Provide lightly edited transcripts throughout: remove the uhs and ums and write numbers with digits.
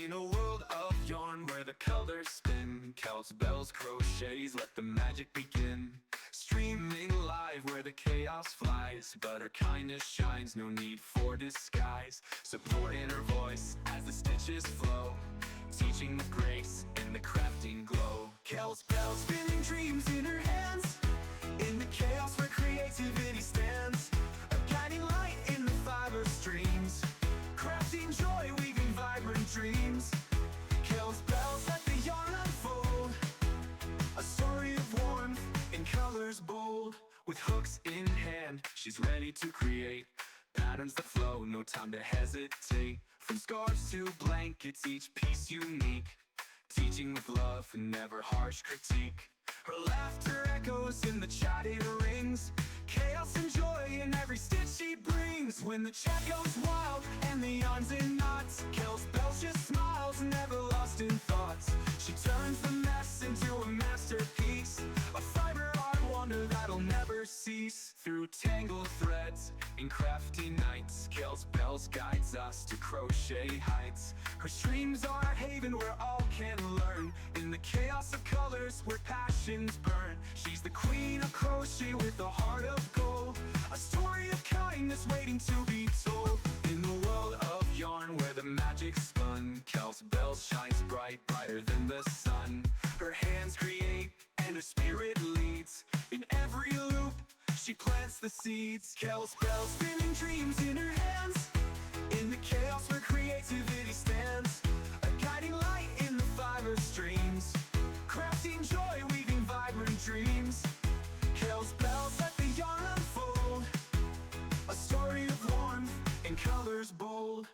In a world of yarn where the colors spin, Celts, bells, crochets, let the magic begin. Streaming live where the chaos flies, but her kindness shines, no need for disguise. Support in her voice as the stitches flow, teaching the grace in the crafting glow. Celts, bells, spinning dreams in her hands, in the chaos where creativity stands. A guiding light in the fiber streams, crafting joy, weaving vibrant dreams. Celts, bells, let the yarn unfold, a story of warmth in colors bold. With hooks in hand, she's ready to create patterns that flow, no time to hesitate. From scarves to blankets, each piece unique, teaching with love and never harsh critique. Her laughter echoes in the chatted rings, chaos and joy in every stitch she brings. When the chat goes wild and the yarn's in knots, Celts, bells just smiles, never lost in thoughts. She turns the mess into a masterpiece, a fiber art wonder that'll never cease. Through tangled threads in crafty nights, Celts, bells guides us to crochet heights. Her streams are a haven where all can learn, in the chaos of colors where passions burn. She's the queen of crochet with a heart of gold, a story of kindness waiting to be told. In the world of yarn where the magic's spun, Celts, bells shines bright, brighter than the sun. Her hands create and her spirit leads, in every loop she plants the seeds. Celts, bells, spinning dreams in her hands, in the chaos where creativity stands. A guiding light in the fiber streams, crafting joy, weaving vibrant dreams. Celts, bells, let the yarn unfold, a story of warmth in colors bold.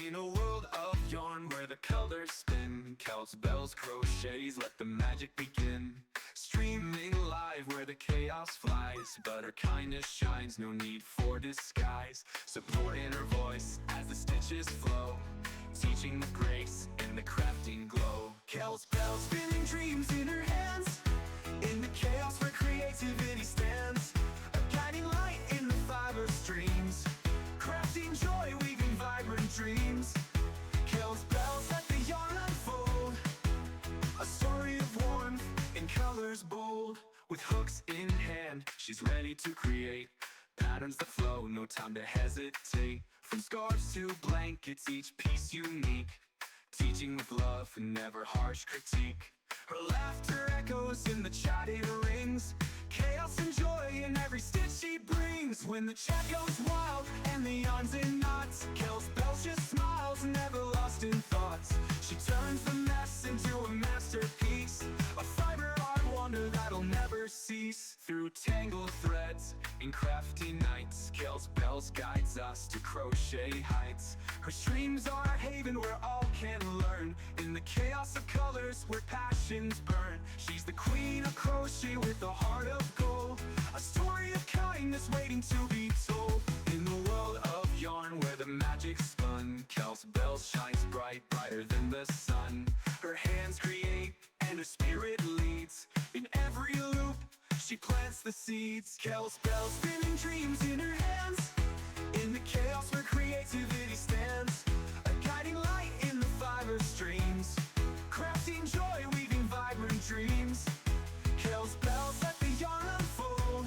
In a world of yarn where the colors spin, Celts, bells, crochets, let the magic begin. Streaming live where the chaos flies, but her kindness shines, no need for disguise. Support in her voice as the stitches flow, teaching the grace in the crafting glow. Celts, bells, spinning dreams in her hands, in the chaos where creativity stands. A guiding light in the fiber streams, crafting joy, weaving vibrant dreams. Celts, bells, let the yarn unfold, a story of warmth in colors bold. With hooks in hand, she's ready to create patterns that flow, no time to hesitate. From scarves to blankets, each piece unique, teaching with love and never harsh critique. Her laughter echoes in the chatted rings, chaos and joy in every stitch she brings. When the chat goes wild and the yarn's in knots, Celts, bells just smiles, never lost in thoughts. She turns the mess into a masterpiece, a fiber art wonder that'll never cease. Through tangled threads in crafty nights, Celts, bells guides us to crochet heights. Her streams are a haven where all can learn, in the chaos of colors where passions burn. She's the queen of crochet with a heart of gold, a story of kindness waiting to be told. In the world of yarn where the magic's spun, Celts, bells shines bright, brighter than the sun. Her hands create and her spirit leads, in every loop she plants the seeds. Celts, bells, spinning dreams in her hands, in the chaos where creativity stands. A guiding light in the fiber streams, crafting joy, weaving vibrant dreams. Celts, bells, let the yarn unfold,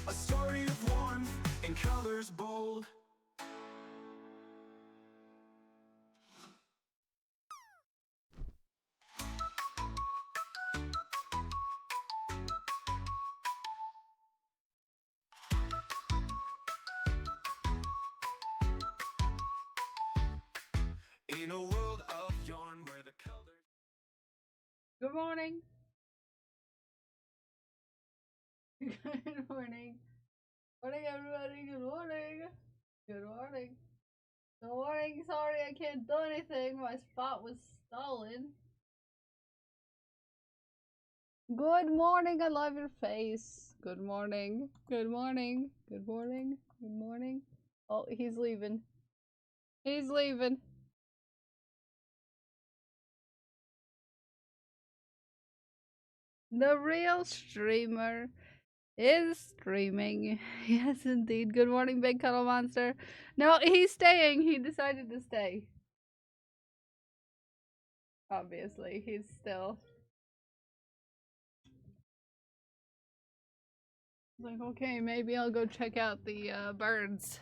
a story of warmth in colors bold. In a world of yarn where the colors... Good morning. Good morning. Morning, everybody. Good morning. Good morning. Good morning. Sorry I can't do anything. My spot was stolen. Good morning. I love your face. Good morning. Good morning. Good morning. Good morning. Oh, he's leaving. He's leaving. The real streamer is streaming. Yes, indeed. Good morning, Big Cuddle Monster. No, he's staying. He decided to stay. Obviously, he's still. Like, okay, maybe I'll go check out the birds.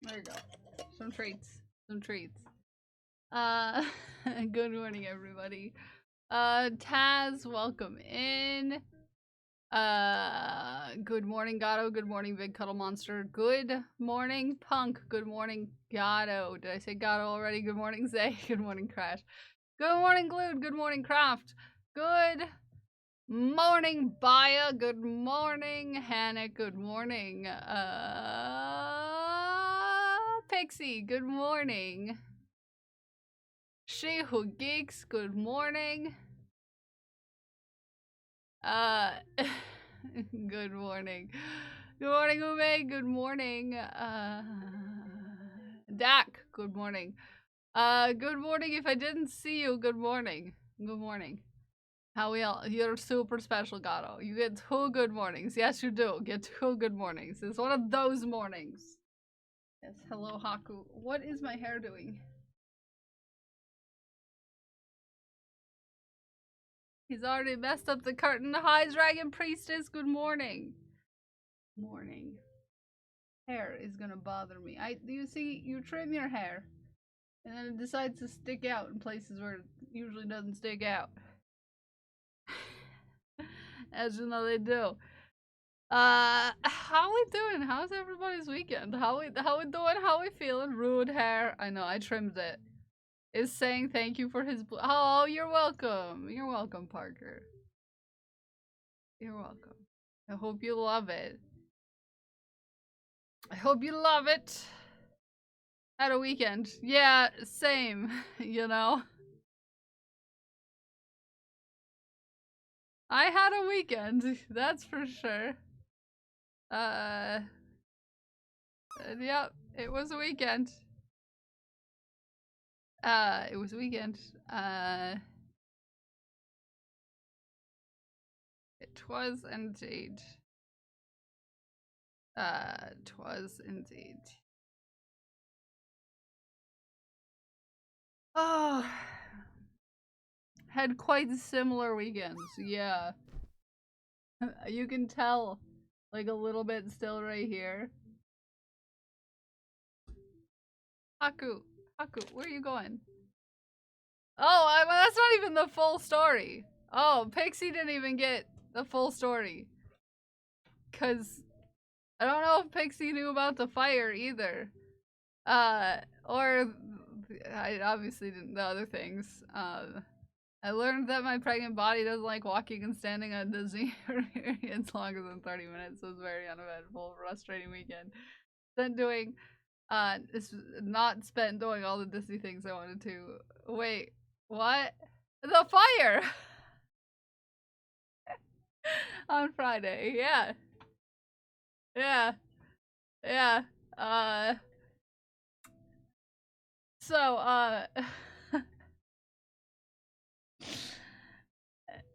There you go. Some treats. Some treats. Good morning, everybody. Taz, welcome in. Good morning, Gato. Good morning, Big Cuddle Monster. Good morning, Punk. Good morning, Gato. Did I say Gato already? Good morning, Zay. Good morning, Crash. Good morning, Glued. Good morning, Craft. Good morning, Baya. Good morning, Hannah. Good morning, Pixie. Good morning. She Who Geeks. Good morning. Good morning. Good morning, Ume. Good morning. Dak. Good morning. Good morning. If I didn't see you, good morning. Good morning. How we all, you're super special, Gato. You get 2 good mornings. Yes, you do. Get 2 good mornings. It's one of those mornings. Yes, hello, Haku. What is my hair doing? He's already messed up the curtain. Hi, Dragon Priestess. Good morning. Morning. Hair is gonna bother me. You see, you trim your hair, and then it decides to stick out in places where it usually doesn't stick out. As you know, they do. How we doing? How's everybody's weekend? How we doing? How we feeling? Rude hair. I know, I trimmed it. Is saying thank you for his oh, you're welcome. You're welcome, Parker. You're welcome. I hope you love it. I hope you love it. Had a weekend. Yeah, same, you know. I had a weekend, that's for sure. Yep, it was a weekend. It was a weekend. It was indeed. It was indeed. Oh, had quite similar weekends, yeah. You can tell, like, a little bit still right here. Haku, where are you going? Oh, that's not even the full story. Oh, Pixie didn't even get the full story. Cause I don't know if Pixie knew about the fire either. Or I obviously didn't the other things. I learned that my pregnant body doesn't like walking and standing on Disney for periods longer than 30 minutes. It was very uneventful, frustrating weekend. Then doing, it's not spent doing all the Disney things I wanted to. Wait, what? The fire! On Friday, yeah. Yeah. Yeah. So,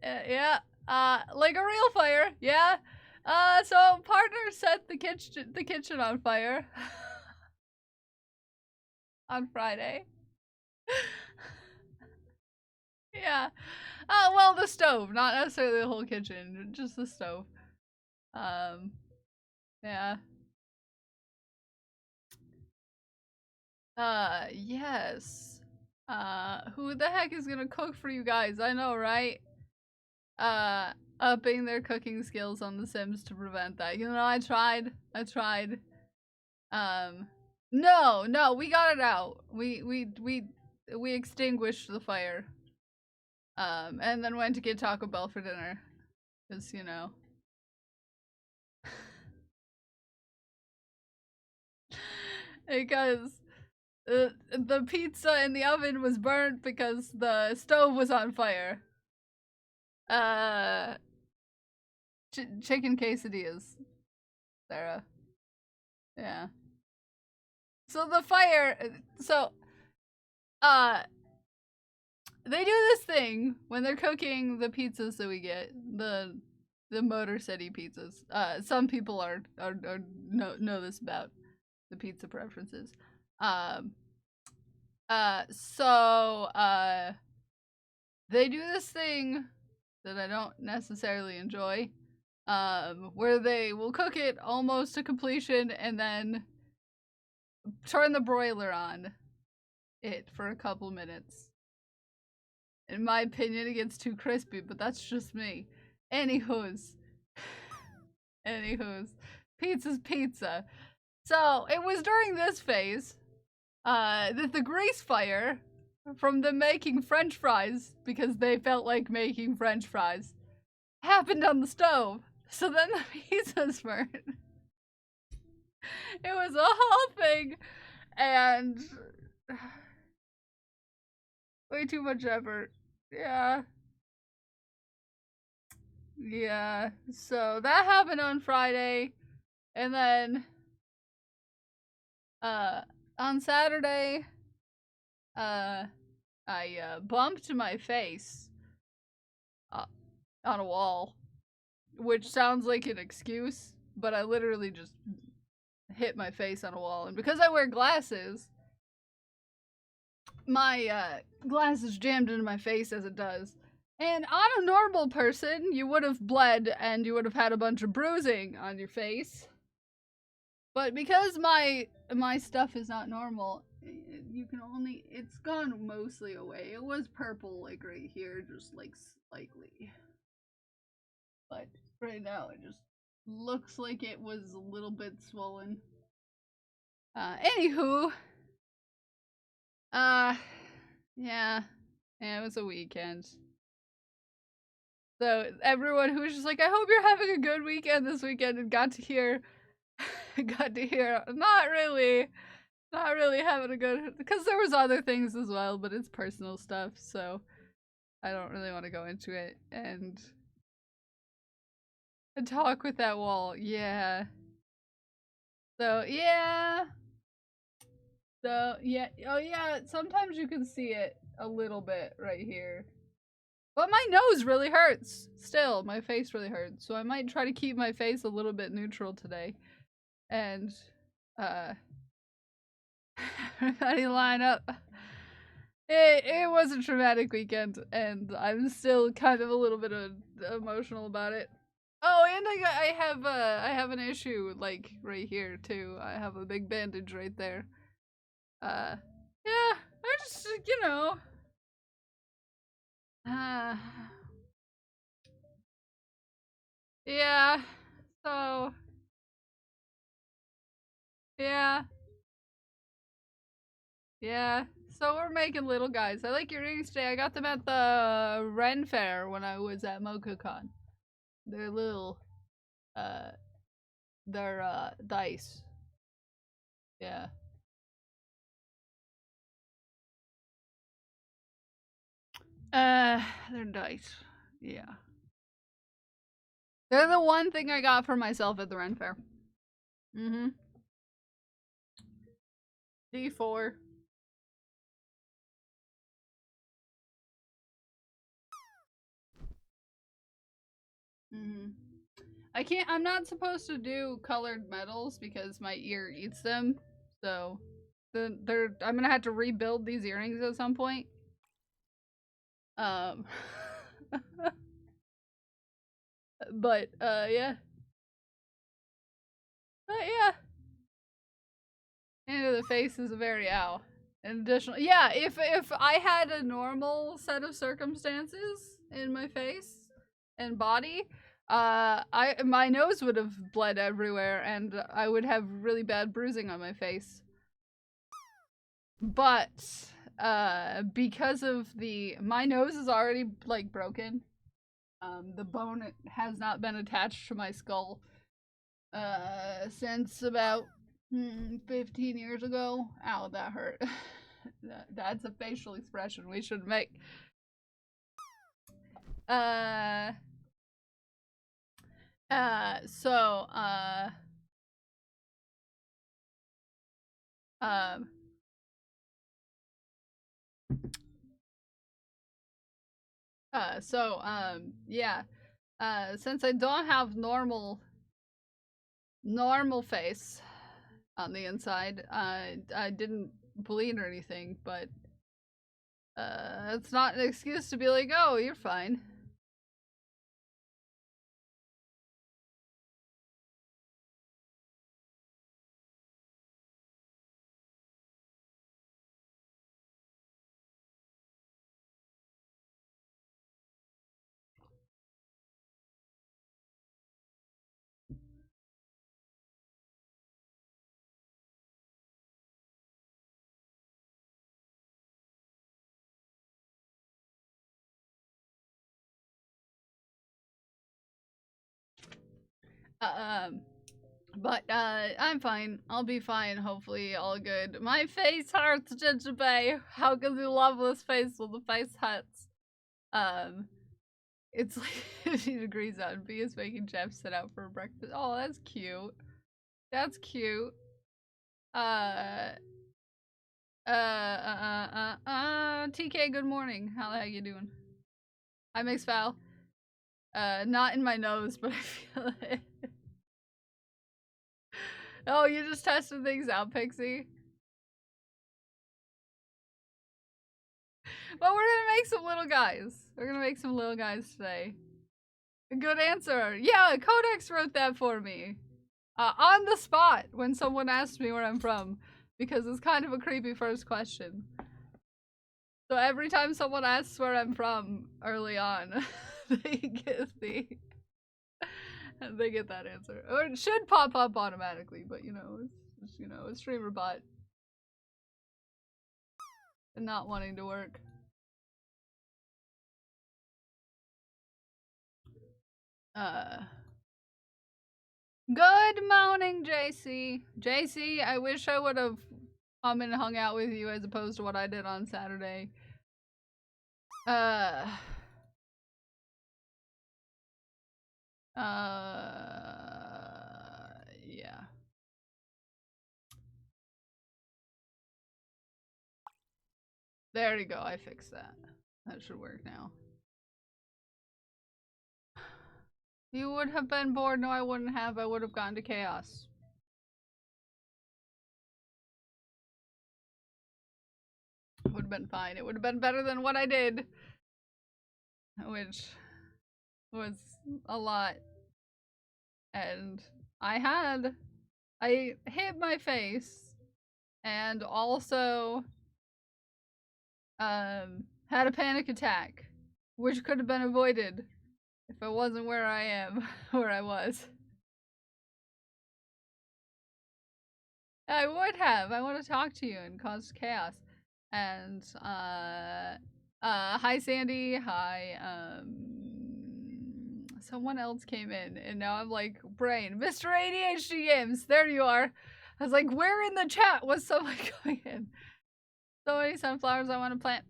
yeah, like a real fire, yeah. So partner set the kitchen on fire on Friday. Yeah. Well, the stove, not necessarily the whole kitchen, just the stove. Yeah. Yes. Who the heck is gonna cook for you guys? I know, right? Upping their cooking skills on The Sims to prevent that. You know, I tried. No, we got it out. We extinguished the fire. And then went to get Taco Bell for dinner. Cause, you know. Because the pizza in the oven was burnt because the stove was on fire. Chicken quesadillas, Sarah. Yeah. So the fire, they do this thing when they're cooking the pizzas that we get, the Motor City pizzas. Some people know this about the pizza preferences. They do this thing that I don't necessarily enjoy, where they will cook it almost to completion and then turn the broiler on it for a couple minutes. In my opinion, it gets too crispy, but that's just me. Anywho's. Pizza's pizza. So, it was during this phase that the grease fire from them making french fries, because they felt like making french fries, happened on the stove. So then the pizzas burnt. It was a whole thing, and way too much effort. Yeah. Yeah. So that happened on Friday, and then on Saturday, I bumped my face on a wall, which sounds like an excuse, but I literally just hit my face on a wall. And because I wear glasses, my glasses jammed into my face as it does. And on a normal person, you would have bled and you would have had a bunch of bruising on your face. But because my stuff is not normal, you can only, it's gone mostly away. It was purple, like right here, just like slightly. But right now it just looks like it was a little bit swollen. Anywho, yeah, it was a weekend. So everyone who was just like, I hope you're having a good weekend this weekend, and got to hear, not really having a good, because there was other things as well, but it's personal stuff, so I don't really want to go into it, and talk with that wall, yeah. So, yeah. Oh yeah, sometimes you can see it a little bit right here. But my nose really hurts. Still, my face really hurts. So I might try to keep my face a little bit neutral today. And, everybody line up. It was a traumatic weekend, and I'm still kind of a little bit emotional about it. Oh, and I have an issue, like, right here, too. I have a big bandage right there. Yeah, I just, you know. Yeah, so. Yeah. Yeah. So we're making little guys. I like your earrings today. I got them at the Ren Fair when I was at MochaCon. They're little, they're, dice. Yeah. They're dice. Yeah. They're the one thing I got for myself at the Ren Fair. Mm-hmm. D4. Mm-hmm. I'm not supposed to do colored metals because my ear eats them. So, I'm gonna have to rebuild these earrings at some point. But, yeah. But, yeah. Into the face is a very ow. And additional, yeah, if I had a normal set of circumstances in my face and body, my nose would have bled everywhere and I would have really bad bruising on my face. But because of my nose is already like broken. The bone has not been attached to my skull since about 15 years ago. Ow, that hurt. That's a facial expression we should make. So, yeah. Since I don't have normal face on the inside, I didn't bleed or anything, but it's not an excuse to be like, oh, you're fine. But I'm fine. I'll be fine. Hopefully, all good. My face hurts, Ginger Bay. How can you love this face when the face hurts? It's like 50 degrees out, and B is making Jeff sit out for breakfast. Oh, that's cute. That's cute. TK, good morning. How the heck you doing? Hi, Mix Foul. Not in my nose, but I feel it. Oh, you just tested things out, Pixie? Well, we're gonna make some little guys. We're gonna make some little guys today. A good answer. Yeah, Codex wrote that for me. On the spot when someone asked me where I'm from. Because it's kind of a creepy first question. So every time someone asks where I'm from early on, they get that answer. Or it should pop up automatically, but you know, it's a streamer bot. And not wanting to work. Good morning, JC. JC, I wish I would have come and hung out with you as opposed to what I did on Saturday. Yeah. There you go, I fixed that. That should work now. You would have been bored. No, I wouldn't have. I would have gone to Chaos. It would have been fine. It would have been better than what I did. Which was a lot. And I hit my face. And also had a panic attack. Which could have been avoided if I wasn't where I am, where I was. I would have. I want to talk to you and cause chaos. And hi Sandy, hi someone else came in and now I'm like, brain, Mr. ADHD Games, there you are. I was like, where in the chat was someone going in? So many sunflowers I want to plant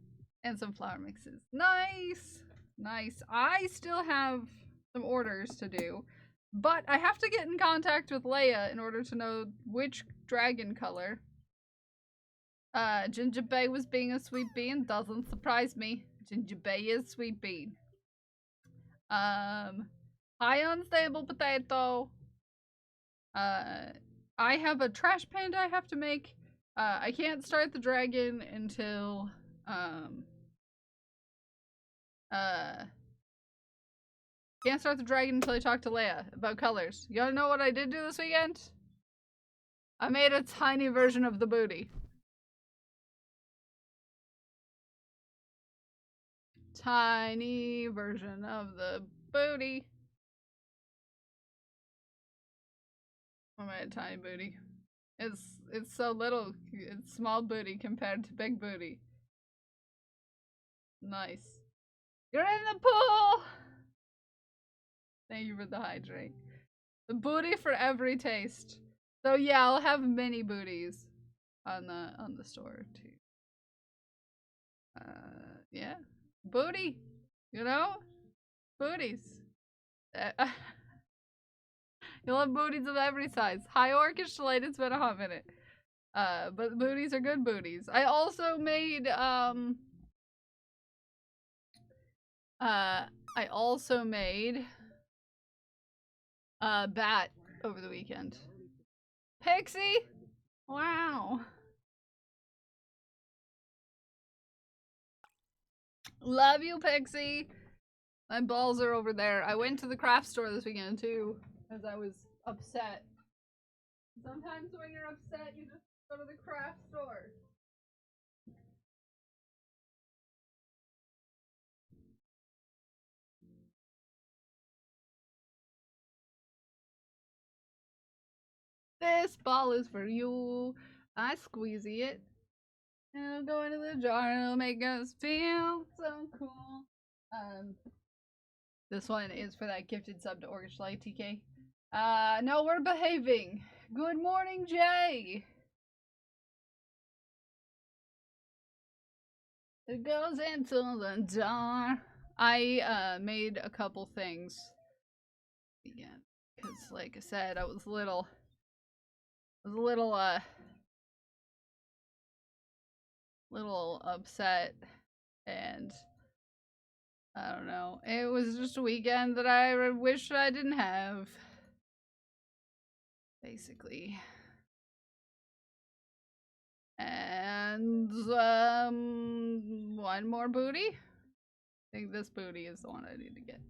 and some flower mixes. Nice. Nice. I still have some orders to do, but I have to get in contact with Leia in order to know which dragon color. Ginger Bay was being a sweet bean. Doesn't surprise me. Ginger Bay is sweet bean. Hi unstable potato. I have a trash panda I have to make. I can't start the dragon until can't start the dragon until I talk to Leia about colors. You wanna know what I did do this weekend? I made a tiny version of the booty. Tiny version of the booty. I made a tiny booty. It's so little. It's small booty compared to big booty. Nice. You're in the pool! Thank you for the hydrate. The booty for every taste. So yeah, I'll have mini booties on the store too. Yeah, booty, you know, booties. You'll have booties of every size. Hi Orcish Slate, it's been a hot minute. But booties are good booties. I also made bat over the weekend. Pixie? Wow. Love you, Pixie. My balls are over there. I went to the craft store this weekend too, because I was upset. Sometimes when you're upset, you just go to the craft store. This ball is for you. I squeezy it. And it'll go into the jar and it'll make us feel so cool. This one is for that gifted sub to Orcish Light TK. No, we're behaving. Good morning, Jay. It goes into the jar. I made a couple things again, because like I said, I was a little upset, and I don't know. It was just a weekend that I wish I didn't have. Basically. And one more booty. I think this booty is the one I need to get.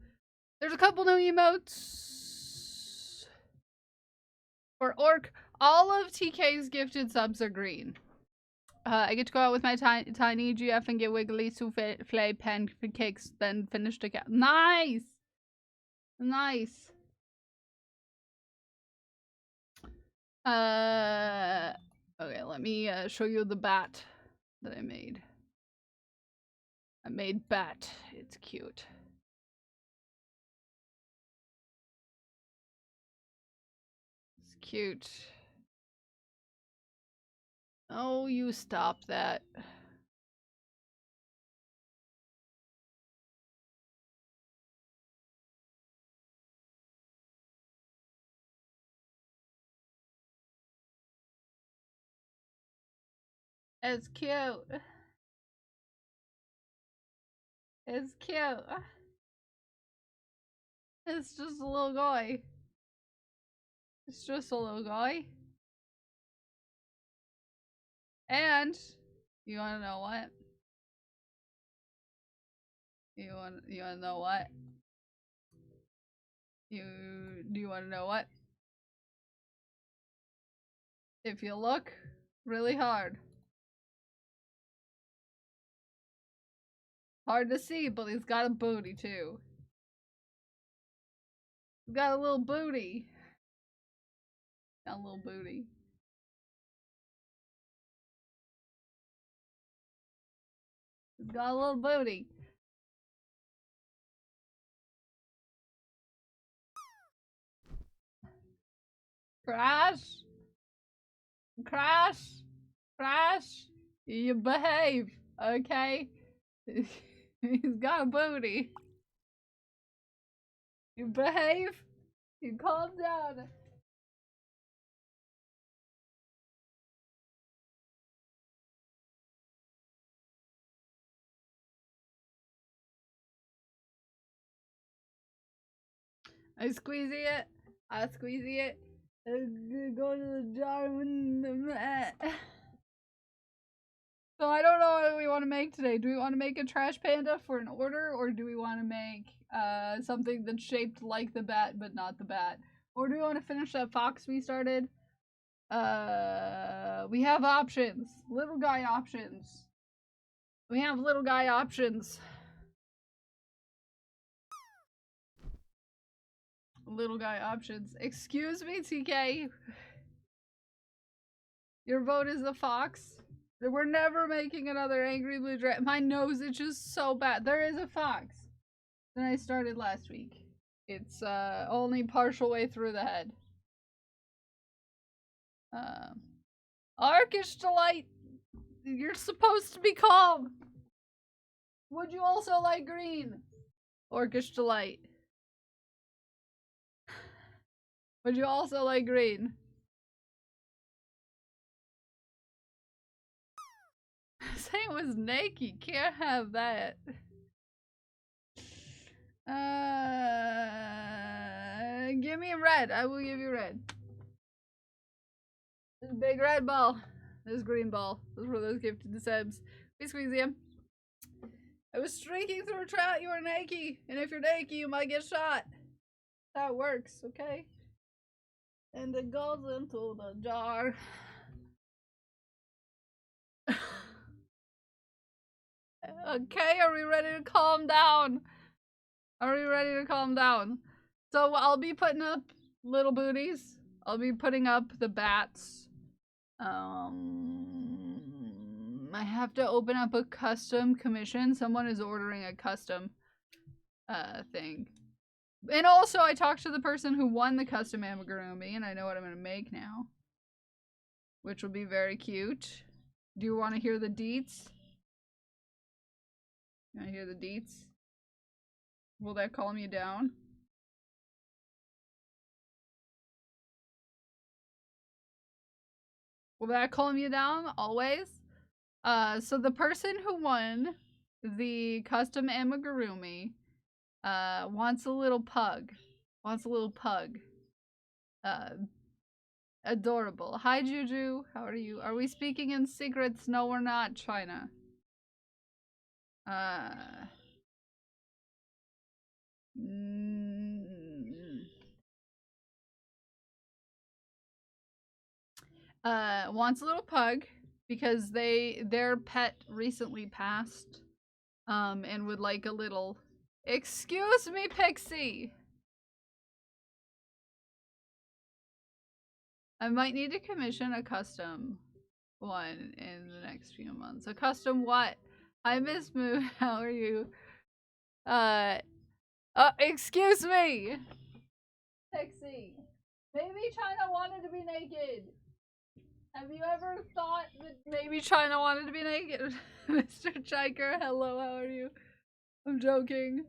There's a couple new emotes for Orc. All of TK's gifted subs are green. I get to go out with my tiny GF and get wiggly souffle pancakes, then finish the cat. Nice! Nice. Okay, let me show you the bat that I made. I made bat. It's cute. It's cute. Oh, you stop that. It's cute. It's cute. It's just a little guy. It's just a little guy. And you wanna know what? You wanna know what? Do you wanna know what? If you look really hard. Hard to see, but he's got a booty too. He's got a little booty. Got a little booty. He's got a little booty. Crash! Crash! Crash! You behave, okay? He's got a booty. You behave. You calm down. I squeezy it. I squeezy it. Go to the jar. So I don't know what we want to make today. Do we want to make a trash panda for an order, or do we want to make something that's shaped like the bat but not the bat? Or do we want to finish that fox we started? We have options. Little guy options. We have little guy options. Little guy options. Excuse me, TK. Your vote is the fox. We're never making another Angry Blue Dragon. My nose itches so bad. There is a fox that I started last week. It's only partial way through the head. Arkish Delight, you're supposed to be calm. Would you also like green? Orcish Delight. Would you also like green? Same was naked. Can't have that. Give me red. I will give you red. This big red ball. This green ball. Those were those gifted to Sebs. We squeeze him. I was streaking through a trout. You were naked. And if you're naked, you might get shot. That's how it works, okay? And it goes into the jar. Okay, are we ready to calm down? Are we ready to calm down? So I'll be putting up little booties. I'll be putting up the bats. I have to open up a custom commission. Someone is ordering a custom thing. And also I talked to the person who won the custom amigurumi, and I know what I'm gonna make now. Which will be very cute. Do you want to hear the deets? You want to hear the deets? Will that calm you down? Will that calm you down? Always? So the person who won the custom amigurumi wants a little pug. Wants a little pug. Adorable. Hi Juju, how are you? Are we speaking in secrets? No, we're not, China. Wants a little pug because their pet recently passed, and would like a little. Excuse me, Pixie. I might need to commission a custom one in the next few months. A custom what? Hi, Miss Moo. How are you? Excuse me, Pixie. Maybe China wanted to be naked. Have you ever thought that maybe China wanted to be naked? Mr. Chiker, hello, how are you? I'm joking.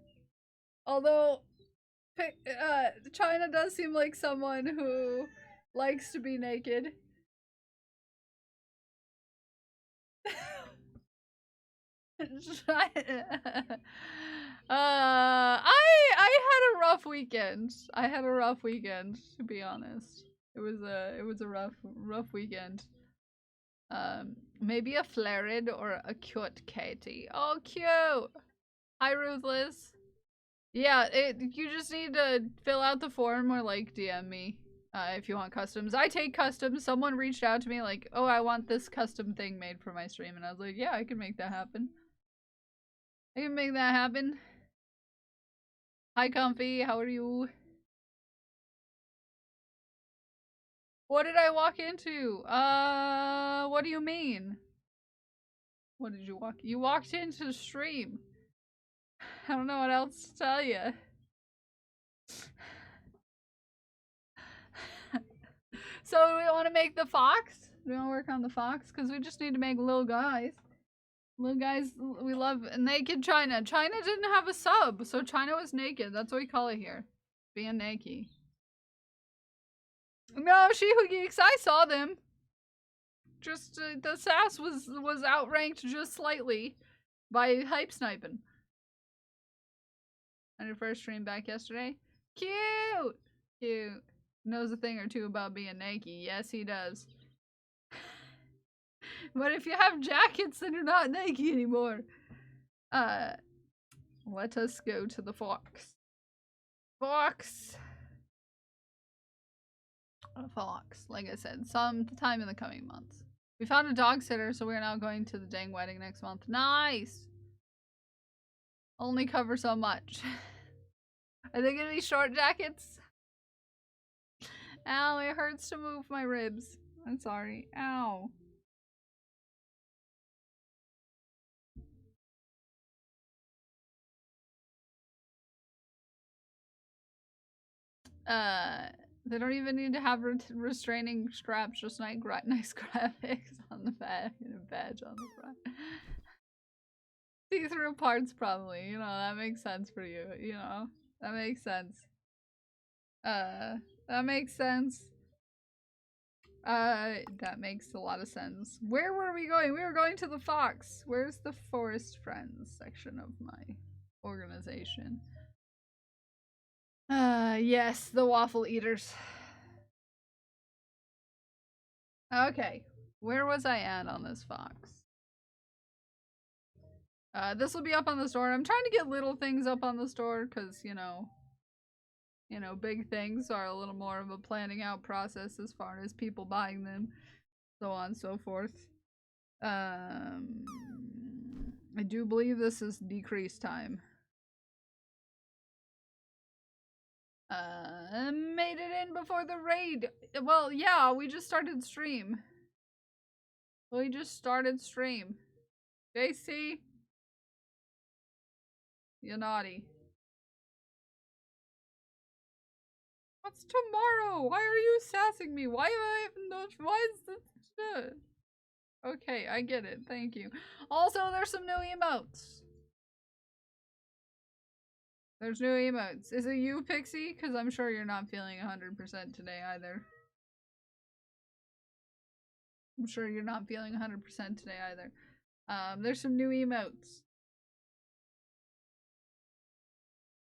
Although, China does seem like someone who likes to be naked. I had a rough weekend. I had a rough weekend, to be honest. It was a rough weekend. Maybe a Flarid or a cute Katie. Oh, cute! Hi, Ruthless. Yeah, you just need to fill out the form or like DM me if you want customs. I take customs. Someone reached out to me like, oh, I want this custom thing made for my stream, and I was like, yeah, I can make that happen. I can make that happen. Hi, Comfy. How are you? What did I walk into? What do you mean? What did you walk? You walked into the stream. I don't know what else to tell you. So we want to make the fox? We want to work on the fox? Because we just need to make little guys. Little guys, we love naked China. China didn't have a sub, so China was naked. That's what we call it here. Being naked. No, She Who Geeks, I saw them. Just, the sass was outranked just slightly by hype sniping. On your first stream back yesterday? Cute! Cute. Knows a thing or two about being naked. Yes, he does. But if you have jackets, then you're not naked anymore. Let us go to the fox. Fox! A fox, like I said, sometime in the coming months. We found a dog sitter, so we're now going to the dang wedding next month. Nice! Only cover so much. Are they gonna be short jackets? Ow, it hurts to move my ribs. I'm sorry. Ow. They don't even need to have restraining straps, just nice graphics on the back and a badge on the front. See-through parts, probably. You know, that makes sense for you. You know, that makes sense. That makes sense. That makes a lot of sense. Where were we going? We were going to the Fox. Where's the Forest Friends section of my organization? Yes, the waffle eaters. Okay, where was I at on this Fox? This will be up on the store. I'm trying to get little things up on the store because, you know, big things are a little more of a planning out process as far as people buying them, so on and so forth. I do believe this is decrease time. Made it in before the raid. Well, yeah, we just started stream. JC? You're naughty. What's tomorrow? Why are you sassing me? Why am I why is this? Okay, I get it. Thank you. Also, there's some new emotes. There's new emotes. Is it you, Pixie? Because I'm sure you're not feeling 100% today either. I'm sure you're not feeling 100% today either. There's some new emotes.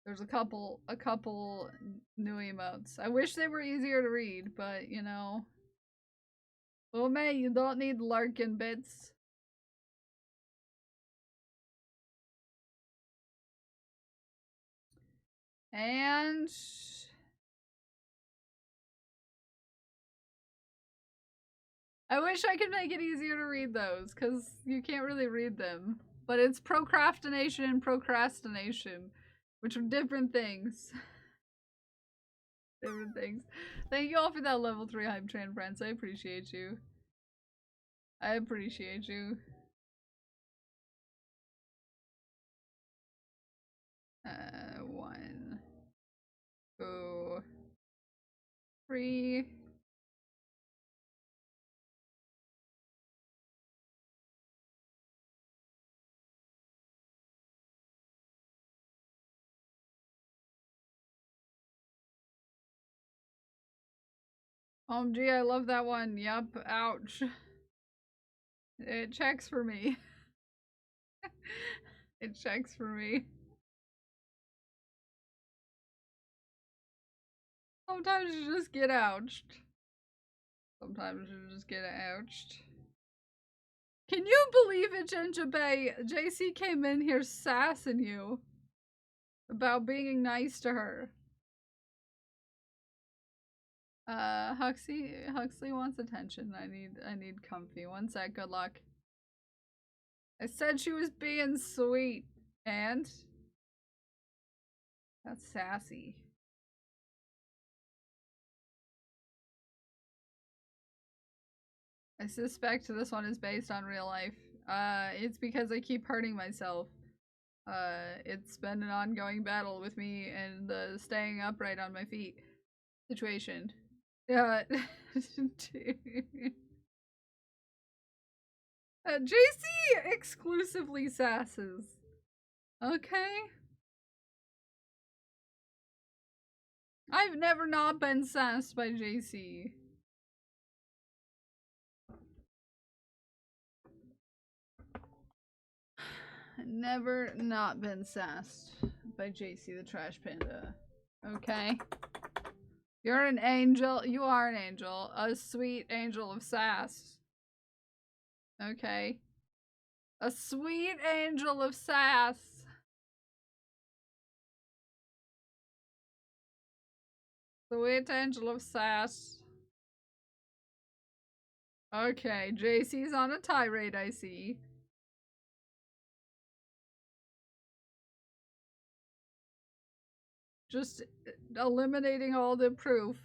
There's a couple new emotes. I wish they were easier to read, but you know. Well, May, you don't need Larkin bits. And I wish I could make it easier to read those, because you can't really read them. But it's procrastination and procrastination, which are different things. Different things. Thank you all for that level 3 hype train, friends. I appreciate you. I appreciate you. 1, 2, 3. OMG, I love that one. Yup, ouch. It checks for me. It checks for me. Sometimes you just get ouched. Sometimes you just get ouched. Can you believe it, Ginger Bay? JC came in here sassing you about being nice to her. Huxley wants attention. I need comfy. One sec, good luck. I said she was being sweet, and that's sassy. I suspect this one is based on real life. It's because I keep hurting myself. It's been an ongoing battle with me and the staying upright on my feet situation. Yeah. JC exclusively sasses. Okay. I've never not been sassed by JC. Never not been sassed by JC the Trash Panda. Okay. You're an angel. You are an angel. A sweet angel of sass. Okay. A sweet angel of sass. Sweet angel of sass. Okay, JC's on a tirade, I see. Just eliminating all the proof.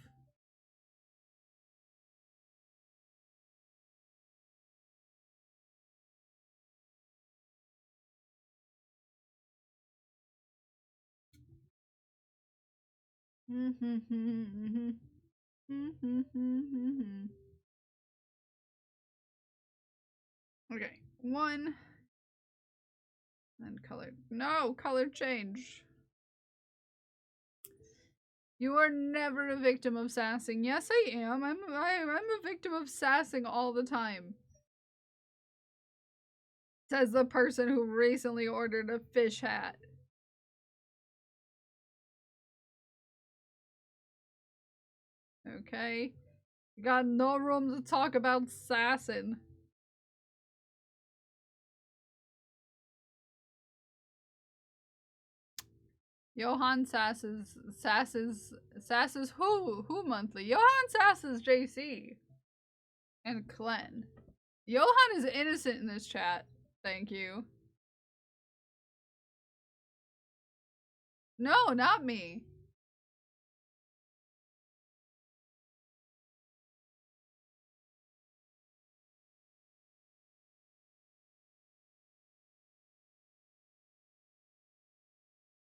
Okay, 1. And color. No! Color change. You are never a victim of sassing. Yes, I am. I'm a victim of sassing all the time. Says the person who recently ordered a fish hat. Okay. You got no room to talk about sassing. Johan sasses who monthly? Johan sasses JC and Clen. Johan is innocent in this chat. Thank you. No, not me.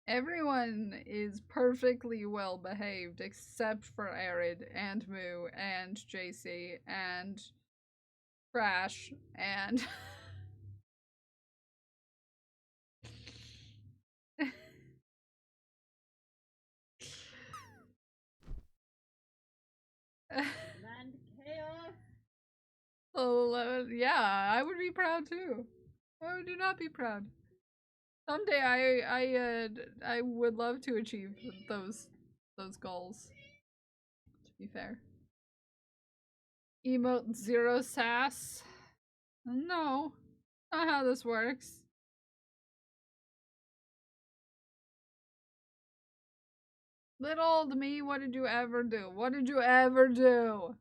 Everyone is perfectly well behaved except for Arid and Moo and JC and Crash and Land chaos. Oh, yeah, I would be proud too. Why would you not be proud? Someday I would love to achieve those goals. To be fair. Emote 0 sass. No. Not how this works. Little old me, what did you ever do? What did you ever do?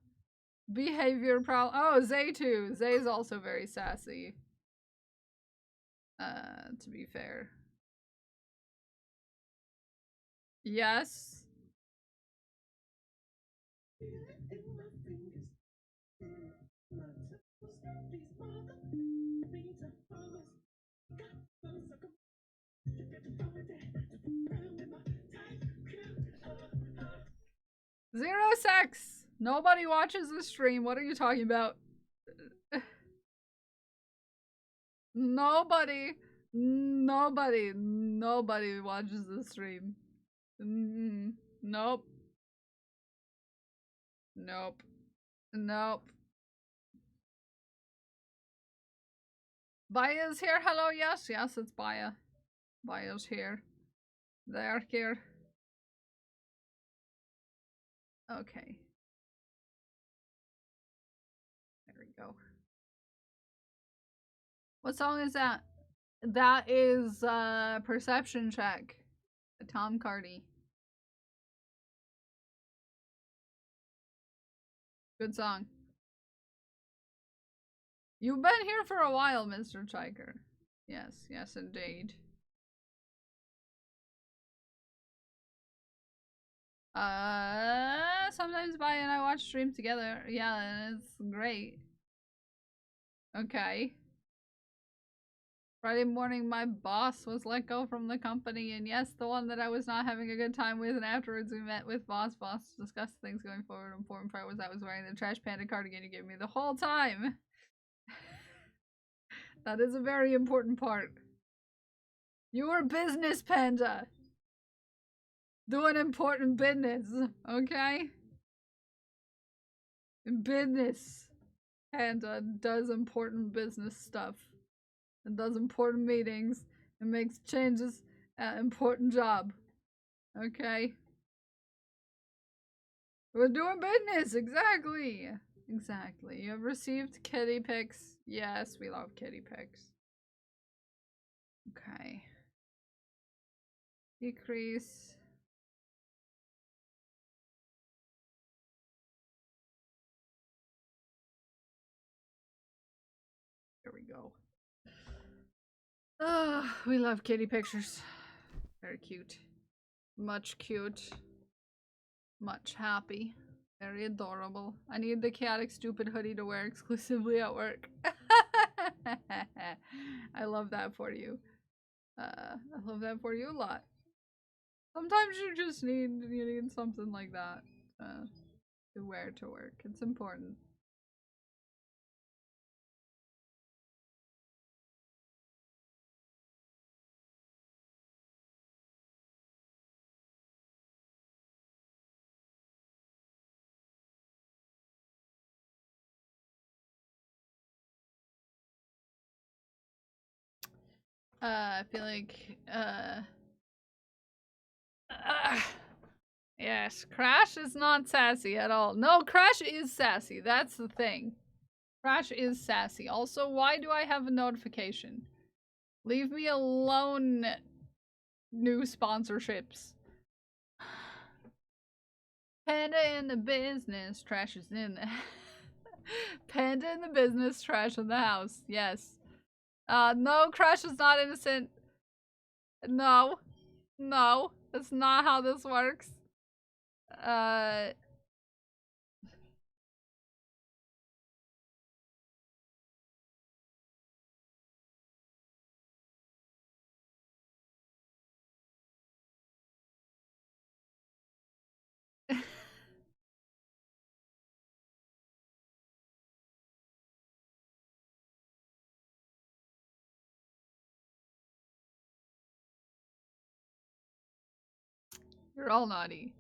Behavior problem. Oh, Zay too. Zay's also very sassy. To be fair. Yes. Zero sex! Nobody watches the stream. What are you talking about? Nobody watches the stream. Nope. Nope. Nope. Baya's here. Hello, yes. Yes, it's Baya. Baya's here. They're here. Okay. There we go. What song is that? That is Perception Check. Tom Cardy. Good song. You've been here for a while, Mr. Chiker. Yes, yes indeed. Sometimes Baya and I watch streams together. Yeah, it's great. Okay. Friday morning, my boss was let go from the company, and yes, the one that I was not having a good time with, and afterwards we met with Boss to discuss things going forward. The important part was I was wearing the Trash Panda cardigan you gave me the whole time. That is a very important part. You were business, Panda. Doing important business, okay? Business. Panda does important business stuff. And does important meetings. And makes changes at important job. Okay? We're doing business, exactly! Exactly. You have received kitty pics. Yes, we love kitty pics. Okay. Decrease. There we go. We love kitty pictures. Very cute. Much cute. Much happy. Very adorable. I need the chaotic stupid hoodie to wear exclusively at work. I love that for you. I love that for you a lot. Sometimes you just need something like that. to wear to work. It's important. I feel like, yes, Crash is not sassy at all. No, Crash is sassy. That's the thing. Crash is sassy. Also, why do I have a notification? Leave me alone, new sponsorships. Panda in the business, trash is in the... Panda in the business, trash in the house. Yes. No, Crash is not innocent. No. No. That's not how this works. You're all naughty.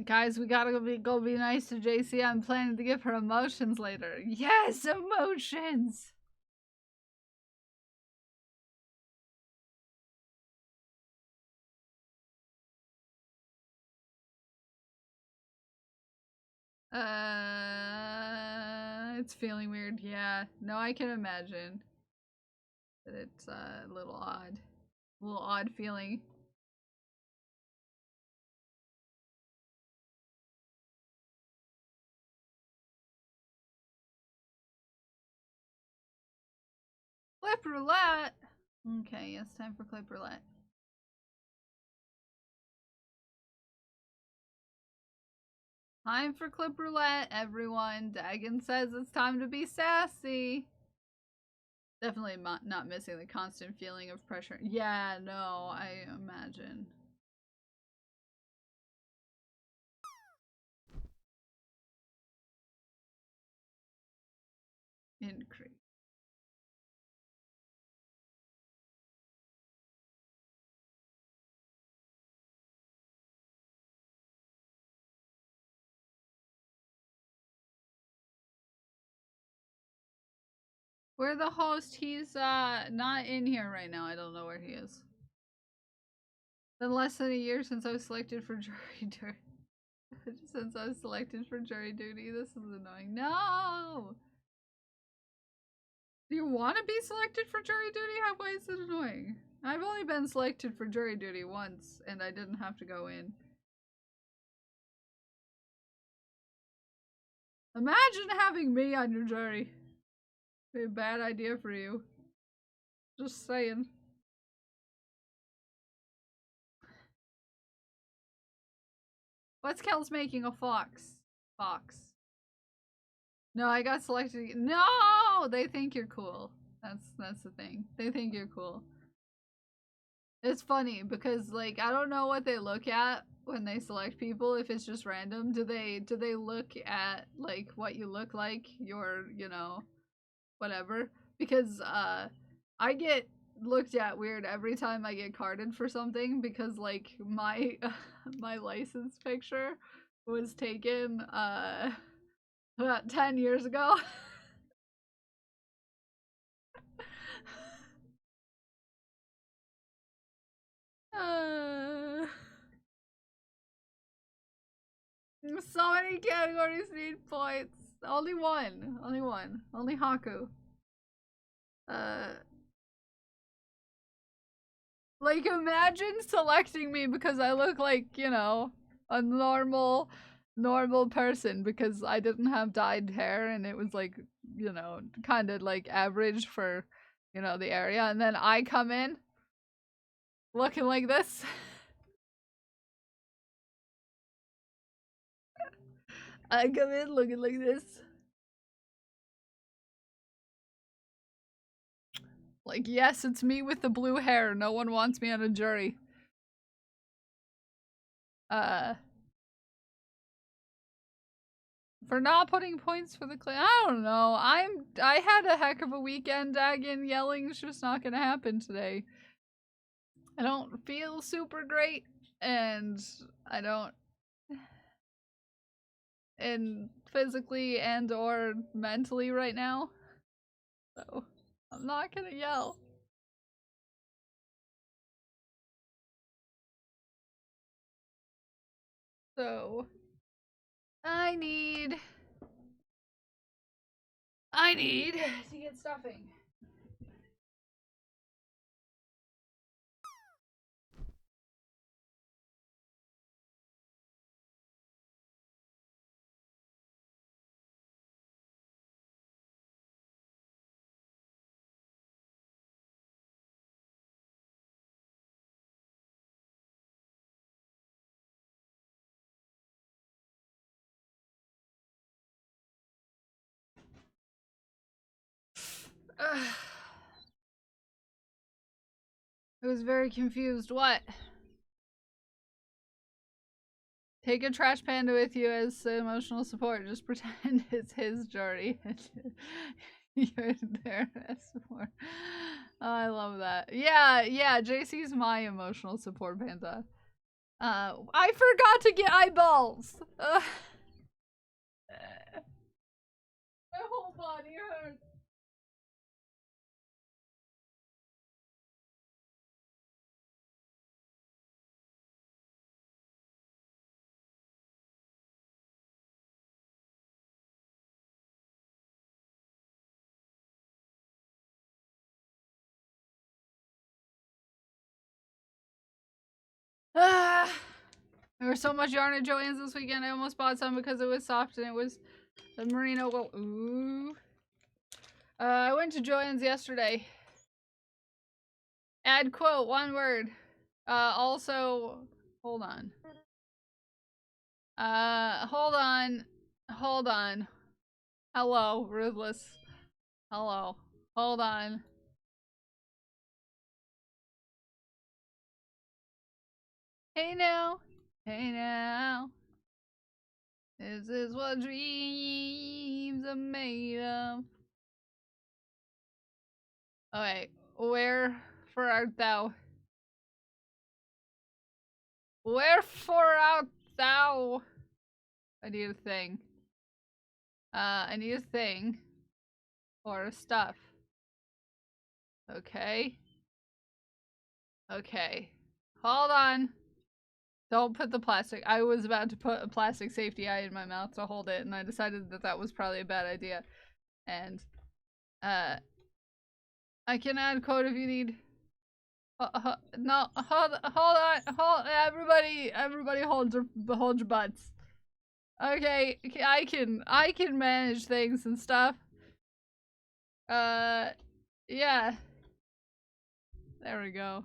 Guys, we gotta go be nice to JC. I'm planning to give her emotions later. Yes, emotions! It's feeling weird. Yeah, no, I can imagine that it's a little odd. A little odd feeling. Clip roulette! Okay, yes, time for clip roulette. Time for clip roulette, everyone. Dagon says it's time to be sassy. Definitely not missing the constant feeling of pressure. Yeah, no, I imagine. Increase. We're the host. He's not in here right now. I don't know where he is. Been less than a year since I was selected for jury duty. Since I was selected for jury duty. This is annoying. No! Do you want to be selected for jury duty? Why is it annoying? I've only been selected for jury duty once, and I didn't have to go in. Imagine having me on your jury. Be a bad idea for you. Just saying. What's Kel's making? A fox. Fox. No, I got selected. No! They think you're cool. That's the thing. They think you're cool. It's funny because, like, I don't know what they look at when they select people, if it's just random. Do they look at, like, what you look like? Your, you know, whatever? Because, I get looked at weird every time I get carded for something because, like, my, my license picture was taken, about 10 years ago. So many categories need points. Only one. Only one. Only Haku. Like, imagine selecting me because I look like, you know, a normal person because I didn't have dyed hair and it was like, you know, kind of like average for, you know, the area. And then I come in looking like this. I come in looking like this. Like, yes, it's me with the blue hair. No one wants me on a jury. For not putting points for the clan. I don't know. I had a heck of a weekend. Again, yelling's just not gonna happen today. I don't feel super great, and I don't, and physically and or mentally right now. So I'm not gonna yell. So I need to get stuffing. I was very confused. What? Take a trash panda with you as emotional support. Just pretend it's his journey. You're there as support. Oh, I love that. Yeah, JC's my emotional support panda. I forgot to get eyeballs! My whole body hurts. There was so much yarn at Joann's this weekend. I almost bought some because it was soft and it was the merino. Ooh. I went to Joann's yesterday. Add quote, one word. Also, hold on. Hold on. Hello, Ruthless. Hello. Hold on. Hey now. Hey now. This is what dreams are made of. Okay, wherefore art thou? Wherefore art thou? I need a thing. I need a thing. Or stuff. Okay. Okay. Hold on. Don't put the plastic. I was about to put a plastic safety eye in my mouth to hold it, and I decided that that was probably a bad idea. And, I can add code if you need. No, hold on, everybody hold your butts. Okay, I can manage things and stuff. Yeah. There we go.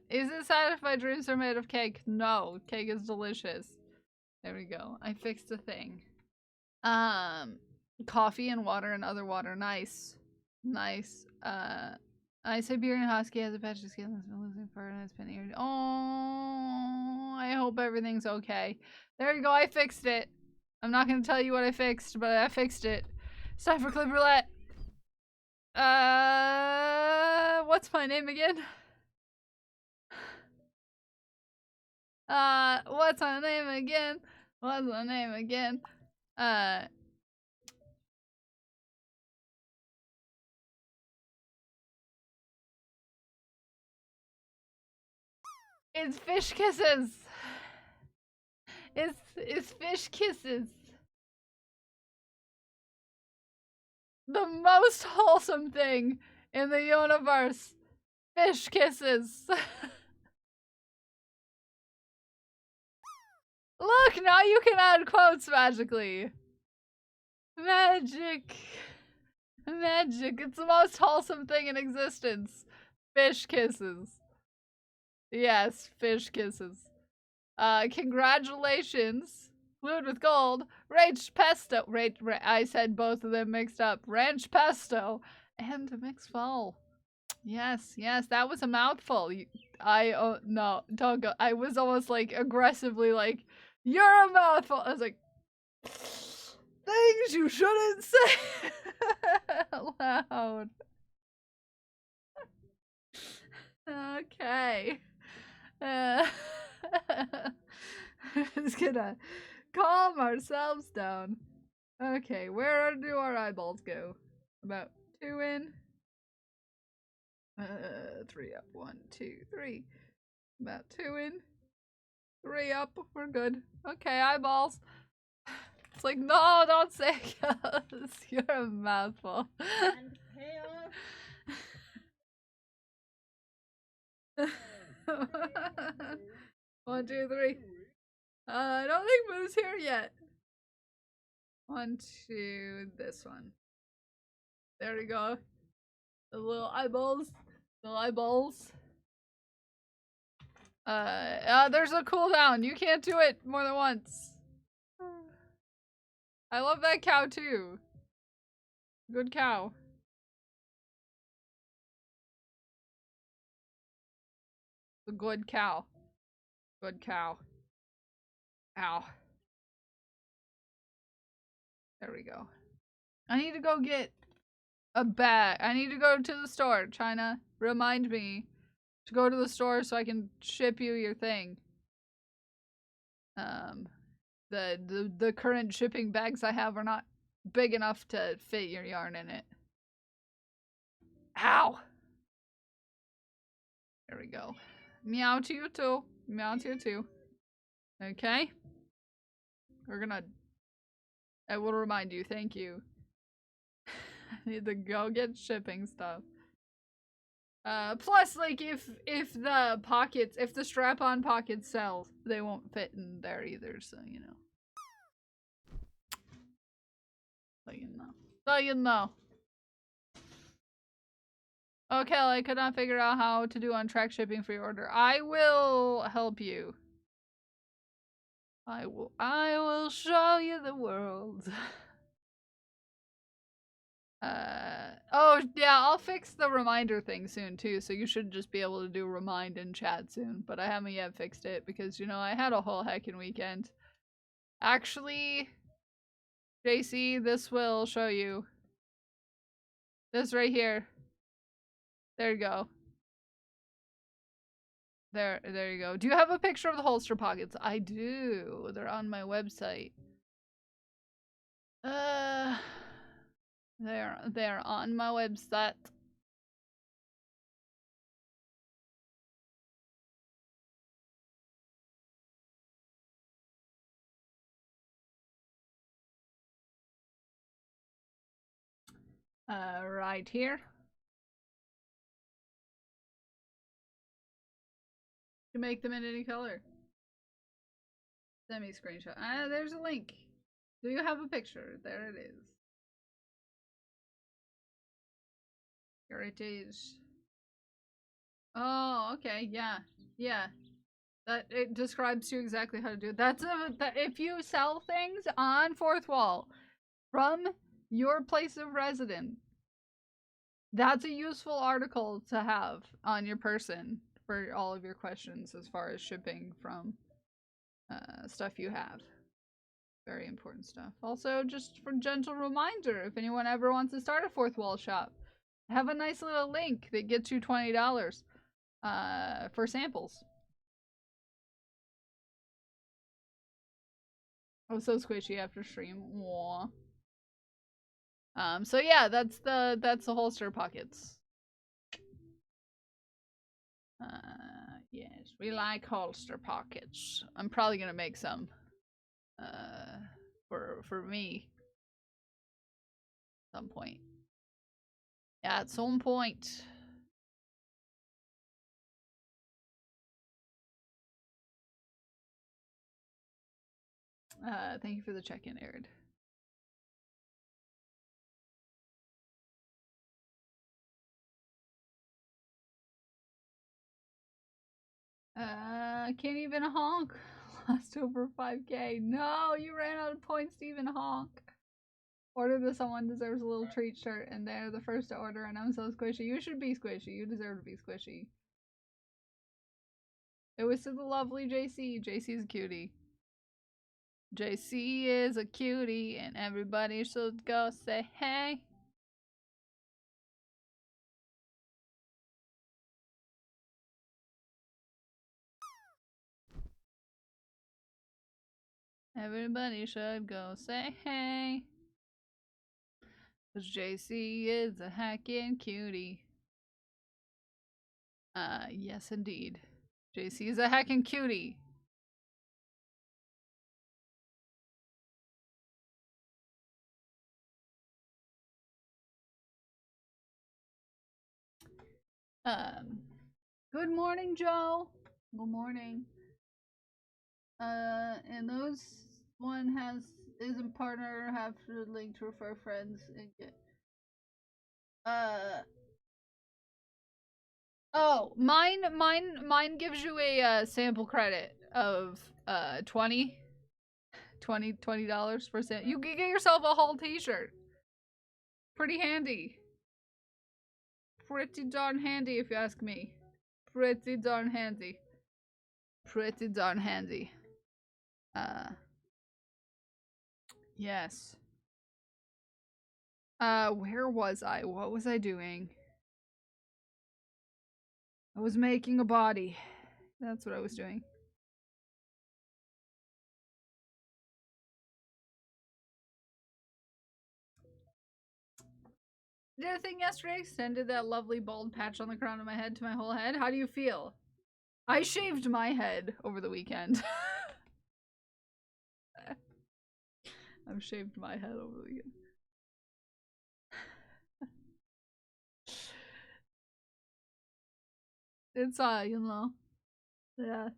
Is it sad if my dreams are made of cake? No, cake is delicious. There we go. I fixed the thing. Coffee and water and other water. Nice. Nice. My Siberian Husky has a patchy skin that's been losing fur and it's been irritated. Oh, I hope everything's okay. There you go, I fixed it. I'm not gonna tell you what I fixed, but I fixed it. It's time for Clip Roulette. What's my name again? What's my name again? What's my name again? It's Fish Kisses. It's Fish Kisses. The most wholesome thing in the universe. Fish Kisses. Look, now you can add quotes magically. Magic. Magic. It's the most wholesome thing in existence. Fish kisses. Yes, fish kisses. Congratulations. Glued with gold. Ranch pesto. I said both of them mixed up. Ranch pesto. And a mixed fowl. Yes, yes, that was a mouthful. No, don't go. I was almost like aggressively like, you're a mouthful. I was like, things you shouldn't say loud. Okay. Just gonna calm ourselves down. Okay, where do our eyeballs go? About 2 in. 3 up. 1, 2, 3. About 2 in. 3 up. We're good. Okay, eyeballs. It's like, no, don't say yes. You're a mouthful. And chaos. 1, 2, 3. I don't think Moo's here yet. 1, 2, this one. There we go. The little eyeballs. Little eyeballs. There's a cooldown. You can't do it more than once. I love that cow too. Good cow. The good cow. Good cow. Ow. There we go. I need to go get a bag. I need to go to the store. China, remind me to go to the store so I can ship you your thing. The current shipping bags I have are not big enough to fit your yarn in it. Ow! There we go. Meow to you too. Meow to you too. Okay. We're gonna... I will remind you. Thank you. I need to go get shipping stuff. Plus, like, if the strap-on pockets sell, they won't fit in there either, so, you know. So you know. So you know. Okay, I could not figure out how to do on-track shipping for your order. I will help you. I will show you the world. Oh yeah, I'll fix the reminder thing soon too, so you should just be able to do remind in chat soon, but I haven't yet fixed it because, you know, I had a whole heckin' weekend. Actually, JC, this will show you. This right here. There you go. There you go. Do you have a picture of the holster pockets? I do. They're on my website. They're on my website. Right here. You can make them in any color. Send me a screenshot. There's a link. Do you have a picture? There it is. Here it is. Oh, okay. Yeah. Yeah. That it describes to you exactly how to do it. If you sell things on Fourth Wall from your place of residence, that's a useful article to have on your person for all of your questions as far as shipping from stuff you have. Very important stuff. Also, just for gentle reminder, if anyone ever wants to start a Fourth Wall shop, I have a nice little link that gets you $20 for samples. I was so squishy after stream. Aww. So yeah, that's the holster pockets. Yes, we like holster pockets. I'm probably gonna make some for me at some point. Yeah, at some point. Thank you for the check-in, Arid. Can't even honk. Lost over 5K. No, you ran out of points to even honk. Order the Someone Deserves a Little Treat shirt, and they're the first to order, and I'm so squishy. You should be squishy. You deserve to be squishy. It was to the lovely JC. JC's a cutie. JC is a cutie, and everybody should go say hey. Everybody should go say hey. 'Cause JC is a hacking cutie. Yes indeed. JC is a hacking cutie. Good morning, Joe. Good morning. And those one isn't partner, have to link to refer friends and get. Oh, mine gives you a sample credit of $20 for sample. You can get yourself a whole t-shirt. Pretty handy. Pretty darn handy if you ask me. Pretty darn handy. Pretty darn handy. Yes. Where was I? What was I doing? I was making a body. That's what I was doing. Did a thing yesterday, extended that lovely bald patch on the crown of my head to my whole head. How do you feel? I shaved my head over the weekend. I've shaved my head over the weekend. It's you know. Yeah.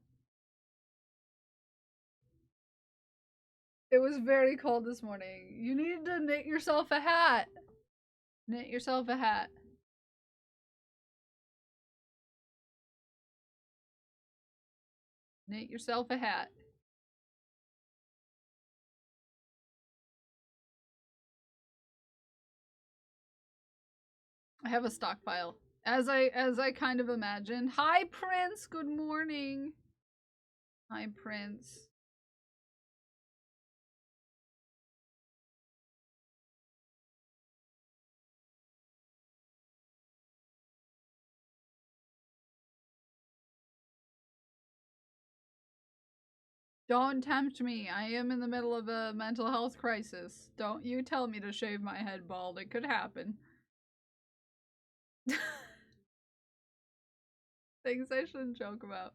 It was very cold this morning. You needed to knit yourself a hat. Knit yourself a hat. Knit yourself a hat. I have a stockpile. As I kind of imagined. Hi, Prince. Good morning. Hi, Prince. Don't tempt me. I am in the middle of a mental health crisis. Don't you tell me to shave my head bald. It could happen. Things I shouldn't joke about.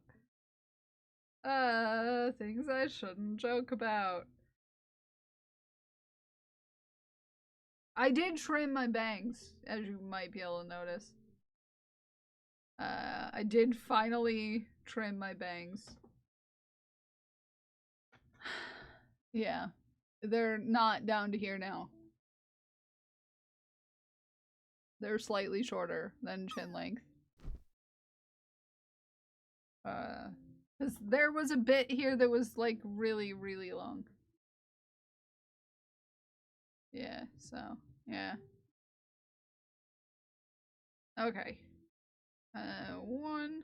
Things I shouldn't joke about. I did trim my bangs, as you might be able to notice. I did finally trim my bangs. Yeah. They're not down to here now. They're slightly shorter than chin length. Because there was a bit here that was like really, really long. Yeah, so, yeah. Okay. One.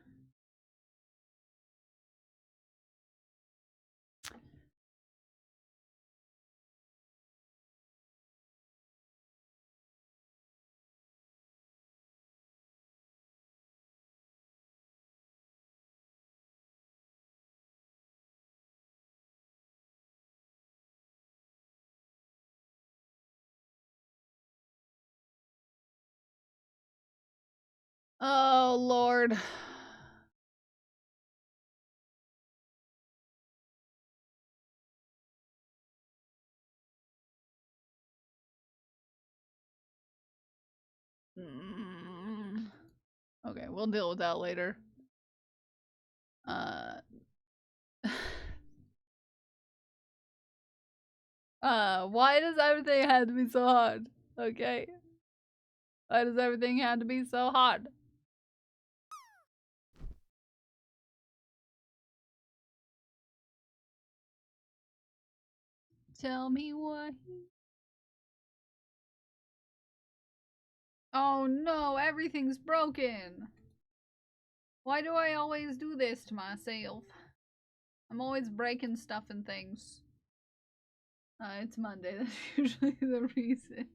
Oh, Lord. Okay, we'll deal with that later. Why does everything have to be so hard? Okay. Why does everything have to be so hard? tell me what Oh no, everything's broken. Why do I always do this to myself? I'm always breaking stuff and things. It's Monday, that's usually the reason.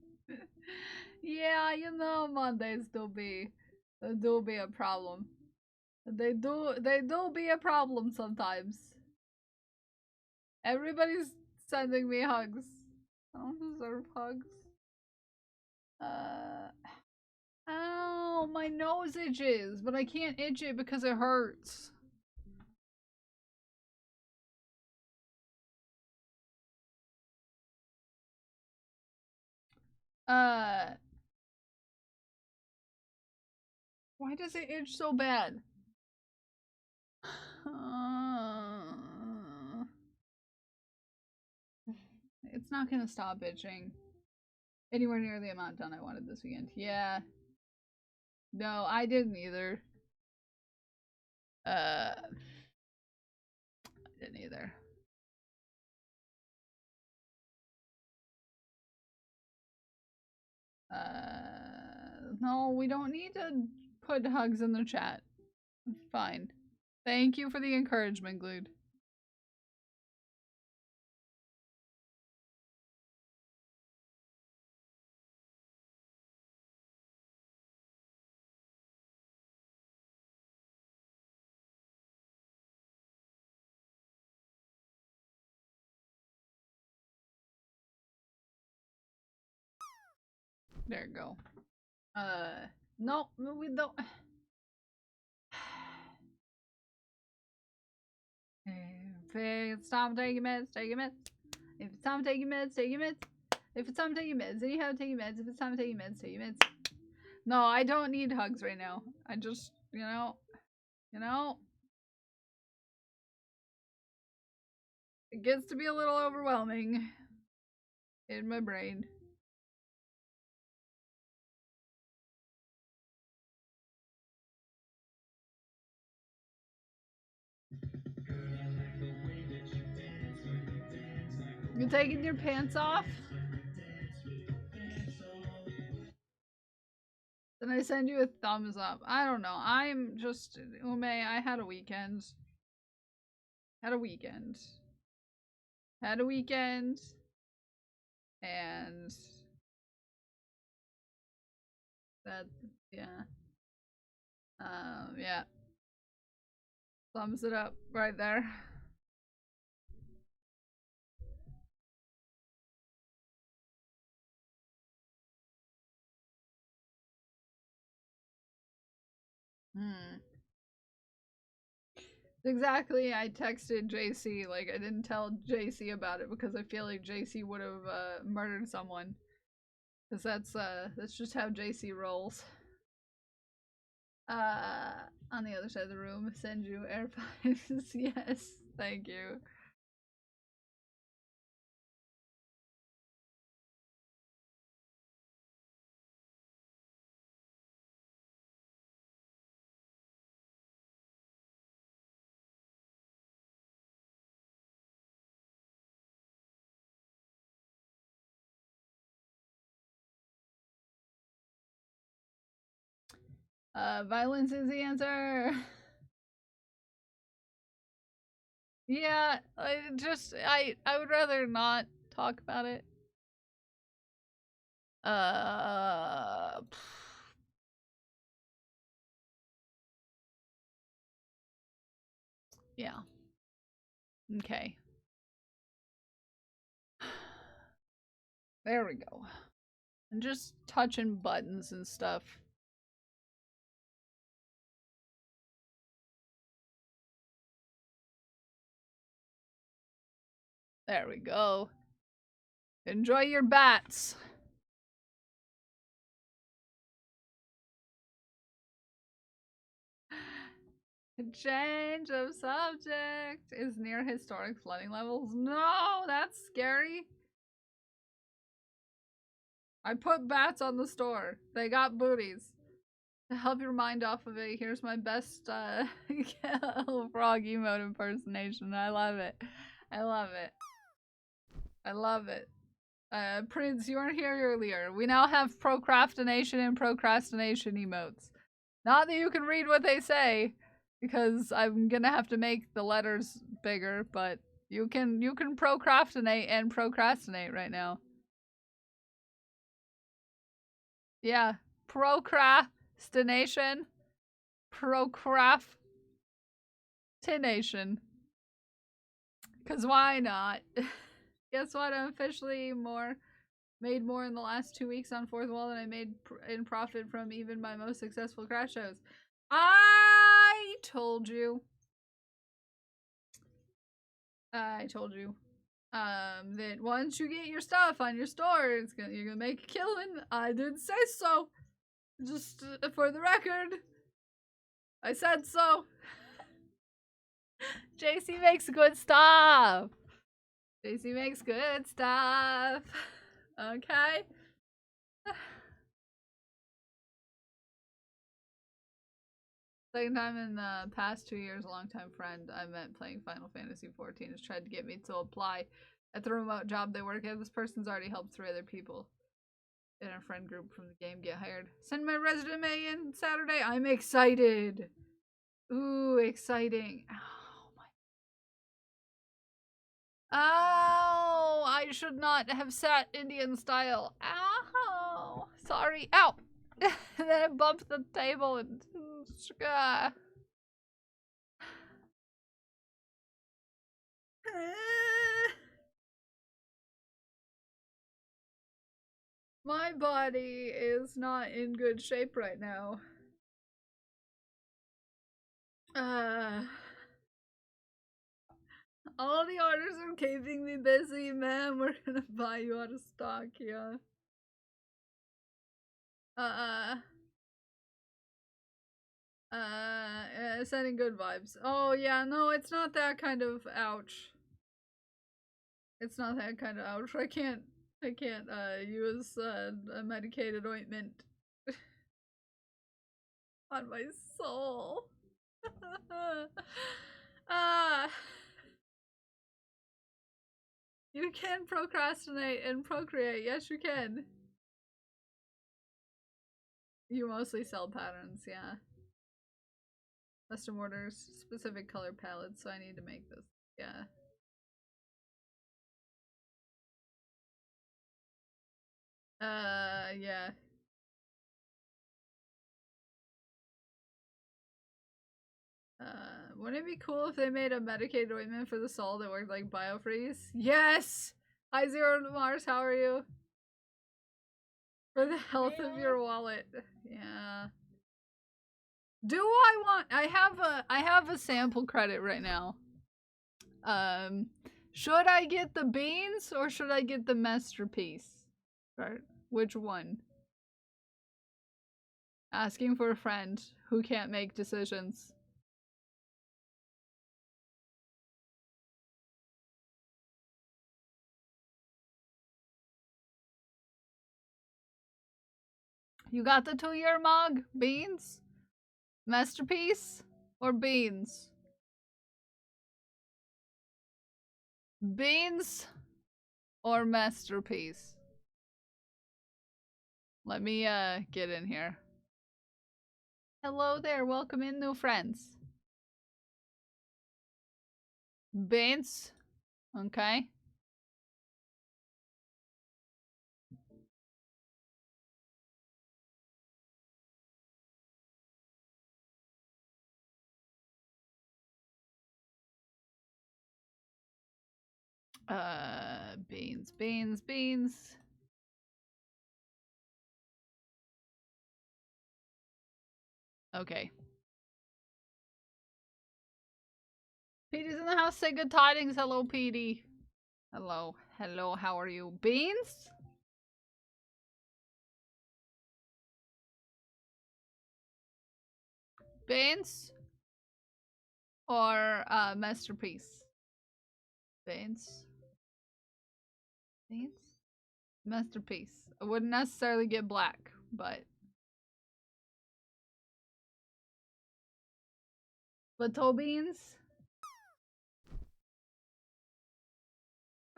Yeah, you know Mondays do be a problem. They do be a problem sometimes. Everybody's sending me hugs. I don't deserve hugs. Ow, my nose itches, but I can't itch it because it hurts. Why does it itch so bad? It's not gonna stop itching. Anywhere near the amount done I wanted this weekend. Yeah. No, I didn't either. I didn't either. No, we don't need to put hugs in the chat. Fine. Thank you for the encouragement, Glued. There you go. No, we don't. If it's time to take your meds, take your meds. If it's time to take your meds, take your meds. If it's time to take your meds, then you have to take your meds. If it's time to take your meds, take your meds. No, I don't need hugs right now. I just, you know, it gets to be a little overwhelming in my brain. You taking your pants off? Then I send you a thumbs up. I don't know. I'm just Ume. I had a weekend. Had a weekend. And that, yeah. Yeah. Thumbs it up right there. Exactly, I texted JC, like, I didn't tell JC about it because I feel like JC would have murdered someone. Because that's just how JC rolls. On the other side of the room, send you air fives. Yes, thank you. Violence is the answer. Yeah, I would rather not talk about it. Yeah. Okay. There we go. I'm just touching buttons and stuff. There we go. Enjoy your bats. Change of subject is near historic flooding levels. No, that's scary. I put bats on the store. They got booties. To help your mind off of it, here's my best frog emote impersonation. I love it. I love it. I love it. Prince, you weren't here earlier. We now have procrastination and procrastination emotes. Not that you can read what they say, because I'm gonna have to make the letters bigger, but you can procrastinate and procrastinate right now. Yeah. Procrastination. Procrastination. Cause why not? Guess what? I'm officially made more in the last 2 weeks on Fourth Wall than I made in profit from even my most successful crash shows. I told you. I told you. That once you get your stuff on your store, you're gonna make a killing. I didn't say so. Just for the record, I said so. JC makes good stuff. JC makes good stuff. Okay. Second time in the past 2 years, a longtime friend I met playing Final Fantasy XIV has tried to get me to apply at the remote job they work at. This person's already helped 3 other people in a friend group from the game get hired. Send my resume in Saturday. I'm excited. Ooh, exciting. Oh my. Oh, I should not have sat Indian style. Ow. Sorry. Ow. And then I bumped the table and my body is not in good shape right now. All the orders are keeping me busy, man. We're gonna buy you out of stock, yeah. Sending good vibes. Oh, yeah, no, it's not that kind of ouch. It's not that kind of ouch. I can't, use, a medicated ointment on my soul. You can procrastinate and procreate. Yes, you can. You mostly sell patterns, yeah. Custom orders, specific color palettes, so I need to make this. Yeah. Yeah. Wouldn't it be cool if they made a medicated ointment for the soul that worked like biofreeze? Yes! Hi Zero to Mars, how are you? For the health of your wallet. Yeah. Do I want I have a sample credit right now. Should I get the beans or should I get the masterpiece? Right. Which one? Asking for a friend who can't make decisions. You got the 2-year mug? Beans? Masterpiece? Or beans? Beans or masterpiece? Let me get in here. Hello there, welcome in, new friends. Beans? Okay. Beans. Okay. Petey's in the house. Say good tidings. Hello, Petey. Hello. Hello, how are you? Beans? Beans? Or, masterpiece? Beans? Beans? Masterpiece. I wouldn't necessarily get black, but... Little beans?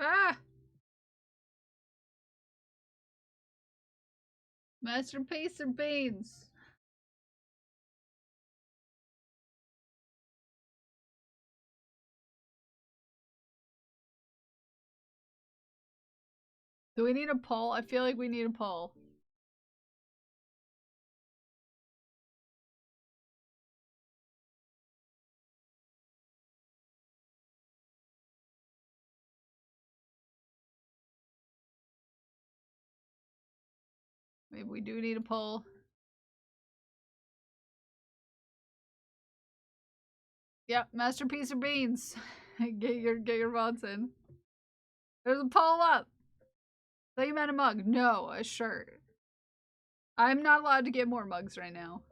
Ah! Masterpiece or beans? Do we need a poll? I feel like we need a poll. Maybe we do need a poll. Yep, masterpiece or beans. get your votes in. There's a poll up. Thought you meant a mug. No, a shirt. I'm not allowed to get more mugs right now.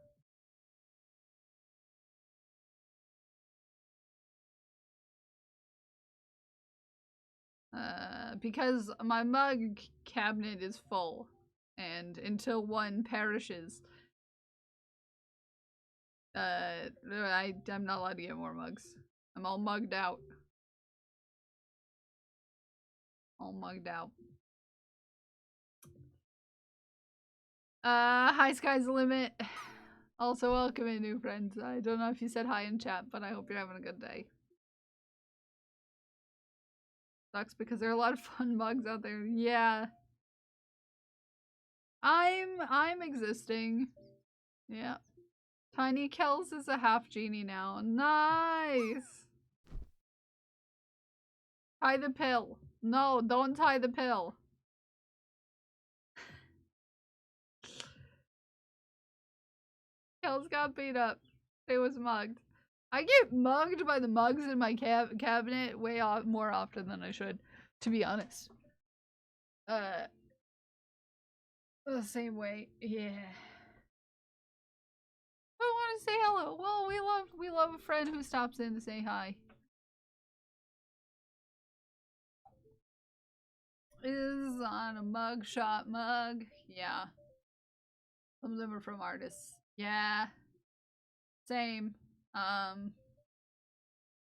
Because my mug cabinet is full. And until one perishes, I'm not allowed to get more mugs. I'm all mugged out. All mugged out. Hi, sky's the limit. Also, welcome in, new friends. I don't know if you said hi in chat, but I hope you're having a good day. Sucks because there are a lot of fun mugs out there. Yeah. I'm existing. Yeah. Tiny Kells is a half genie now. Nice! Tie the pill. No, don't tie the pill. Kells got beat up. It was mugged. I get mugged by the mugs in my cabinet way more often than I should, to be honest. The same way, yeah. I want to say hello. Well, we love a friend who stops in to say hi. Is on a mugshot mug. Yeah. Some of them are from artists. Yeah. Same. I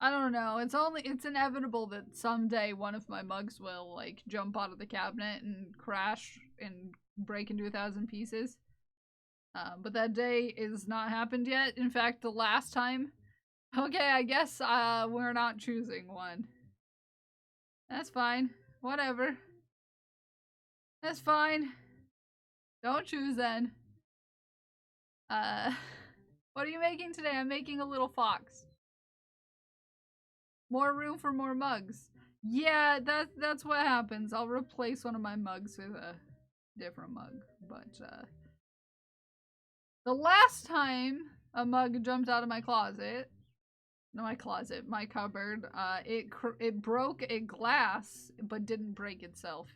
don't know. It's inevitable that someday one of my mugs will like jump out of the cabinet and crash and break into 1,000 pieces. But that day is not happened yet. In fact, the last time. Okay, I guess we're not choosing one. That's fine. Whatever. That's fine. Don't choose then. What are you making today? I'm making a little fox. More room for more mugs. Yeah, that's what happens. I'll replace one of my mugs with a different mug. But the last time a mug jumped out of my closet, my cupboard, it broke a glass but didn't break itself.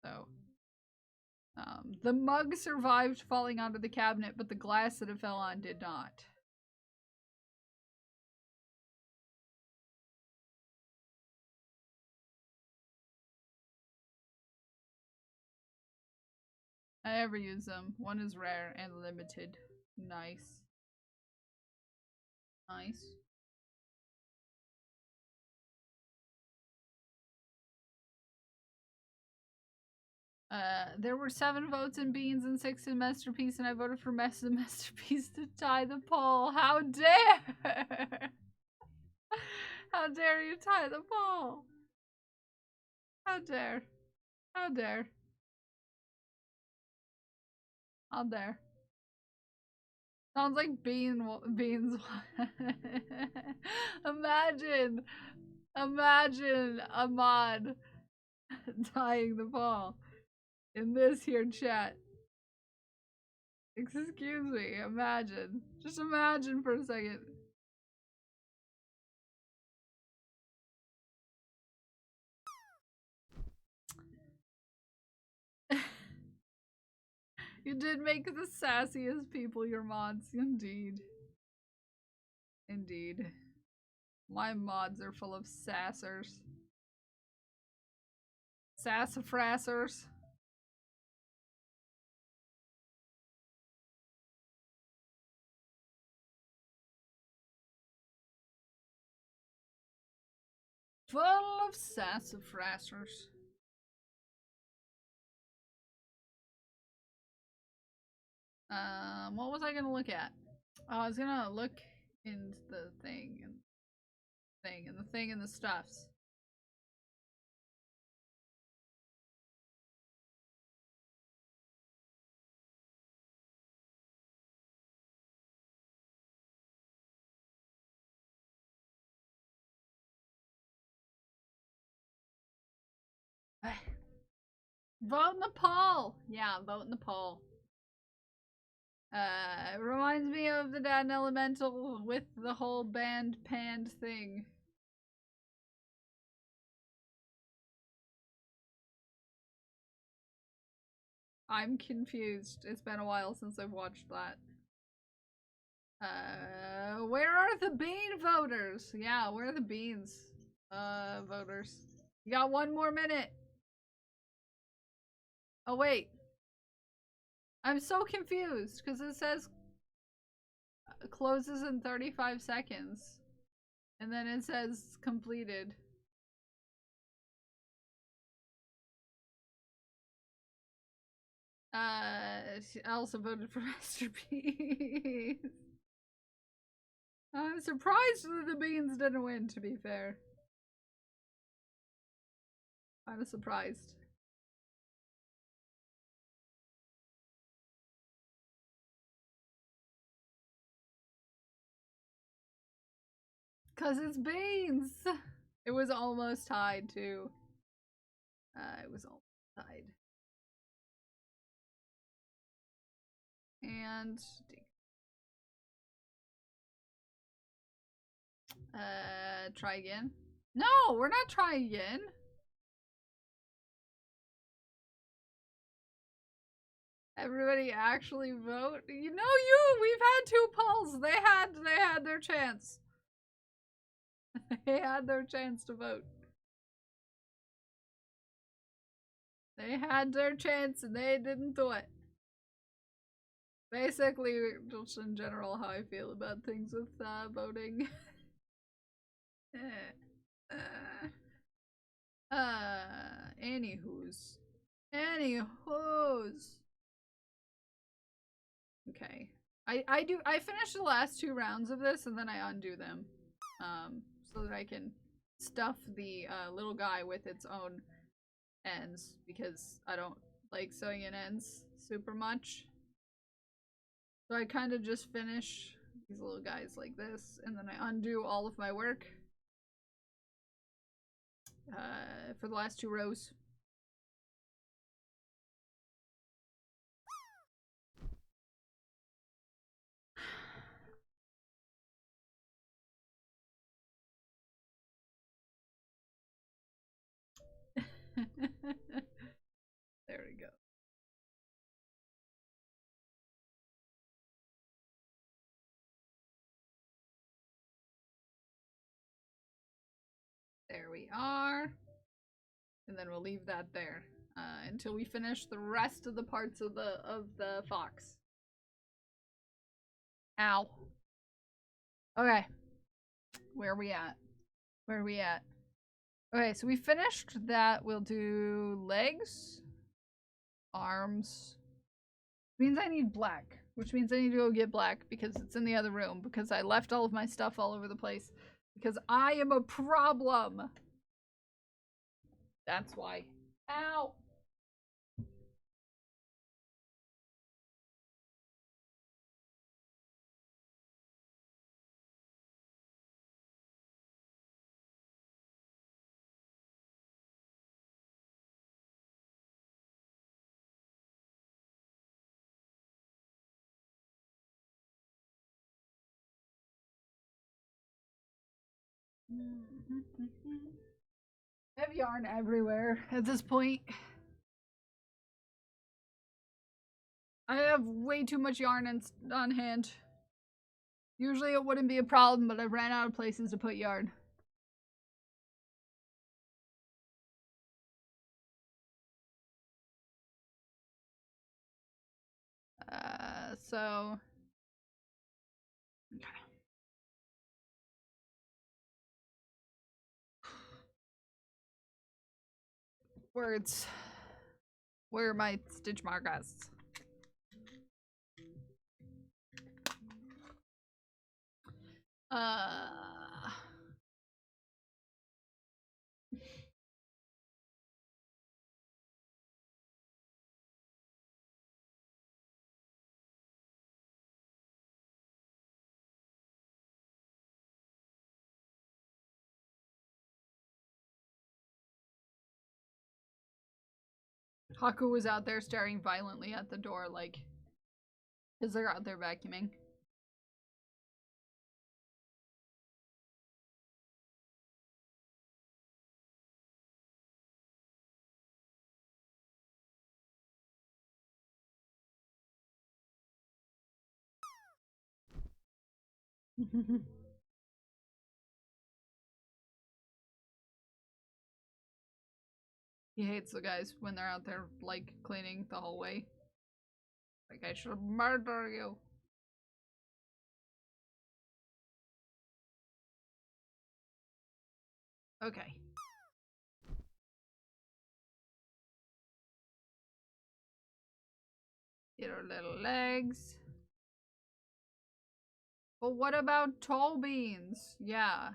So the mug survived falling onto the cabinet, but the glass that it fell on did not. I ever use them. One is rare and limited. Nice. Nice. There were 7 votes in Beans and 6 in Masterpiece, and I voted for Masterpiece to tie the poll. How dare! How dare you tie the poll? How dare? How dare? How dare? Sounds like Beans. Imagine Ahmad tying the ball in this here chat. Excuse me, imagine. Just imagine for a second. You did make the sassiest people your mods, indeed. Indeed. My mods are full of sassers. Sassafrassers. Full of sassafrassers. What was I gonna look at? Oh, I was gonna look in the thing and the thing and the stuffs. Vote in the poll! Yeah, vote in the poll. It reminds me of the Dad and Elemental with the whole band panned thing. I'm confused. It's been a while since I've watched that. Where are the bean voters? Yeah, where are the beans? Voters. You got 1 more minute. Oh, wait. I'm so confused because it says closes in 35 seconds. And then it says completed. I also voted for Masterpiece. I'm surprised that the beans didn't win, to be fair. I'm surprised. Cause it's beans! It was almost tied, too. It was almost tied. And try again. No, we're not trying again. Everybody actually vote. You know, we've had 2 polls. They had their chance. They had their chance to vote. They had their chance and they didn't do it. Basically, just in general, how I feel about things with voting. Anywho's. Okay. I finish the last 2 rounds of this and then I undo them. So that I can stuff the little guy with its own ends because I don't like sewing in ends super much. So I kind of just finish these little guys like this and then I undo all of my work for the last 2 rows. There we go. There we are. And then we'll leave that there until we finish the rest of the parts of the fox. Ow. Okay. Where are we at? Where are we at? Okay, so we finished that. We'll do legs, arms. Which means I need black. Which means I need to go get black because it's in the other room. Because I left all of my stuff all over the place. Because I am a problem. That's why. Ow! I have yarn everywhere at this point. I have way too much yarn on hand. Usually it wouldn't be a problem, but I ran out of places to put yarn. So... Okay. Words. Where are my stitch markers? Uh... Haku was out there staring violently at the door, like, because they're out there vacuuming. He hates the guys when they're out there, like, cleaning the hallway. Like, I should murder you. Okay. Get her little legs. But what about toe beans? Yeah.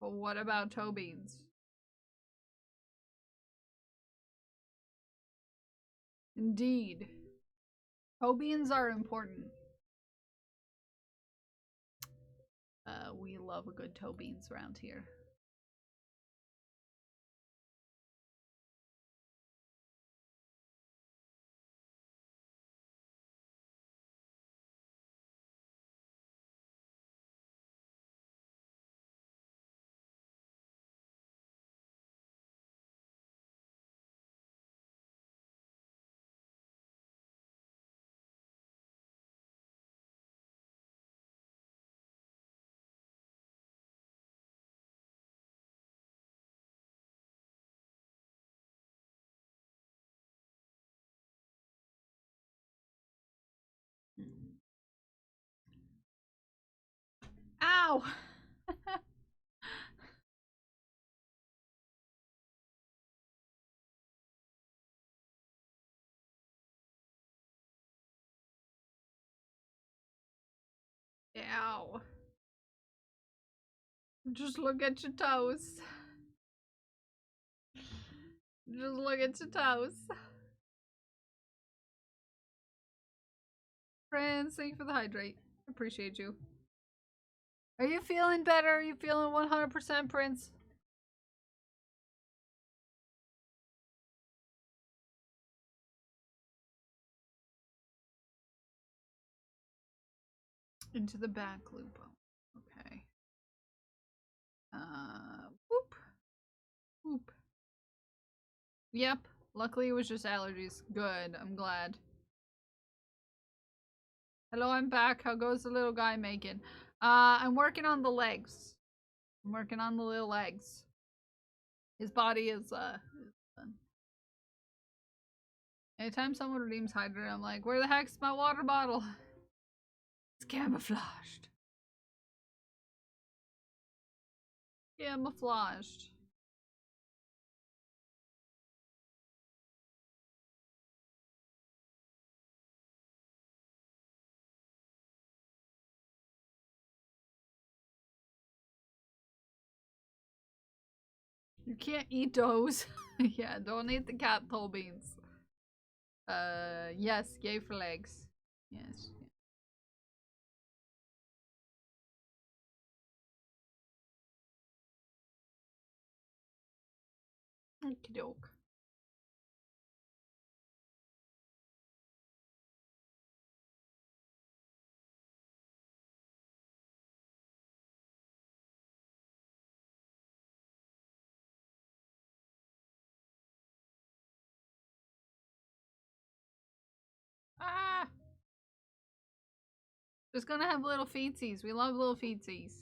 But what about toe beans? Indeed. Toe beans are important. We love a good toe beans around here. Ow! Ow. Just look at your toes. Just look at your toes. Friends, thank you for the hydrate. Appreciate you. Are you feeling better? Are you feeling 100%, Prince? Into the back loop. Okay. Whoop. Whoop. Yep. Luckily it was just allergies. Good. I'm glad. Hello, I'm back. How goes the little guy making? I'm working on the legs. I'm working on the little legs. His body is, anytime someone redeems Hydra, I'm like, where the heck's my water bottle? It's camouflaged. Camouflaged. You can't eat those. Yeah, don't eat the cat toe beans. Yes, yay for legs. Yes. Okie doke. Ah! Just gonna have little feetsies. We love little feetsies.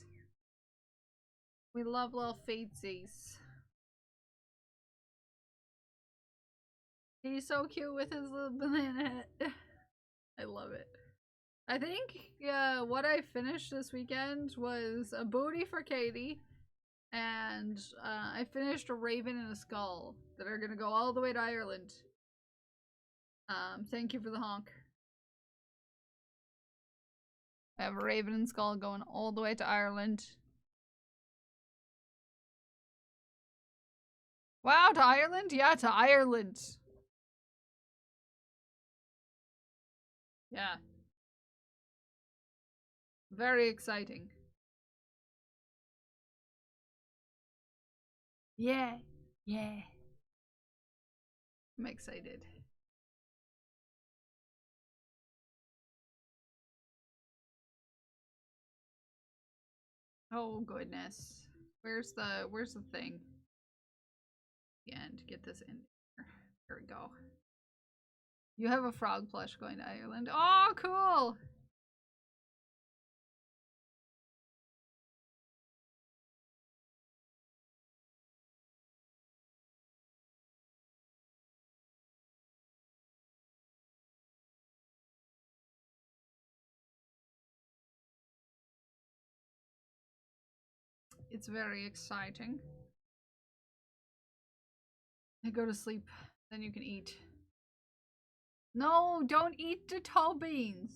We love little feetsies. He's so cute with his little banana head. I love it. I think what I finished this weekend was a booty for Katie, and I finished a raven and a skull that are gonna go all the way to Ireland. Thank you for the honk. I have a Raven Skull going all the way to Ireland. Wow, to Ireland? Yeah, to Ireland. Yeah. Very exciting. Yeah. Yeah. I'm excited. Oh goodness. Where's the thing? The end. Get this in here. There we go. You have a frog plush going to Ireland. Oh, cool! It's very exciting. I go to sleep, then you can eat. No, don't eat the toe beans.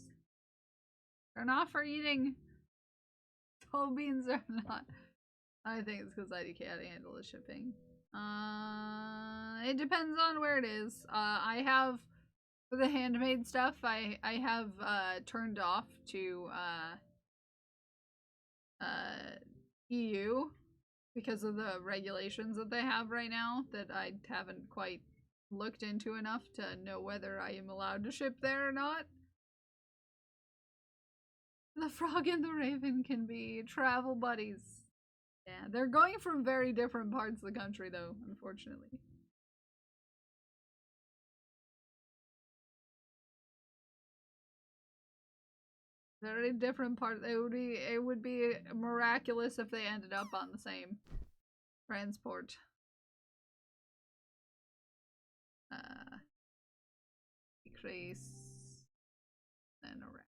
They're not for eating. Toe beans are not. I think it's because I can't handle the shipping. It depends on where it is. I have for the handmade stuff. I have turned off to EU because of the regulations that they have right now that I haven't quite looked into enough to know whether I am allowed to ship there or not. The frog and the raven can be travel buddies. Yeah, they're going from very different parts of the country though, unfortunately. Very different part. It would be miraculous if they ended up on the same transport. Decrease and around.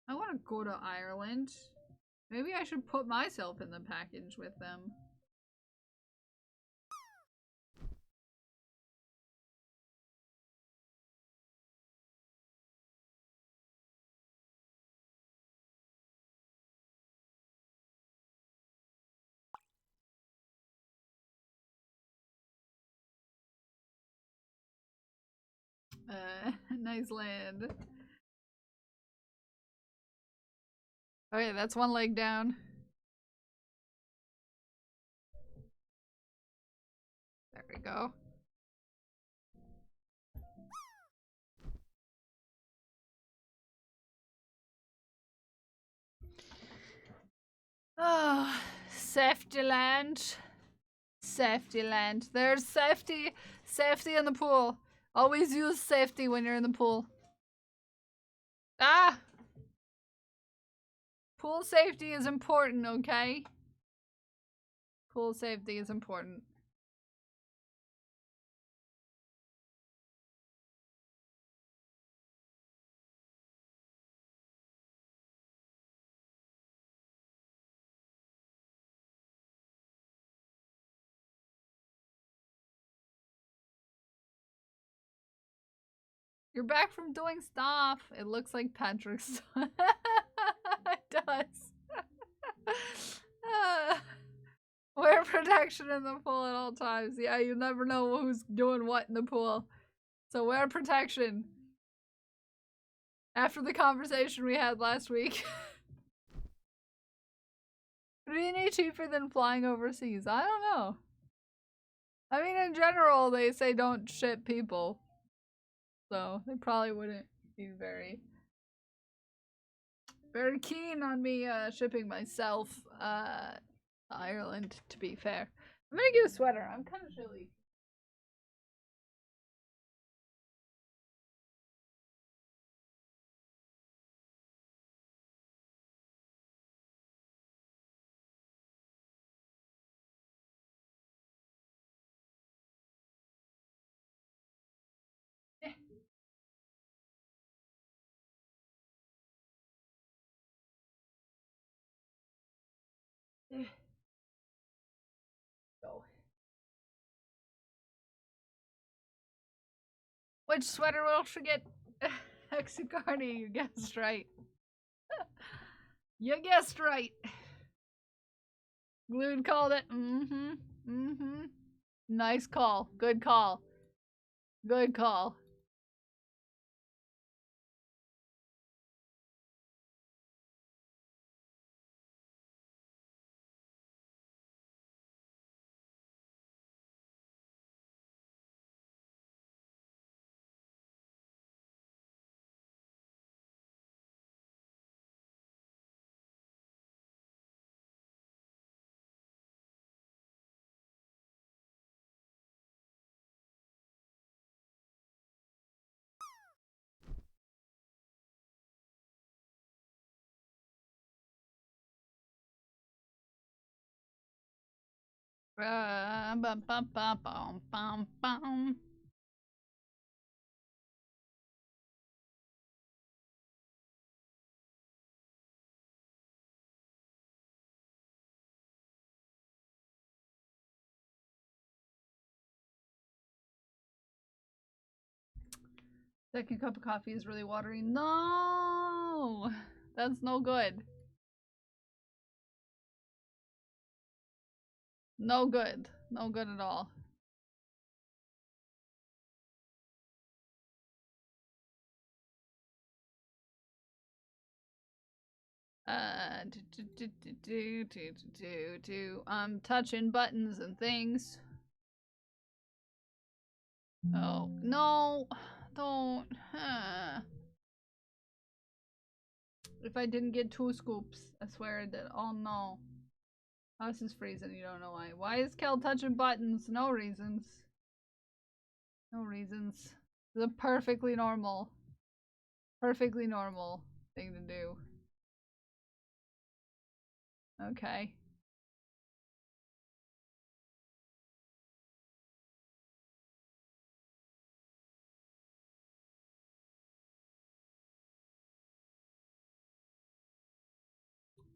I want to go to Ireland. Maybe I should put myself in the package with them. Nice land. Okay, that's one leg down. There we go. Oh, safety land. Safety land. There's safety. Safety in the pool. Always use safety when you're in the pool. Ah! Pool safety is important, okay? Pool safety is important. You're back from doing stuff. It looks like Patrick's. It does. Wear protection in the pool at all times. Yeah, you never know who's doing what in the pool. So wear protection. After the conversation we had last week. Would it be any cheaper than flying overseas? I don't know. I mean, in general, they say don't ship people. So they probably wouldn't be very keen on me shipping myself to Ireland, to be fair. I'm gonna get a sweater. I'm kind of chilly. Go. Which sweater will she get? Hexacardi, you guessed right. You guessed right. Glued called it. Mm-hmm. Mm-hmm. Nice call. Good call. Good call. Bum, bum, bum, bum, bum, bum. Second cup of coffee is really watery. No! That's no good. No good. No good at all. Touching buttons and things. Oh, no. Don't. If I didn't get 2 scoops, I swear that. Oh no. House is freezing, you don't know why. Why is Kel touching buttons? No reasons. No reasons. It's a perfectly normal thing to do. Okay.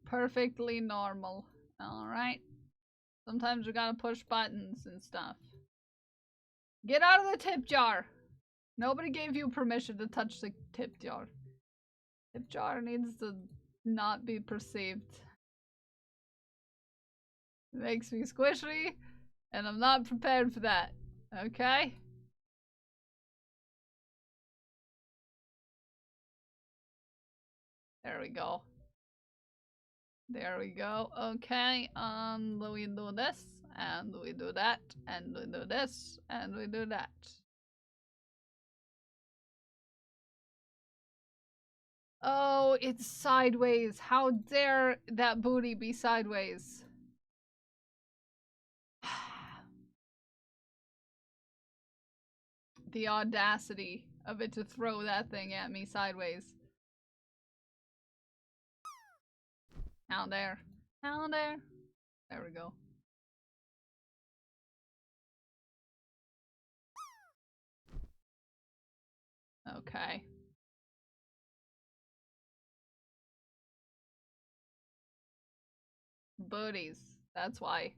Perfectly normal. Alright. Sometimes we gotta push buttons and stuff. Get out of the tip jar! Nobody gave you permission to touch the tip jar. Tip jar needs to not be perceived. It makes me squishy, and I'm not prepared for that. Okay? There we go. There we go. Okay, we do this, and we do that, and we do this, and we do that. Oh, it's sideways. How dare that booty be sideways? The audacity of it to throw that thing at me sideways. Down there. Down there. There we go. Okay. Booties. That's why.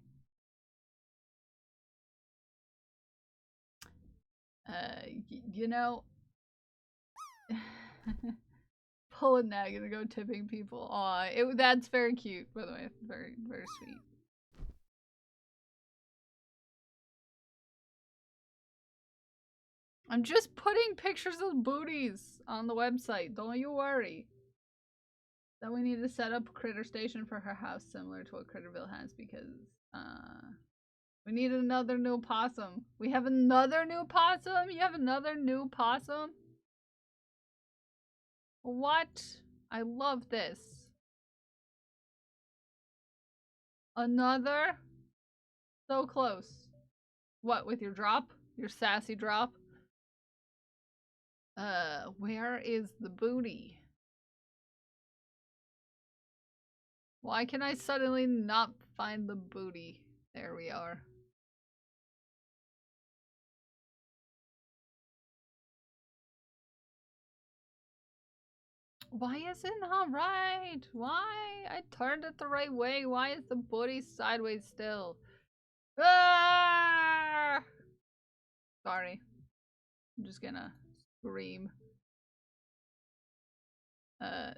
You know, pulling that, gonna go tipping people. Aw, that's very cute, by the way. Very, very sweet. I'm just putting pictures of booties on the website. Don't you worry. Then we need to set up a critter station for her house similar to what Critterville has because, we need another new possum. We have another new possum? You have another new possum? What? I love this. Another? So close. What, with your drop? Your sassy drop? Where is the booty? Why can I suddenly not find the booty? There we are. Why is it not right? Why? I turned it the right way. Why is the booty sideways still? Ah! Sorry. I'm just gonna Scream.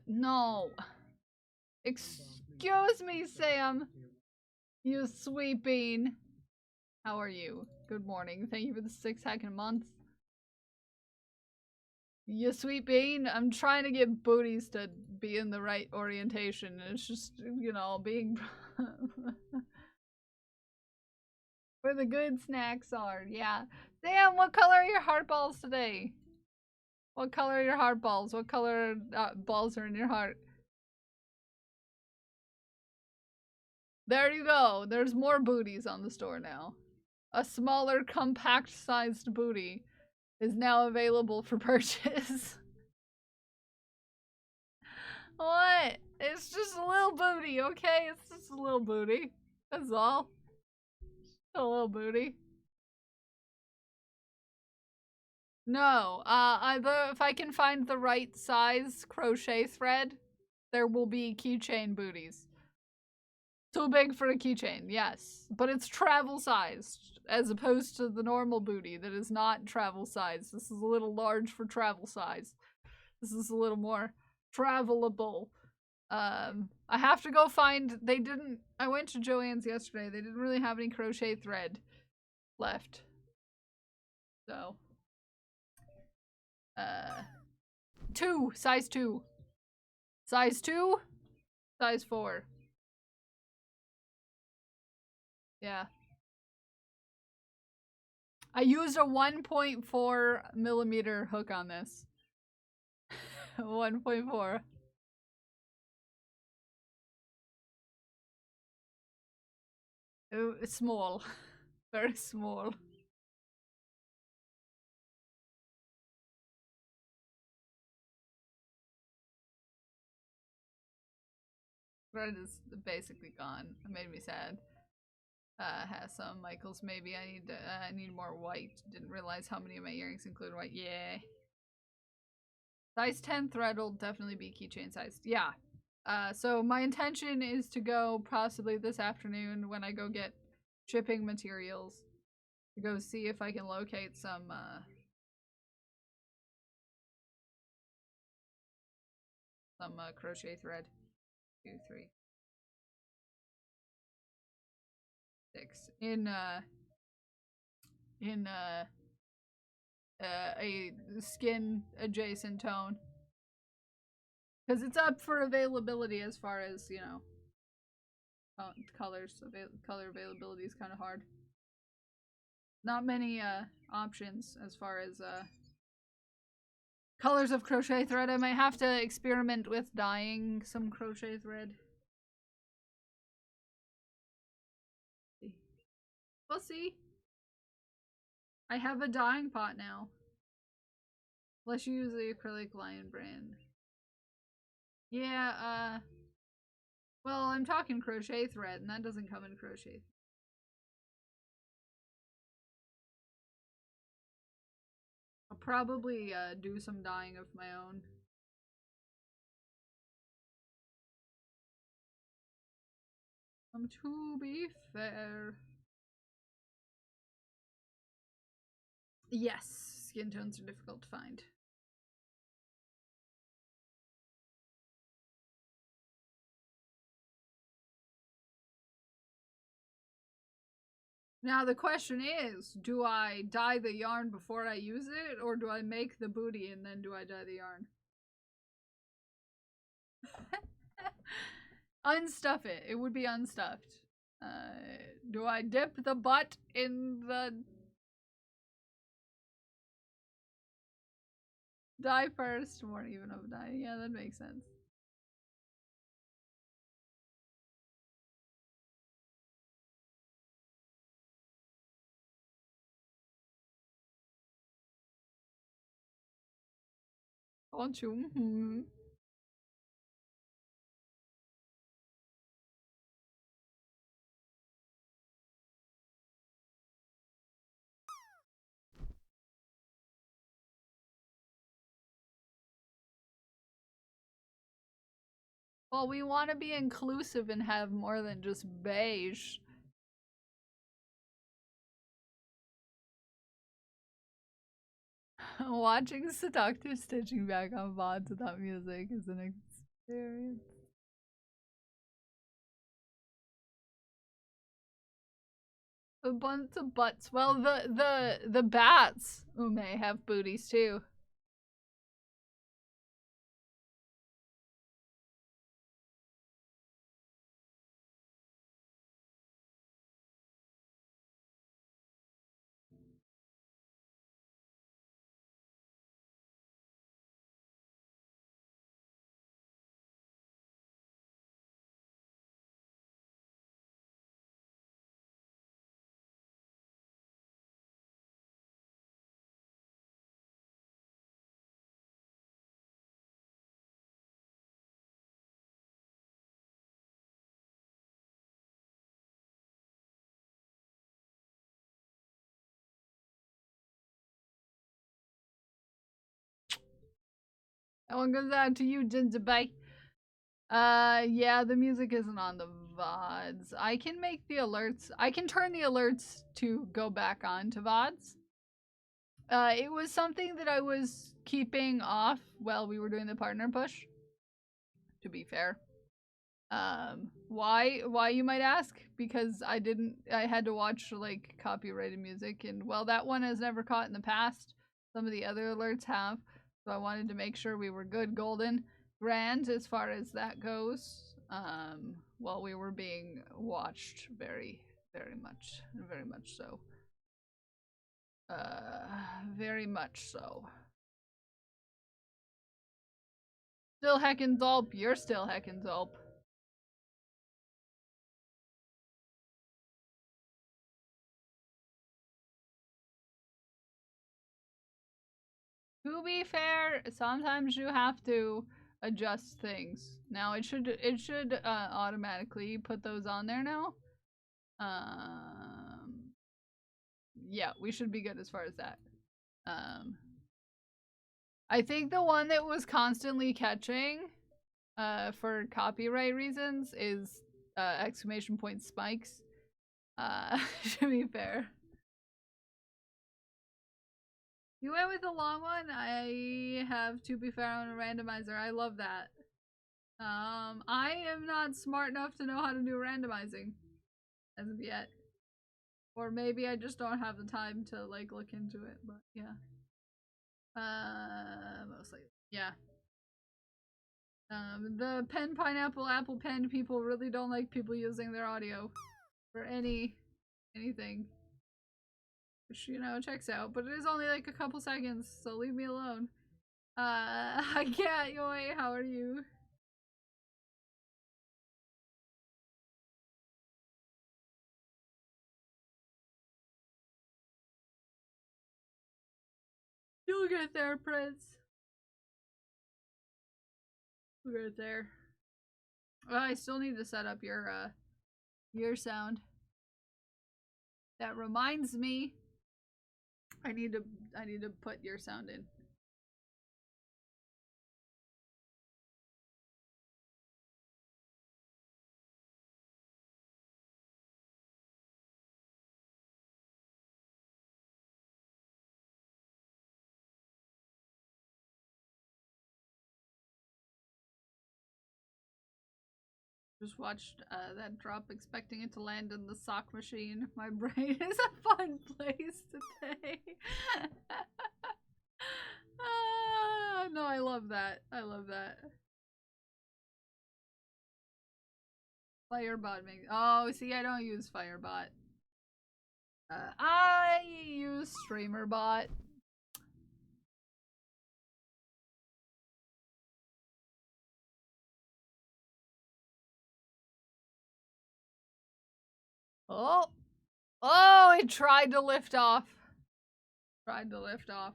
No. Excuse me, Sam. You sweet bean. How are you? Good morning. Thank you for the 6 heckin' months. You sweet bean. I'm trying to get booties to be in the right orientation. It's just, you know, being where the good snacks are. Yeah. Sam, what color are your heart balls today? What color are your heart balls? What color balls are in your heart? There you go. There's more booties on the store now. A smaller, compact-sized booty is now available for purchase. What? It's just a little booty, okay? It's just a little booty. That's all. A little booty. No, if I can find the right size crochet thread, there will be keychain booties. Too big for a keychain, yes. But it's travel sized, as opposed to the normal booty that is not travel sized. This is a little large for travel size. This is a little more travelable. I have to go find, I went to Joann's yesterday. They didn't really have any crochet thread left. So. Size 2. Size 2, size 4. Yeah. I used a 1.4 millimeter hook on this. 1.4. It's small. Very small. Thread is basically gone. It made me sad. Has some Michaels. Maybe I need more white. Didn't realize how many of my earrings include white. Yeah. Size 10 thread will definitely be keychain sized. Yeah. So my intention is to go possibly this afternoon when I go get shipping materials to go see if I can locate some crochet thread. 2, 3, 6 in a skin adjacent tone, because it's up for availability as far as, you know, color availability is kind of hard. Not many options as far as colors of crochet thread. I might have to experiment with dyeing some crochet thread. We'll see. I have a dyeing pot now. Unless you use the acrylic Lion brand. Yeah, well, I'm talking crochet thread, and that doesn't come in crochet. I'll probably do some dyeing of my own. To be fair. Yes, skin tones are difficult to find. Now the question is, do I dye the yarn before I use it, or do I make the booty and then do I dye the yarn? Unstuff it. It would be unstuffed. Do I dip the butt in the dye first? Won't even of dye. Yeah, that makes sense. Don't you? Mm-hmm. Well, we want to be inclusive and have more than just beige. Watching seductive stitching back on VODs without music is an experience. A bunch of butts. Well, the bats may have booties too. That one goes out to you, Gingerbread. Yeah, the music isn't on the VODs. I can make the alerts. I can turn the alerts to go back on to VODs. It was something that I was keeping off while we were doing the partner push. To be fair. Why you might ask? Because I had to watch like copyrighted music, and well, that one has never caught in the past. Some of the other alerts have, so I wanted to make sure we were good, golden, grand as far as that goes. While we were being watched very much so. Very much so. Still heckin' Dolp, you're still heckin' Dolp. To be fair, sometimes you have to adjust things. Now it should automatically put those on there now. Yeah, we should be good as far as that. I think the one that was constantly catching for copyright reasons is exclamation point spikes. To be fair. You went with the long one? I have, to be fair, on a randomizer. I love that. I am not smart enough to know how to do randomizing as of yet. Or maybe I just don't have the time to like look into it, but yeah. Mostly. Yeah. The pen pineapple apple pen people really don't like people using their audio for anything. Which, you know, checks out, but it is only like a couple seconds, so leave me alone. I can't, Yoi, how are you? You'll get there, Prince. You'll get there. Well, I still need to set up your sound. That reminds me, I need to put your sound in. Just watched that drop, expecting it to land in the sock machine. My brain is a fun place today. No, I love that. I love that. Firebot makes. Oh, see, I don't use Firebot. I use StreamerBot. Oh! Oh, it tried to lift off. Tried to lift off.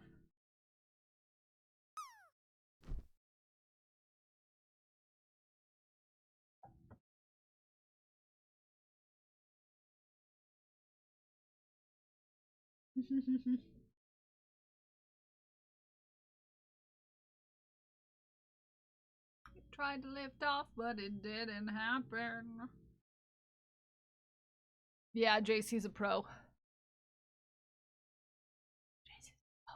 Tried to lift off, but it didn't happen. Yeah, JC's a pro. JC's a pro.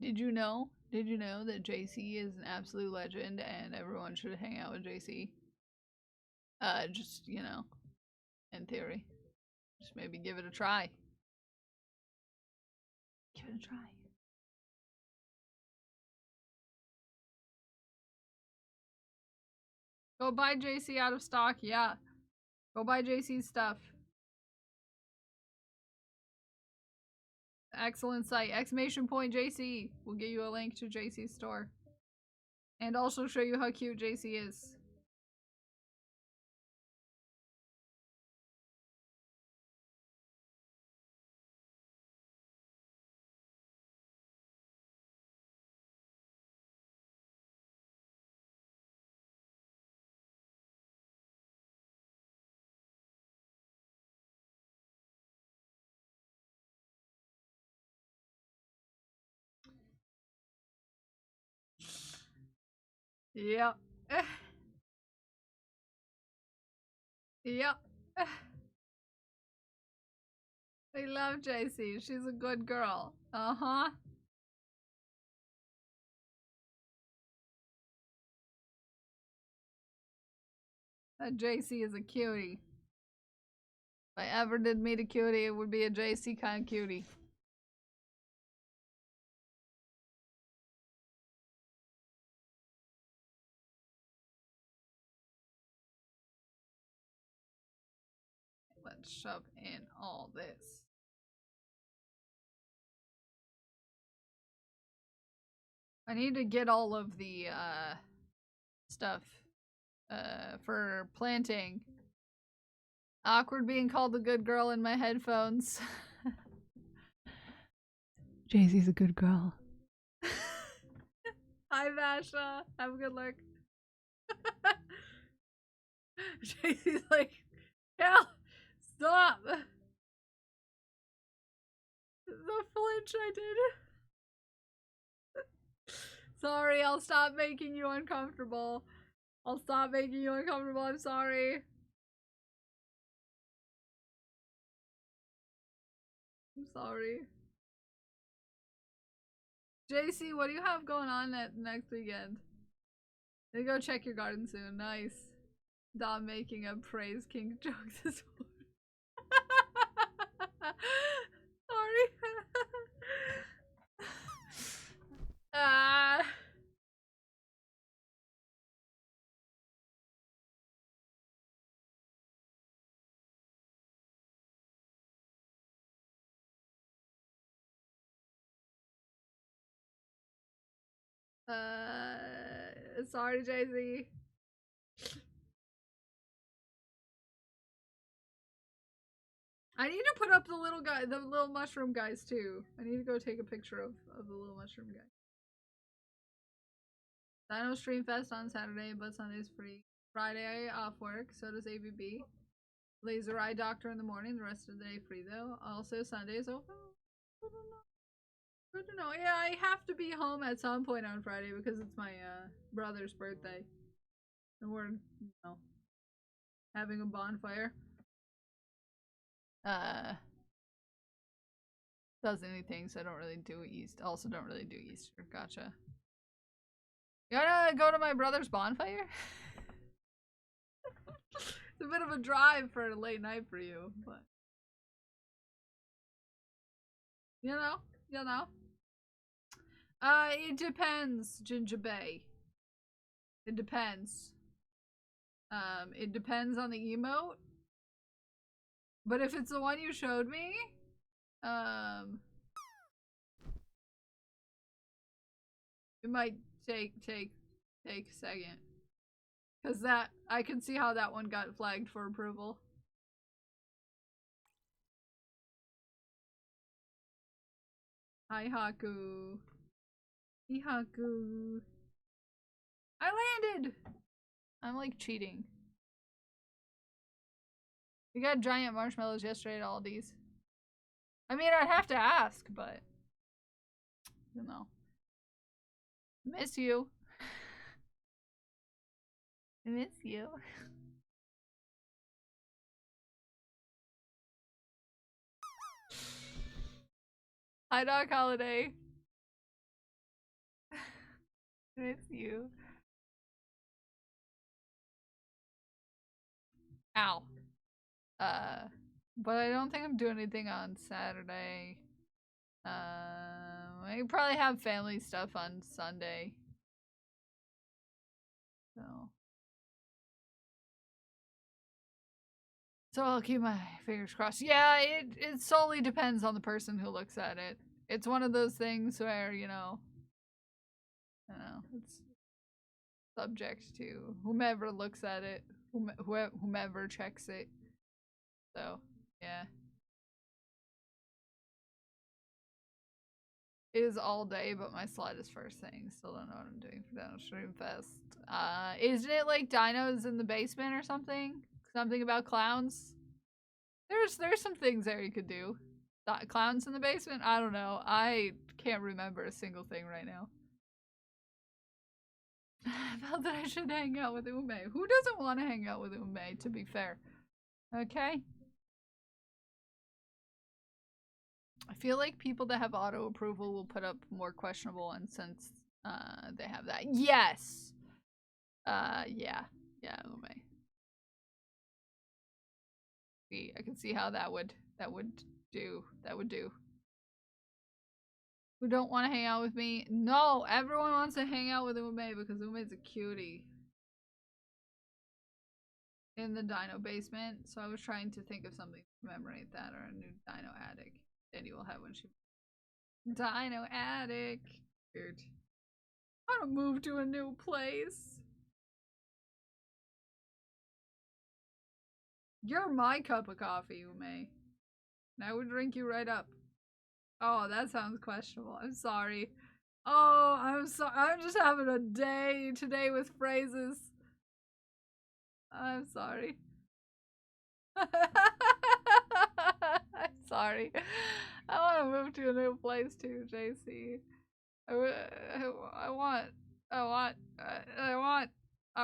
Did you know? Did you know that JC is an absolute legend and everyone should hang out with JC? Just, you know, in theory. Just maybe give it a try. Give it a try. Go buy JC out of stock, yeah. Go buy JC's stuff. Excellent site. Exclamation point JC. We'll get you a link to JC's store. And also show you how cute JC is. Yep. Yep. I love JC. She's a good girl. Uh-huh. That JC is a cutie. If I ever did meet a cutie, it would be a JC kind of cutie. Let's shove in all this. I need to get all of the stuff for planting. Awkward being called the good girl in my headphones. Jaycee's a good girl. Hi Vasha, have a good look. Jaycee's like, Cal, stop! The flinch I did. Sorry, I'll stop making you uncomfortable. I'll stop making you uncomfortable, I'm sorry. I'm sorry. JC, what do you have going on next weekend? They go check your garden soon. Nice. Dom making a praise king joke this morning. Sorry. Sorry, Jay-Z. I need to put up the little guy, the little mushroom guys too. I need to go take a picture of the little mushroom guy. Dino Stream Fest on Saturday, but Sunday's free. Friday off work, so does ABB. Laser Eye Doctor in the morning, the rest of the day free though. Also Sunday's open. I don't know. Good to know. Yeah, I have to be home at some point on Friday because it's my brother's birthday. And we're, you know, having a bonfire. Does anything, so I don't really do East. Also don't really do Easter. Gotcha. You gotta go to my brother's bonfire? It's a bit of a drive for a late night for you, but you know. It depends, Ginger Bay. It depends. It depends on the emote. But if it's the one you showed me, it might take a second. Cause that, I can see how that one got flagged for approval. Hi Haku. Hey Haku. I landed! I'm like cheating. We got giant marshmallows yesterday at Aldi's. I mean, I'd have to ask, but you know. Miss you. I miss you. Hi, Doc Holiday. It's you. Ow. But I don't think I'm doing anything on Saturday. I probably have family stuff on Sunday. So I'll keep my fingers crossed. Yeah, it solely depends on the person who looks at it. It's one of those things where, it's subject to whomever looks at it, whomever checks it. So, yeah. It is all day, but my slot is first thing. Still don't know what I'm doing for Dino Stream Fest. Isn't it like dinos in the basement or something? Something about clowns? There's some things there you could do. Clowns in the basement? I don't know. I can't remember a single thing right now. I felt that I should hang out with Ume. Who doesn't want to hang out with Ume, to be fair? Okay? I feel like people that have auto approval will put up more questionable ones since they have that. Yes! Yeah. Yeah, Ume. See, I can see how that would do. Who don't want to hang out with me? No, everyone wants to hang out with Ume because Ume's a cutie. In the dino basement, so I was trying to think of something to commemorate that or a new dino attic that you will have when she. Dino attic! Weird. I want to move to a new place. You're my cup of coffee, Ume. And I would drink you right up. Oh, that sounds questionable. I'm sorry. Oh, I'm sorry. I'm just having a day today with phrases. I'm sorry. I'm sorry. I want to move to a new place too, JC. I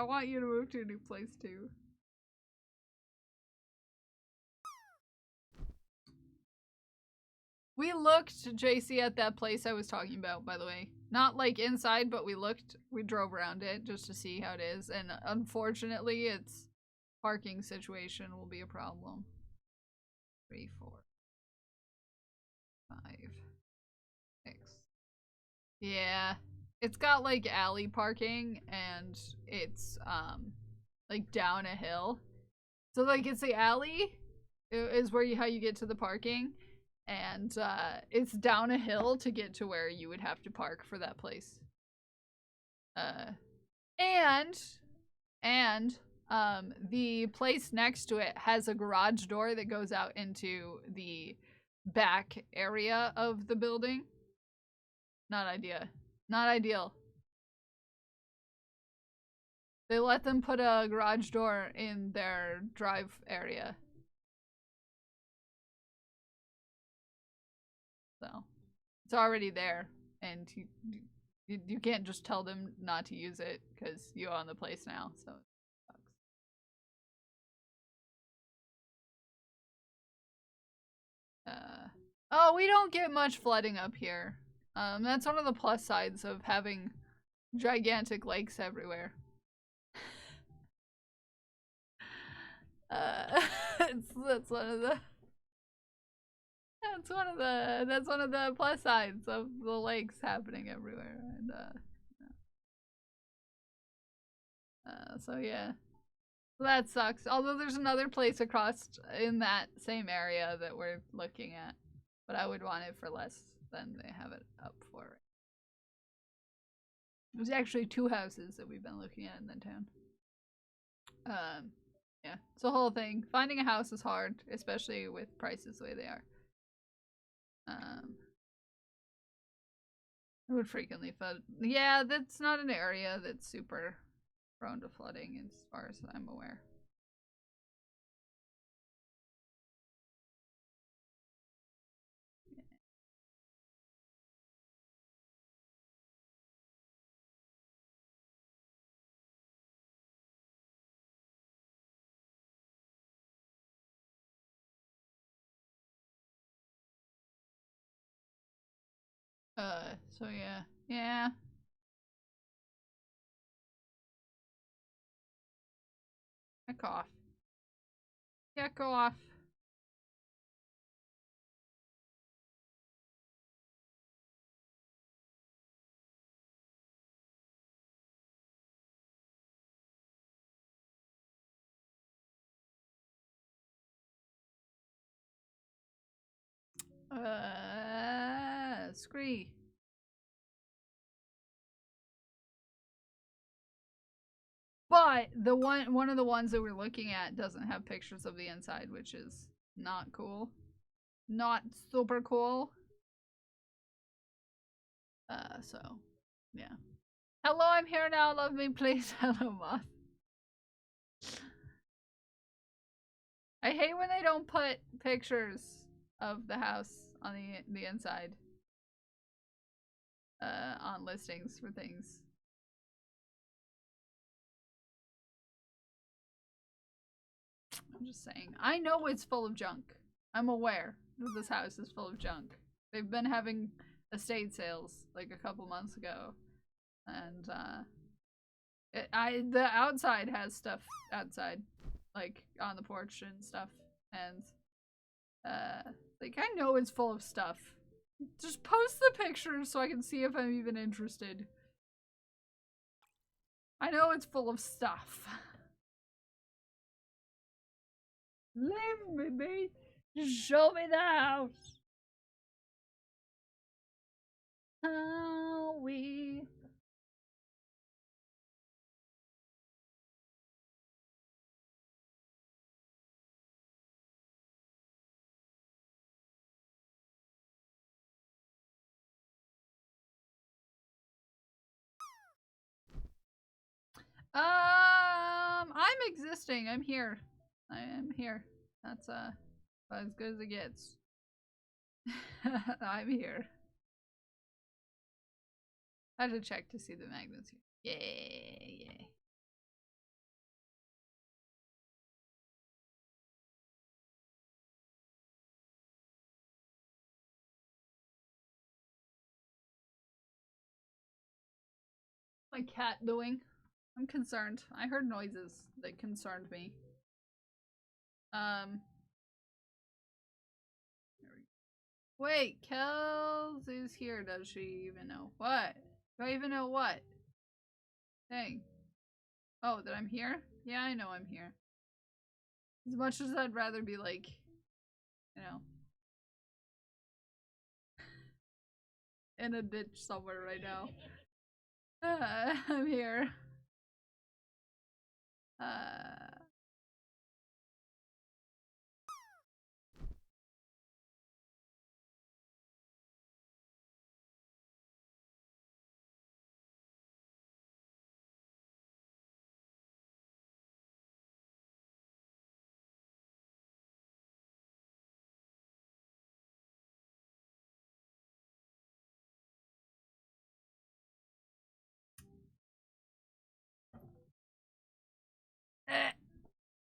want you to move to a new place too. We looked, JC, at that place I was talking about, by the way. Not like inside, but we drove around it just to see how it is. And unfortunately, its parking situation will be a problem. 3, 4, 5, 6. Yeah. It's got like alley parking and it's like down a hill. So like it's the alley is where how you get to the parking. And it's down a hill to get to where you would have to park for that place. And the place next to it has a garage door that goes out into the back area of the building. Not ideal. They let them put a garage door in their drive area. So it's already there, and you can't just tell them not to use it because you own the place now. So it sucks. Oh, we don't get much flooding up here. That's one of the plus sides of having gigantic lakes everywhere. That's one of the. That's one of the plus sides of the lakes happening everywhere, and so yeah, so that sucks. Although there's another place across in that same area that we're looking at, but I would want it for less than they have it up for. There's actually 2 houses that we've been looking at in the town. Yeah, it's a whole thing. Finding a house is hard, especially with prices the way they are. It would frequently flood. Yeah, that's not an area that's super prone to flooding as far as I'm aware. So yeah. Yeah. Heck off. Heck off. Scree. But the one of the ones that we're looking at doesn't have pictures of the inside, which is not cool. Not super cool. So yeah. Hello, I'm here now. Love me, please. Hello, Moth. I hate when they don't put pictures of the house on the inside. On listings for things. I'm just saying. I know it's full of junk. I'm aware that this house is full of junk. They've been having estate sales like a couple months ago. And the outside has stuff outside. Like on the porch and stuff. And like I know it's full of stuff. Just post the pictures so I can see if I'm even interested. I know it's full of stuff. Leave me be. Just show me the house. How we. I'm existing. I'm here. I am here. That's as good as it gets. I'm here. I had to check to see the magnets here. Yay, yay. My cat doing? I'm concerned. I heard noises that concerned me. Wait, Kels is here. Does she even know what? Do I even know what? Dang. Oh, that I'm here? Yeah, I know I'm here. As much as I'd rather be like, you know, in a ditch somewhere right now. I'm here.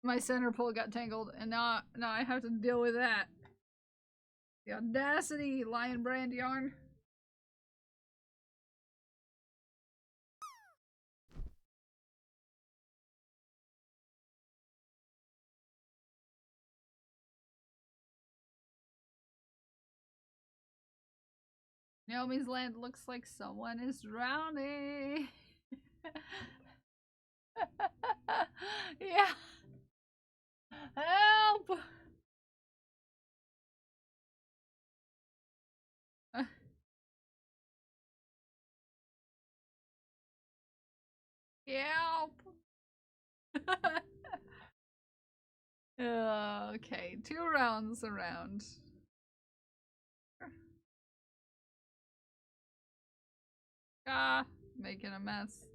My center pole got tangled, and now I have to deal with that. The audacity, Lion Brand yarn. Naomi's land looks like someone is drowning. Yeah. Help! Help! Okay, 2 rounds around. Ah, making a mess.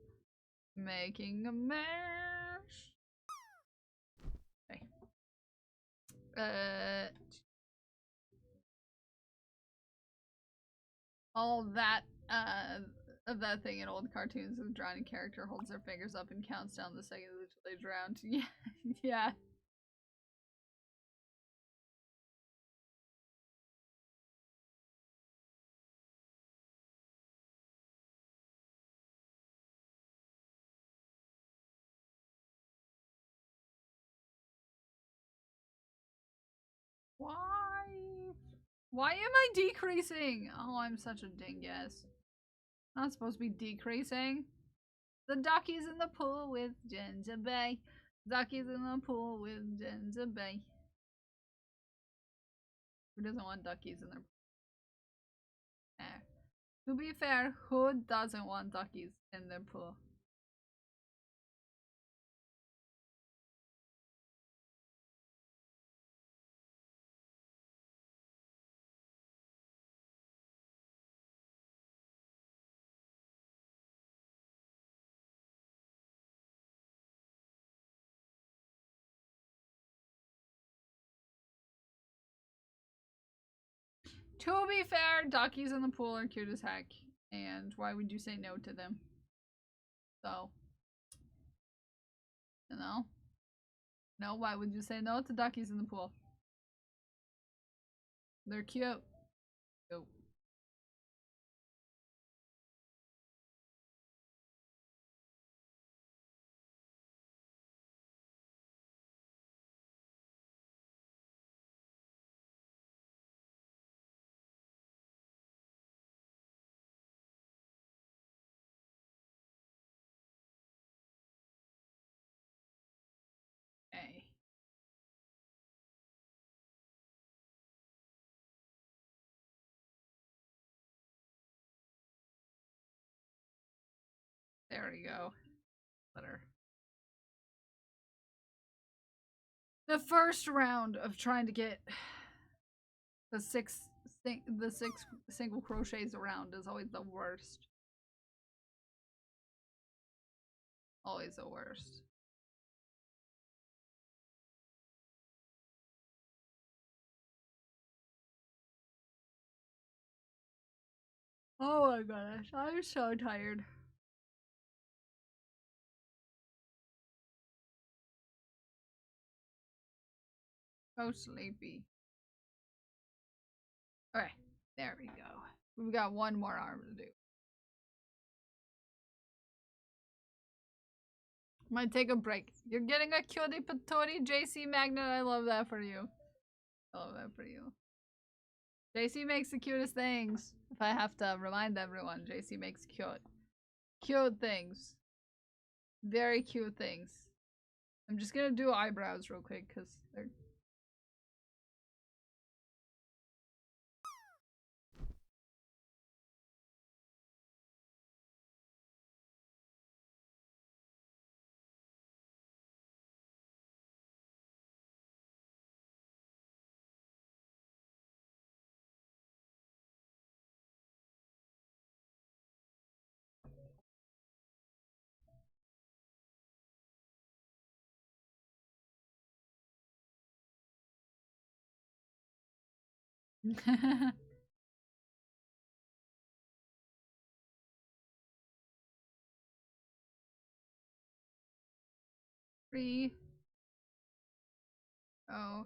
Making a mess. Okay. All that, of that thing in old cartoons, the drowning character holds their fingers up and counts down the second that they drowned. Yeah, yeah. Why am I decreasing? Oh, I'm such a dingus. Not supposed to be decreasing. The duckies in the pool with Ginger Bay. Duckies in the pool with Ginger Bay. Who doesn't want duckies in their pool? To be fair, who doesn't want duckies in their pool? To be fair, duckies in the pool are cute as heck. And why would you say no to them? So, you know? No, why would you say no to duckies in the pool? They're cute. Cute. Okay. There we go. Better. The first round of trying to get the six single crochets around is always the worst. Always the worst. Oh my gosh, I'm so tired. So sleepy. Alright, there we go. We've got one more arm to do. Might take a break. You're getting a cutie patootie, JC Magnet. I love that for you. I love that for you. JC makes the cutest things. If I have to remind everyone, JC makes cute things. Very cute things. I'm just gonna do eyebrows real quick because they're. Three. Oh.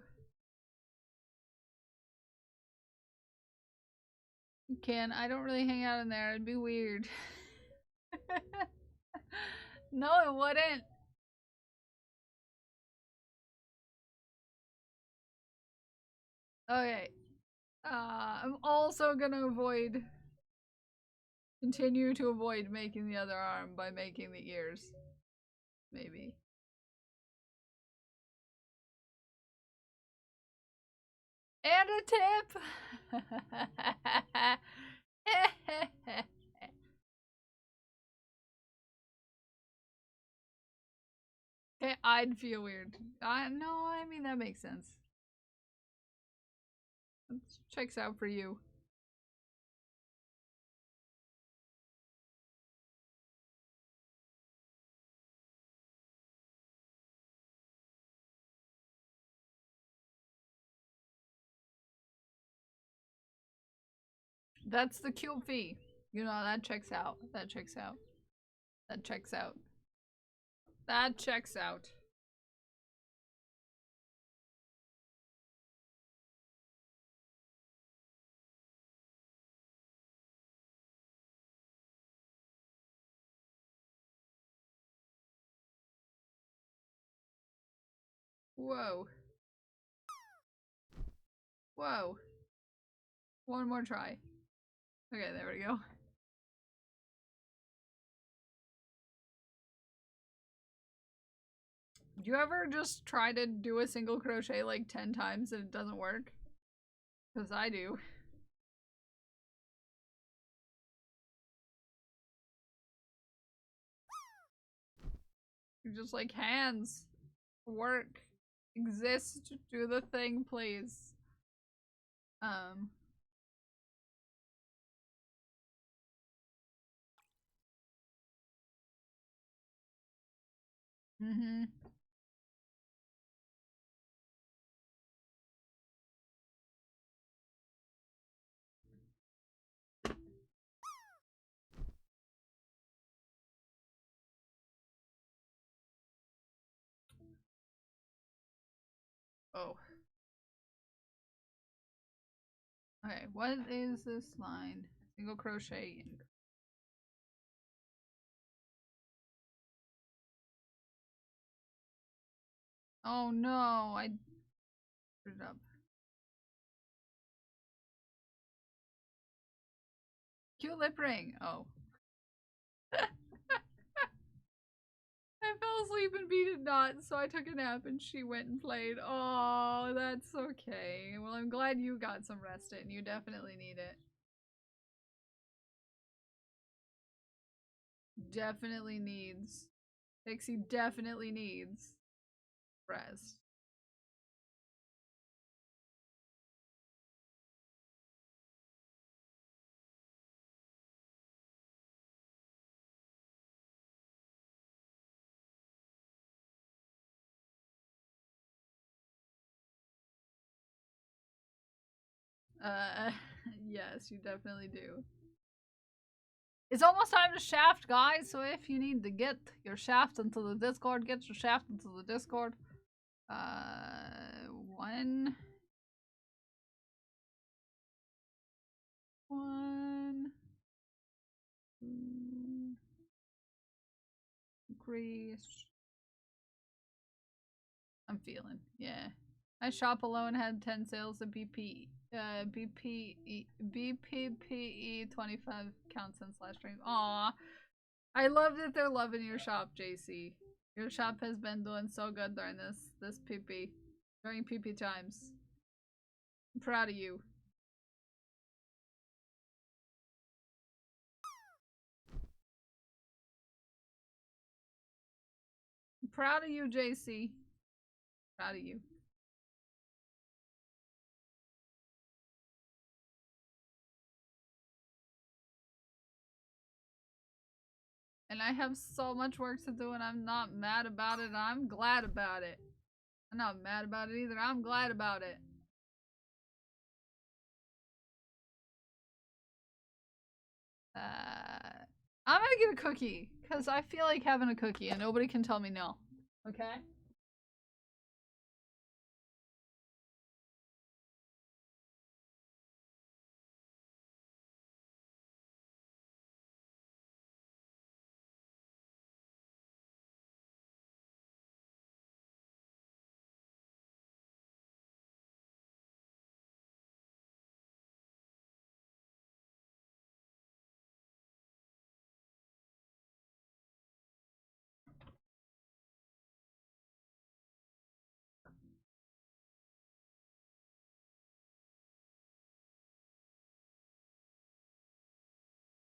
You can. I don't really hang out in there. It'd be weird. No, it wouldn't. Okay. I'm also gonna continue to avoid making the other arm by making the ears. Maybe. And a tip! Okay, I'd feel weird. No, I mean, that makes sense. That checks out for you. That's the cute fee. You know, that checks out. That checks out. That checks out. That checks out. Whoa. Whoa. One more try. Okay, there we go. Do you ever just try to do a single crochet like 10 times and it doesn't work? Because I do. You're just like, hands, work, exist, do the thing, please. Mm-hmm. Oh. Okay, what is this line? Single crochet in. Oh no, I put it up. Cute lip ring. Oh. I fell asleep and B did not, so I took a nap and she went and played. Oh, that's okay. Well, I'm glad you got some rest in. You definitely need it. Definitely needs. Pixie definitely needs rest. Yes, you definitely do. It's almost time to shaft, guys, so if you need to get your shaft into the Discord, get your shaft into the Discord. One. Increase. I'm feeling, yeah. My shop alone had 10 sales of BPPE 25 counts since last stream. Aw. I love that they're loving your shop, JC. Your shop has been doing so good during this PP. During PP times. I'm proud of you. I'm proud of you, JC. Proud of you. And I have so much work to do and I'm not mad about it. I'm glad about it. I'm not mad about it either. I'm glad about it. I'm gonna get a cookie because I feel like having a cookie and nobody can tell me no. Okay?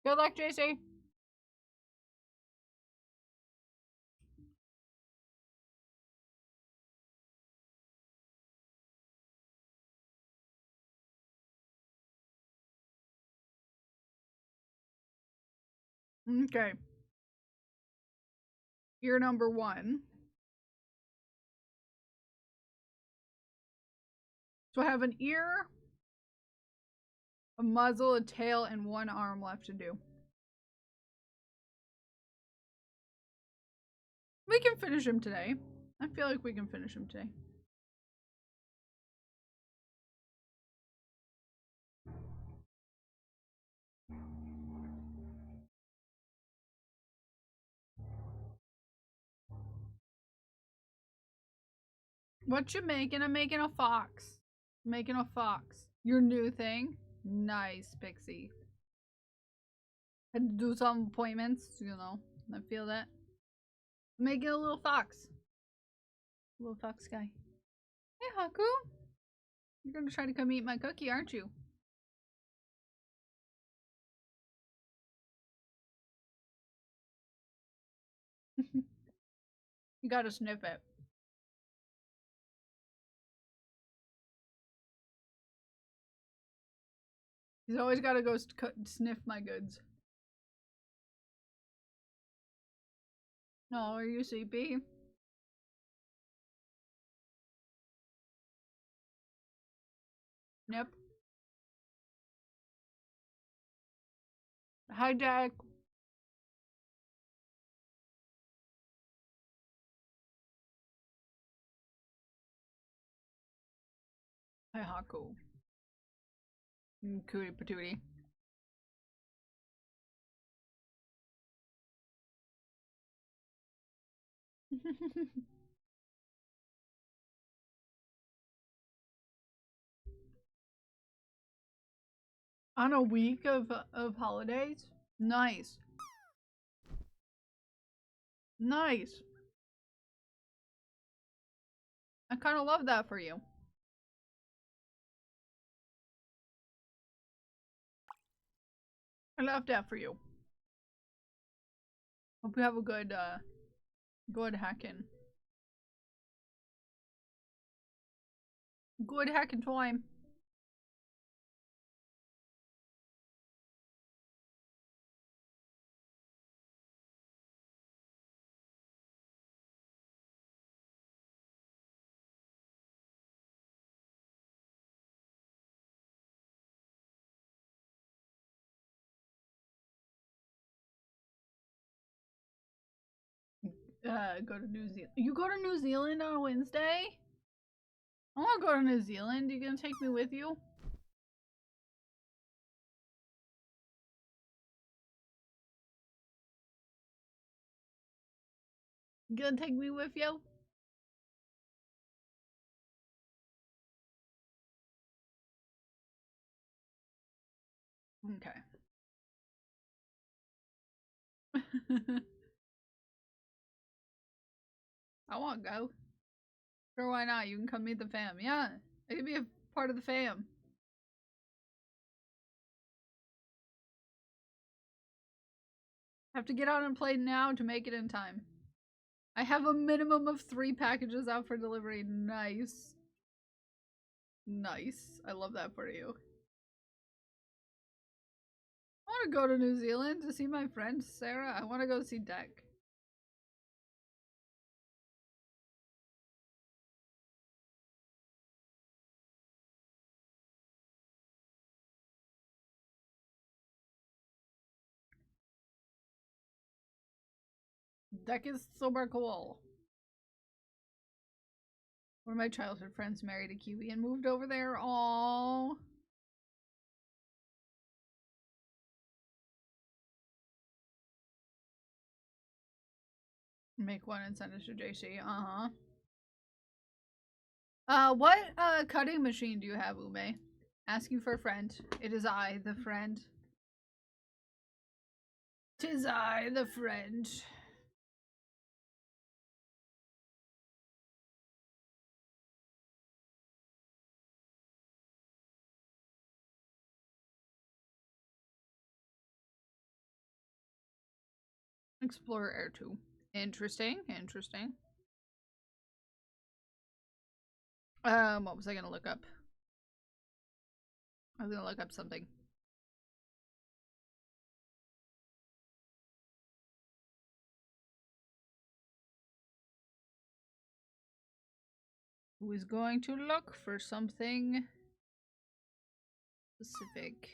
Good luck, JC. Okay. Ear number 1. So I have an ear, a muzzle, a tail, and 1 arm left to do. We can finish him today. I feel like we can finish him today. What you making? I'm making a fox. I'm making a fox. Your new thing? Nice, Pixie. Had to do some appointments, you know. I feel that. Make it a little fox. Little fox guy. Hey, Haku. You're gonna try to come eat my cookie, aren't you? You gotta sniff it. He's always gotta go sniff my goods. Oh, are you sleepy? Yep. Hi, Jack. Hi, Haku. Cootie patootie. On a week of holidays? Nice. Nice. I kind of love that for you. I love that for you. Hope you have a good, good hacking. Good hacking time. Go to New Zealand. You go to New Zealand on Wednesday? I want to go to New Zealand. You gonna take me with you? You gonna take me with you? Okay. I want to go. Sure, why not? You can come meet the fam. Yeah, I can be a part of the fam. Have to get on a plane now to make it in time. I have a minimum of 3 packages out for delivery. Nice. Nice. I love that for you. I want to go to New Zealand to see my friend Sarah. I want to go see Deck. Deck is super cool. One of my childhood friends married a Kiwi and moved over there. Aww. Make one and send it to JC. What cutting machine do you have, Ume? Asking for a friend. It is I, the friend. 'Tis I, the friend. Explorer Air 2. Interesting, interesting. What was I gonna look up? I was gonna look up something. Who is going to look for something specific?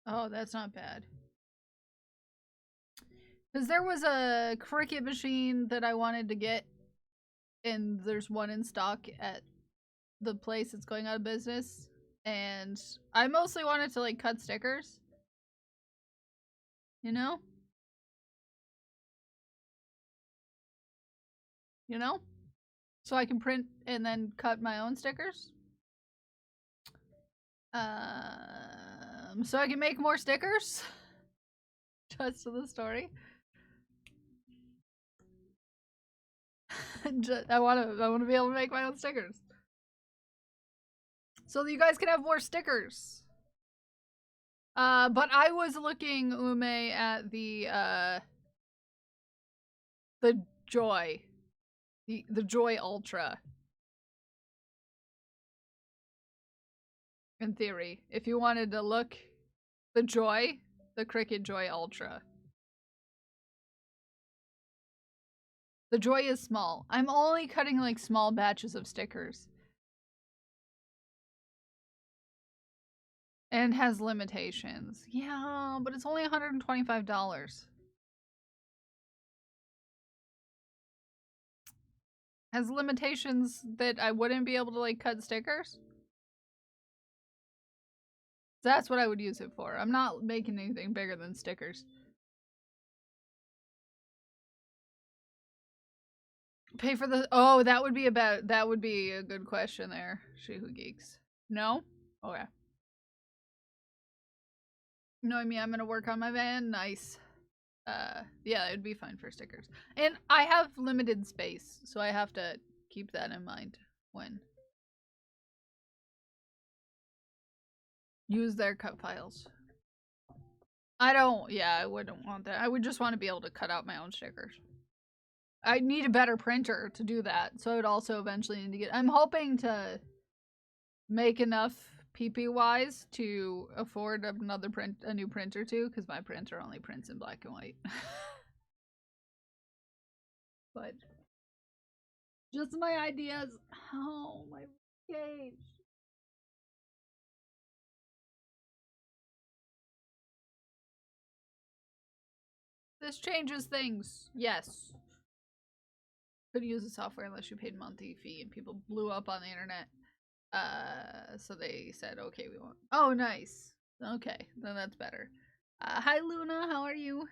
Oh, that's not bad. Because there was a Cricut machine that I wanted to get, and there's one in stock at the place that's going out of business. And I mostly wanted to like cut stickers. You know? You know? So I can print and then cut my own stickers? So I can make more stickers? Just to the story. I wanna be able to make my own stickers. So that you guys can have more stickers. But I was looking, Ume, at the Joy. The Joy Ultra. In theory. If you wanted to look, the Joy, the Cricut Joy Ultra. The Joy is small. I'm only cutting like small batches of stickers. And has limitations. Yeah, but it's only $125. Has limitations that I wouldn't be able to like cut stickers? That's what I would use it for. I'm not making anything bigger than stickers. Pay for the— oh, that would be a good question there. She Who Geeks. No? Okay. Knowing me, I'm gonna work on my van. Nice. Yeah, it'd be fine for stickers. And I have limited space, so I have to keep that in mind when use their cut files. I wouldn't want that. I would just want to be able to cut out my own stickers. I need a better printer to do that, so I would also eventually need to get— I'm hoping to make enough PP-wise to afford a new printer too, because my printer only prints in black and white. But just my ideas. Oh, my cage. This changes things. Yes. Couldn't use the software unless you paid monthly fee, and people blew up on the internet. So they said, okay, we won't. Oh, nice. Okay, then that's better. Hi, Luna. How are you?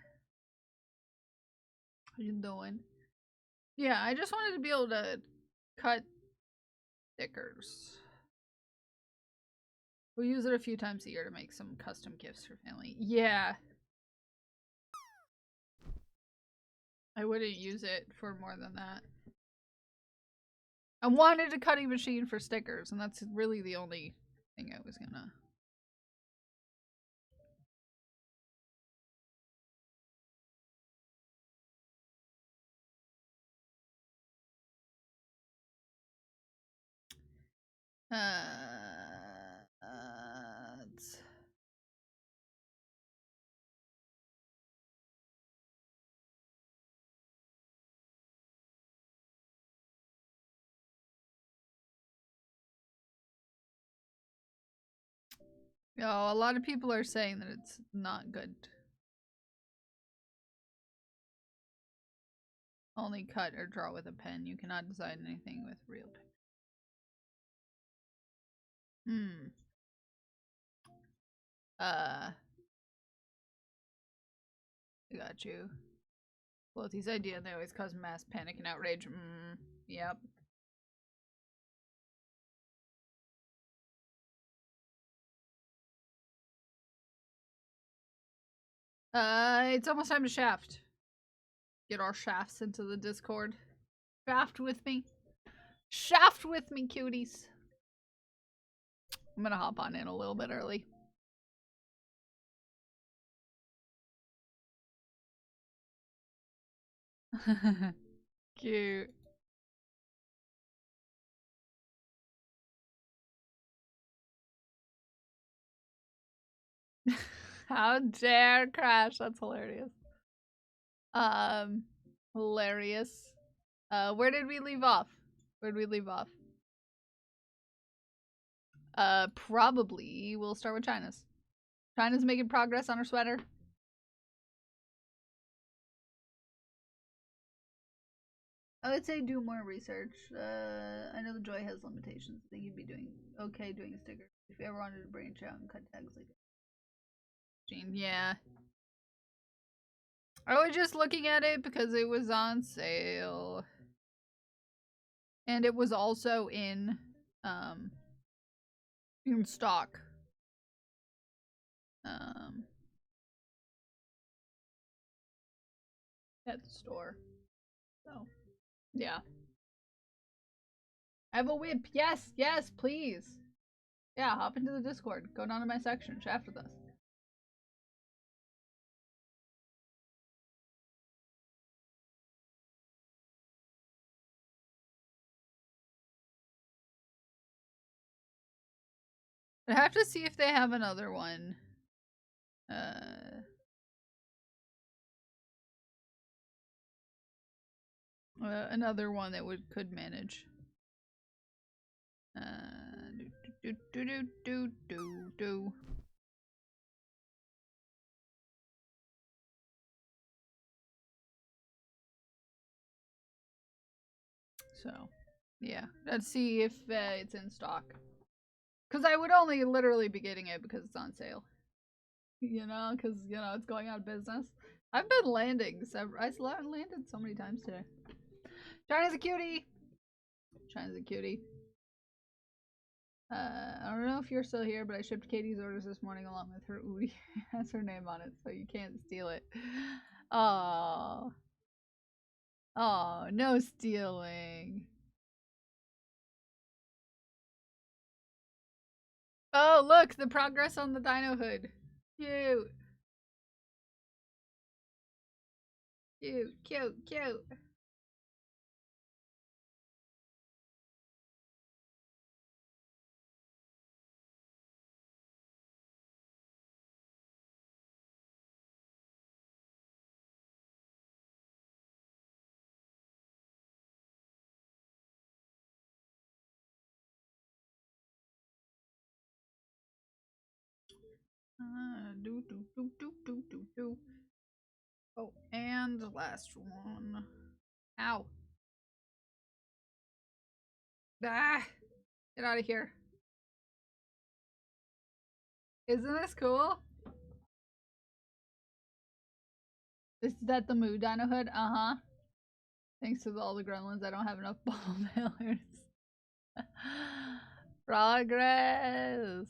How you doing? Yeah, I just wanted to be able to cut stickers. We'll use it a few times a year to make some custom gifts for family. Yeah. I wouldn't use it for more than that. I wanted a cutting machine for stickers, and that's really the only thing I was gonna... Oh, a lot of people are saying that it's not good. Only cut or draw with a pen. You cannot design anything with real pen. I got you. Lothi's idea, they always cause mass panic and outrage. Yep. It's almost time to shaft. Get our shafts into the Discord. Shaft with me. Shaft with me, cuties. I'm gonna hop on in a little bit early. Cute. How dare Crash? That's hilarious. Hilarious. Where did we leave off? Where did we leave off? Probably we'll start with China's. China's making progress on her sweater. I would say do more research. I know the Joy has limitations. I think you'd be doing okay doing a sticker if you ever wanted to branch out and cut tags like that. Gene, yeah. I was just looking at it because it was on sale. And it was also in stock. At the store. So, yeah. I have a whip. Yes, yes, please. Yeah, hop into the Discord. Go down to my section. Chat with us. I have to see if they have another one. Another one that could manage. Do. So, yeah. Let's see if it's in stock. Because I would only literally be getting it because it's on sale. You know, because, you know, it's going out of business. I've been landing. I landed so many times today. China's a cutie! China's a cutie. I don't know if you're still here, but I shipped Katie's orders this morning along with her Udi. Has her name on it, so you can't steal it. Oh. Oh, no stealing. Oh, look, the progress on the dino hood. Cute. Cute, cute, cute. Do. Oh, and the last one. Ow. Ah! Get out of here. Isn't this cool? Is that the Moo Dino Hood? Uh-huh. Thanks to all the gremlins, I don't have enough ball mailers. Progress!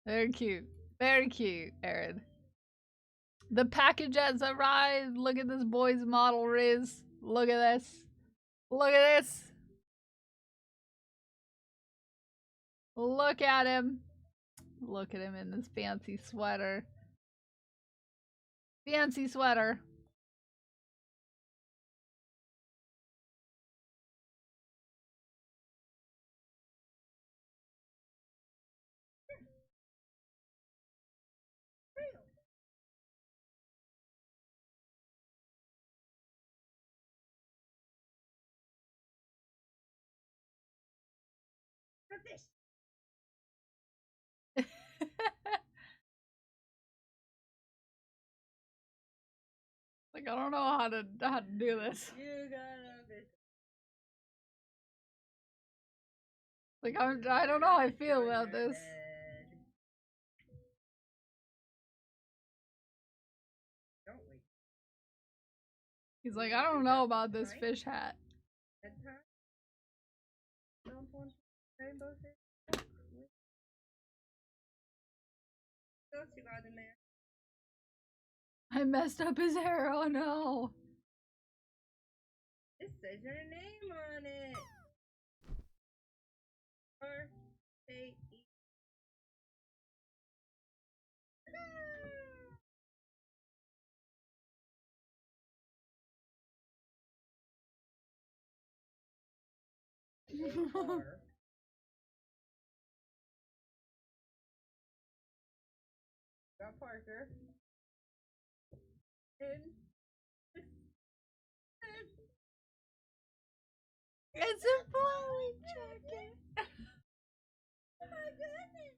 Very cute. Very cute, Aaron. The package has arrived! Look at this boy's model, Riz. Look at this. Look at this! Look at him! Look at him in this fancy sweater. Fancy sweater. Like, I don't know how to do this. You gotta be. Like, I don't know how I feel about this. Don't we? He's like, I don't know about this fish hat. Bedtime? Don't want rainbow fish? Don't you got in there? I messed up his hair. Oh no. It says your name on it. R-A-E. Got Parker. And It's a flowy jacket. oh my goodness.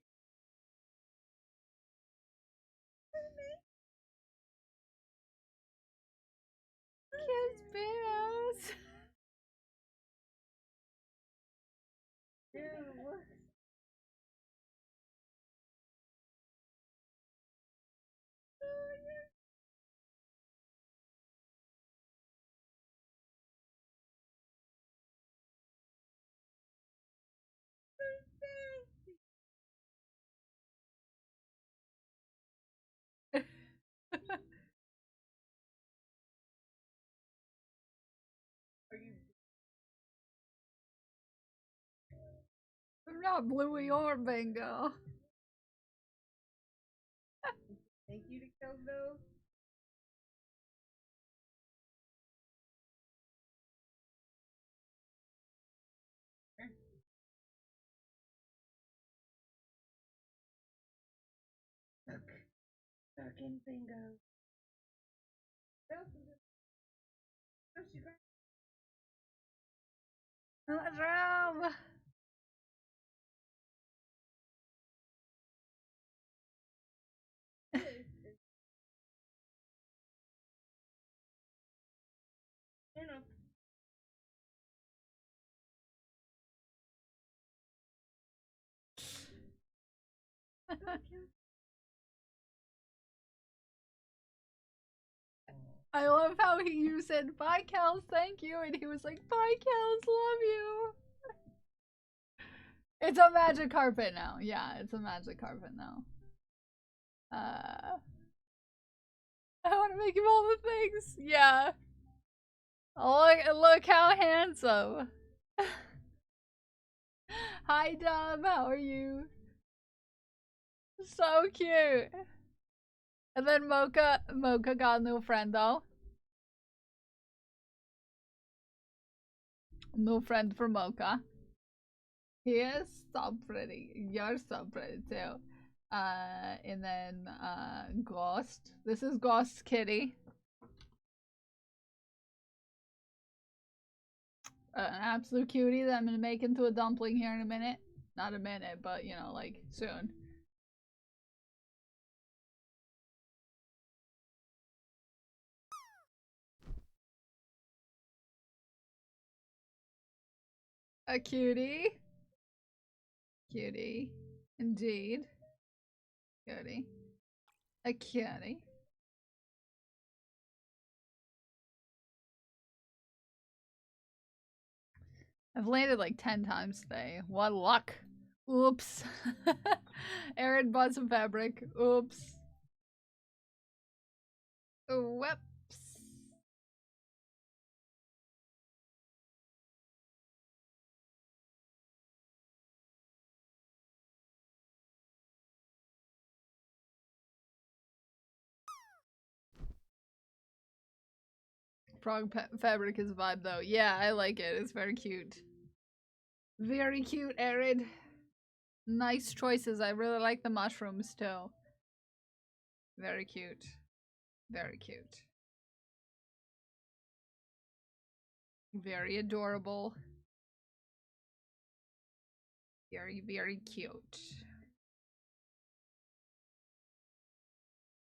Kiss Bears. Ew. not Bluey or Bingo. Thank you to kill those. Look. Fucking bingo. Let's roam. You know. I love how you said, bye, Kels, thank you, and he was like, bye, Kels, love you. It's a magic carpet now. Yeah, it's a magic carpet now. I want to make him all the things. Yeah. Oh, look how handsome. Hi, Dub, how are you? So cute. And then Mocha got a new friend though. New friend for Mocha. He is so pretty. You're so pretty too. And then Ghost. This is Ghost's kitty. An absolute cutie that I'm gonna make into a dumpling here in a minute. Not a minute, but you know, like soon. A cutie. Cutie. Indeed. Cutie. A cutie. I've landed like 10 times today. What luck. Oops. Aaron bought some fabric. Oops. Whoops. Frog fabric is a vibe though. Yeah, I like it. It's very cute. Very cute, Arid. Nice choices. I really like the mushrooms too. Very cute. Very cute. Very adorable. Very, very cute.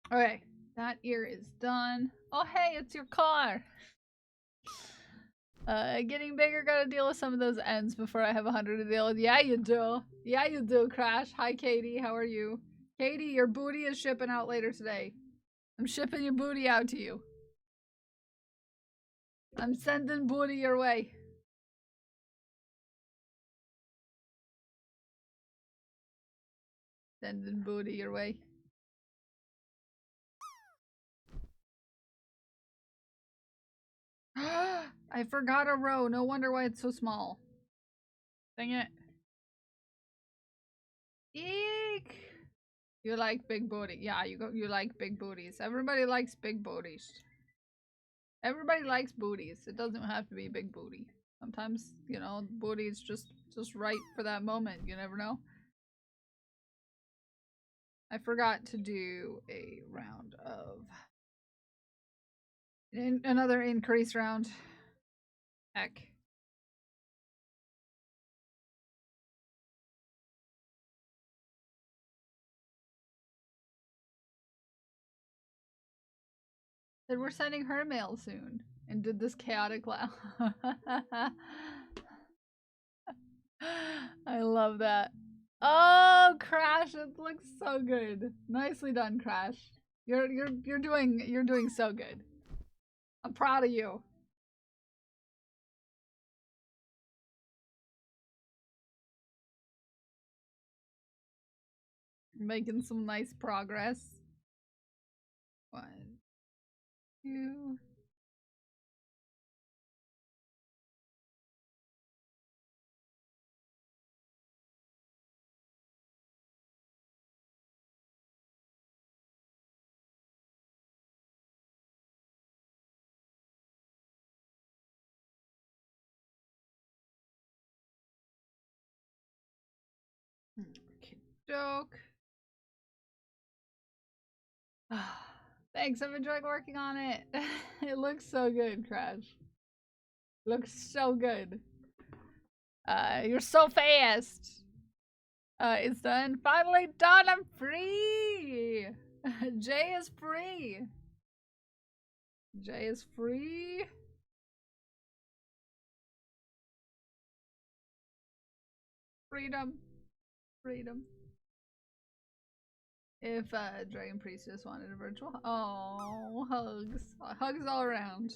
Okay, that ear is done. Oh, hey, it's your car. Getting bigger, gotta deal with some of those ends before I have 100 to deal with. Yeah, you do. Yeah, you do, Crash. Hi, Katie. How are you? Katie, your booty is shipping out later today. I'm shipping your booty out to you. I'm sending booty your way. Sending booty your way. I forgot a row. No wonder why it's so small. Dang it. Eek. You like big booty. Yeah, you like big booties. Everybody likes big booties. Everybody likes booties. It doesn't have to be a big booty. Sometimes, you know, booty is just right for that moment. You never know. I forgot to do a round of another increase round. Heck. Said we're sending her mail soon. And did this chaotic laugh. I love that. Oh, Crash, it looks so good. Nicely done, Crash. You're doing so good. I'm proud of you. Making some nice progress. 1, 2. joke. Thanks, I've enjoyed working on it. It looks so good, Crash. Looks so good. You're so fast. It's done. Finally done. I'm free. Jay is free. Jay is free. Freedom. Freedom. If Dragon Priestess wanted a virtual, oh, hugs, hugs all around.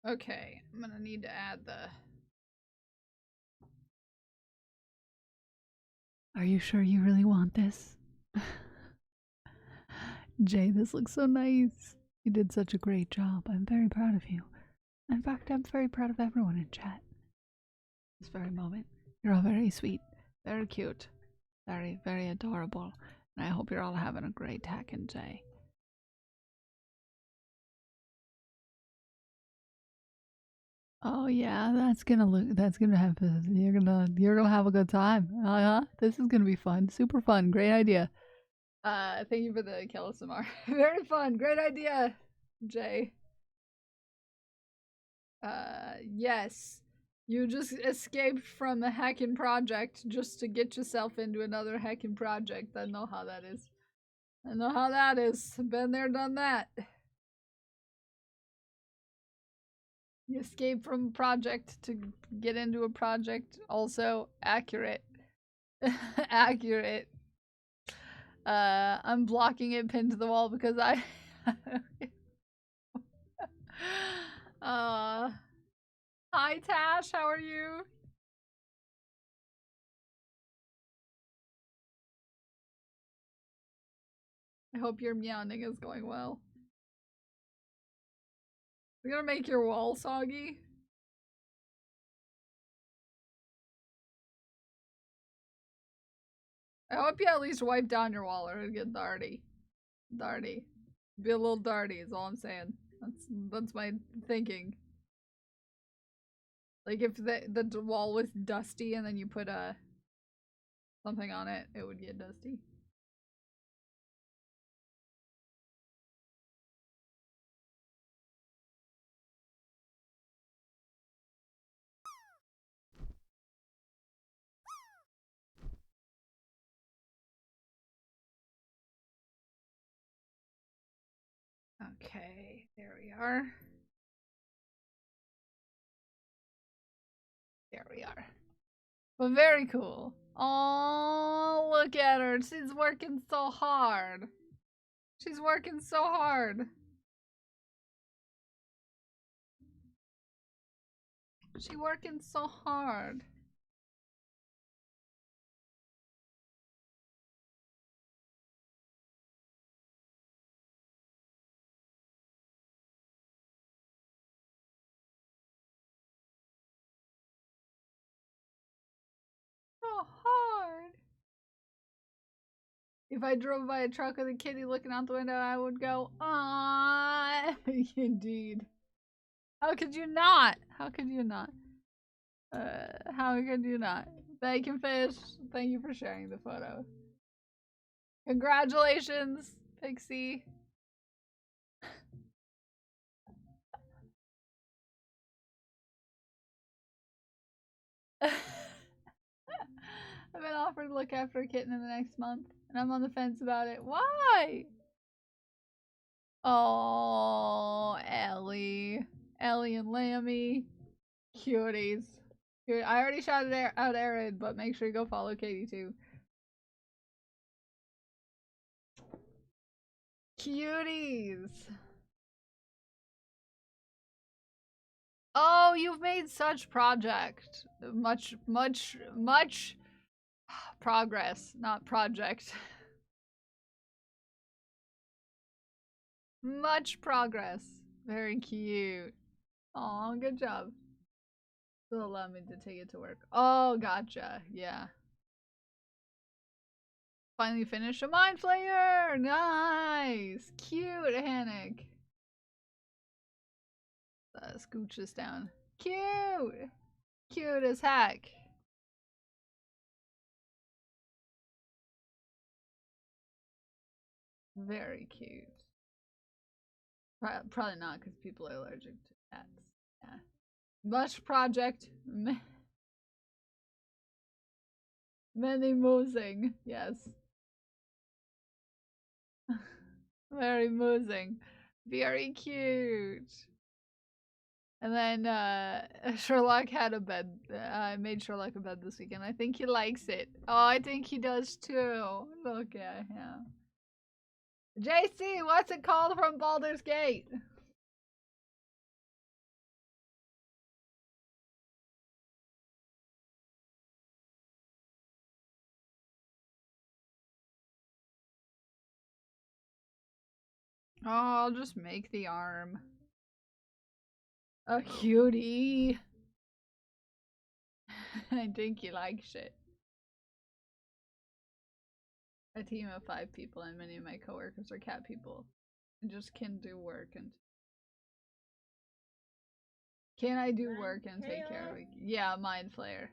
Okay, I'm gonna need to add the. Are you sure you really want this? Jay, this looks so nice. You did such a great job. I'm very proud of you. In fact, I'm very proud of everyone in chat. This very moment. You're all very sweet, very cute, very, very adorable. And I hope you're all having a great Hackin' Jay. Oh yeah, that's gonna happen. You're gonna have a good time. This is gonna be fun. Super fun. Great idea. Thank you for the kill Samar. Very fun. Great idea, Jay. Yes. You just escaped from a hacking project just to get yourself into another hacking project. I know how that is. I know how that is. Been there, done that. You escape from a project to get into a project. Also accurate. Accurate. I'm blocking it pinned to the wall because I hi Tash, how are you? I hope your meowing is going well. We're gonna make your wall soggy. I hope you at least wipe down your wall or it'll get darty. Darty. Be a little darty is all I'm saying. That's my thinking. Like if the wall was dusty and then you put something on it, it would get dusty. Okay, there we are. There we are. But very cool. Oh, look at her. She's working so hard. She's working so hard. She's working so hard. So hard. If I drove by a truck with a kitty looking out the window, I would go, ah, indeed. How could you not? How could you not? How could you not? Bacon Fish, thank you for sharing the photo. Congratulations, Pixie. I've been offered to look after a kitten in the next month, and I'm on the fence about it. Why? Oh, Ellie. Ellie and Lammy. Cuties. I already shouted out Aaron, but make sure you go follow Katie too. Cuties. Oh, you've made such much progress, not project. Much progress. Very cute. Aw, good job. Still allow me to take it to work. Oh, gotcha. Yeah. Finally finished a Mind Flayer! Nice! Cute, Hannick. Scooch this down. Cute! Cute as heck. Very cute. Probably not, because people are allergic to cats. Yeah. Much project. Many moving. Yes. Very moving. Very cute. And then Sherlock had a bed. I made Sherlock a bed this weekend. I think he likes it. Oh, I think he does too. Look at him. JC, what's it called from Baldur's Gate? Oh, I'll just make the arm. A cutie. I think he likes it. A team of 5 people, and many of my coworkers are cat people. I just can do work and can I do work and take care of it? Yeah, Mind Flayer.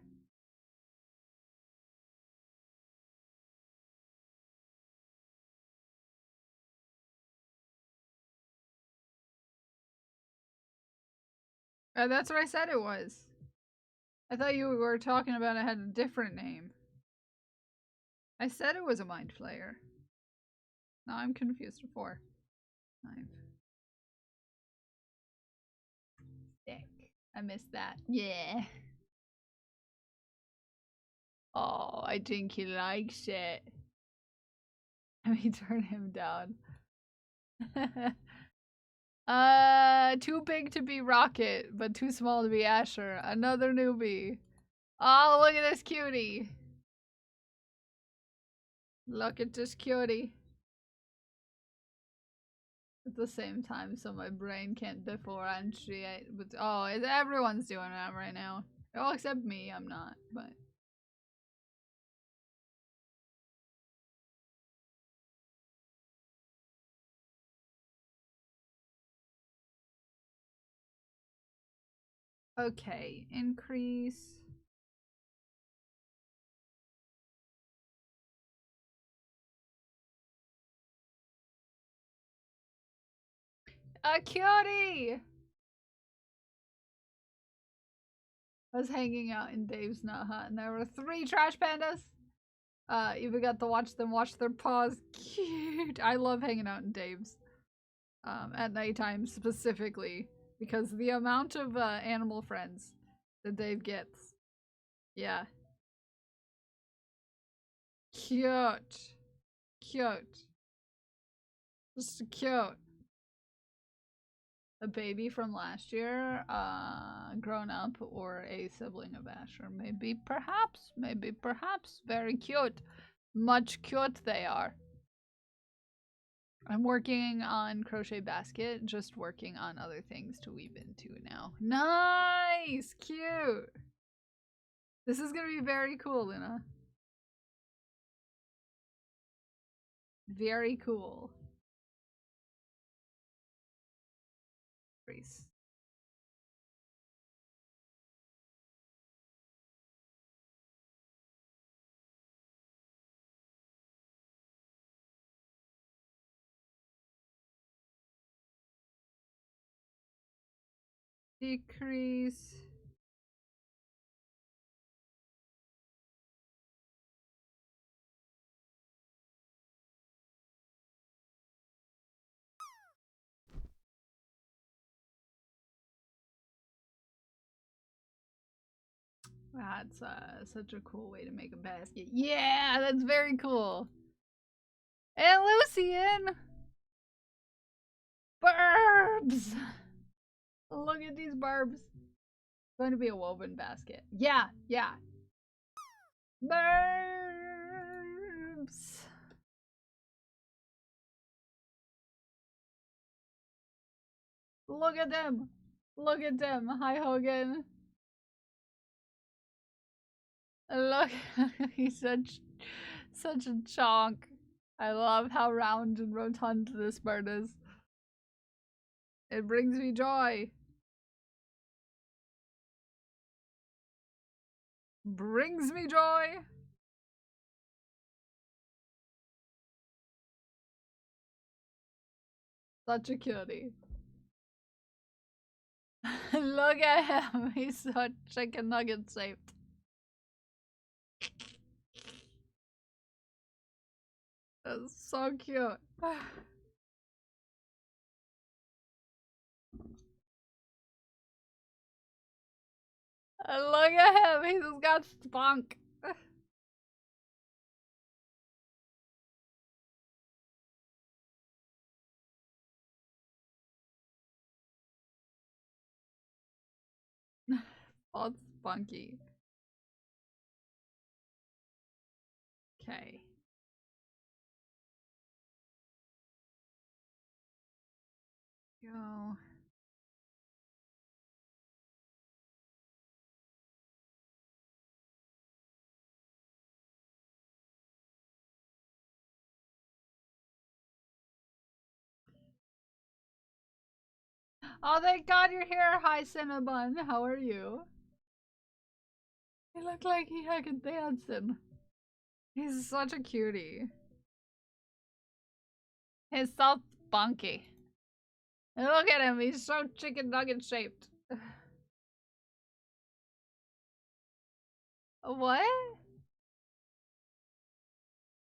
That's what I said it was. I thought you were talking about it had a different name. I said it was a Mind Flayer. Now I'm confused. 4. 5. Sick. I missed that. Yeah. Oh, I think he likes it. Let me turn him down. Too big to be Rocket, but too small to be Asher. Another newbie. Oh, look at this cutie. Look at this cutie. At the same time, so my brain can't differentiate. But oh, everyone's doing that right now. Oh, except me. I'm not. But okay, increase. A cutie. I was hanging out in Dave's Not Hot, and there were 3 trash pandas. Even got to watch them wash their paws. Cute. I love hanging out in Dave's. At nighttime specifically, because the amount of animal friends that Dave gets. Yeah. Cute. Cute. Just cute. A baby from last year, grown up, or a sibling of Asher. Maybe, perhaps, very cute. Much cute they are. I'm working on crochet basket, just working on other things to weave into now. Nice! Cute! This is gonna be very cool, Luna. Very cool. Increase. Decrease. That's such a cool way to make a basket. Yeah, that's very cool. And Lucian! Barbs! Look at these barbs. It's going to be a woven basket. Yeah, yeah. Barbs! Look at them! Look at them! Hi, Hogan. Look, he's Such a chonk. I love how round and rotund this bird is. It brings me joy. Brings me joy. Such a cutie. Look at him. He's so chicken nugget shaped. That's so cute. Look at him. He's just got spunk. All spunky. Okay. Go. Oh, thank God you're here. Hi, Cinnabon. How are you? He looked like he had dancing. He's such a cutie. He's so spunky. And look at him. He's so chicken nugget shaped. What?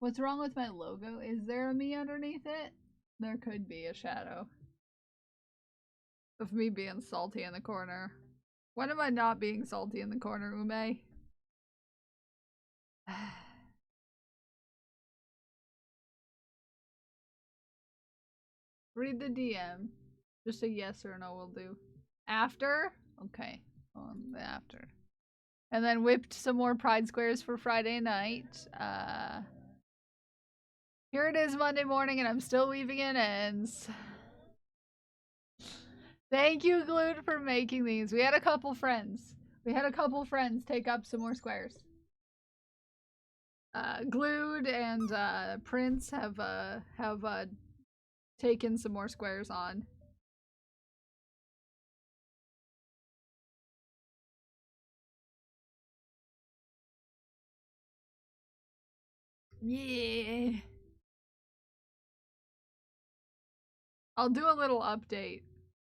What's wrong with my logo? Is there a me underneath it? There could be a shadow of me being salty in the corner. When am I not being salty in the corner, Ume? Read the DM. Just a yes or no will do. After? Okay. On the after. And then whipped some more pride squares for Friday night. Here it is Monday morning and I'm still weaving in ends. Thank you, Glued, for making these. We had a couple friends. Take up some more squares. Glued and Prince have taken some more squares on. Yeah. I'll do a little update.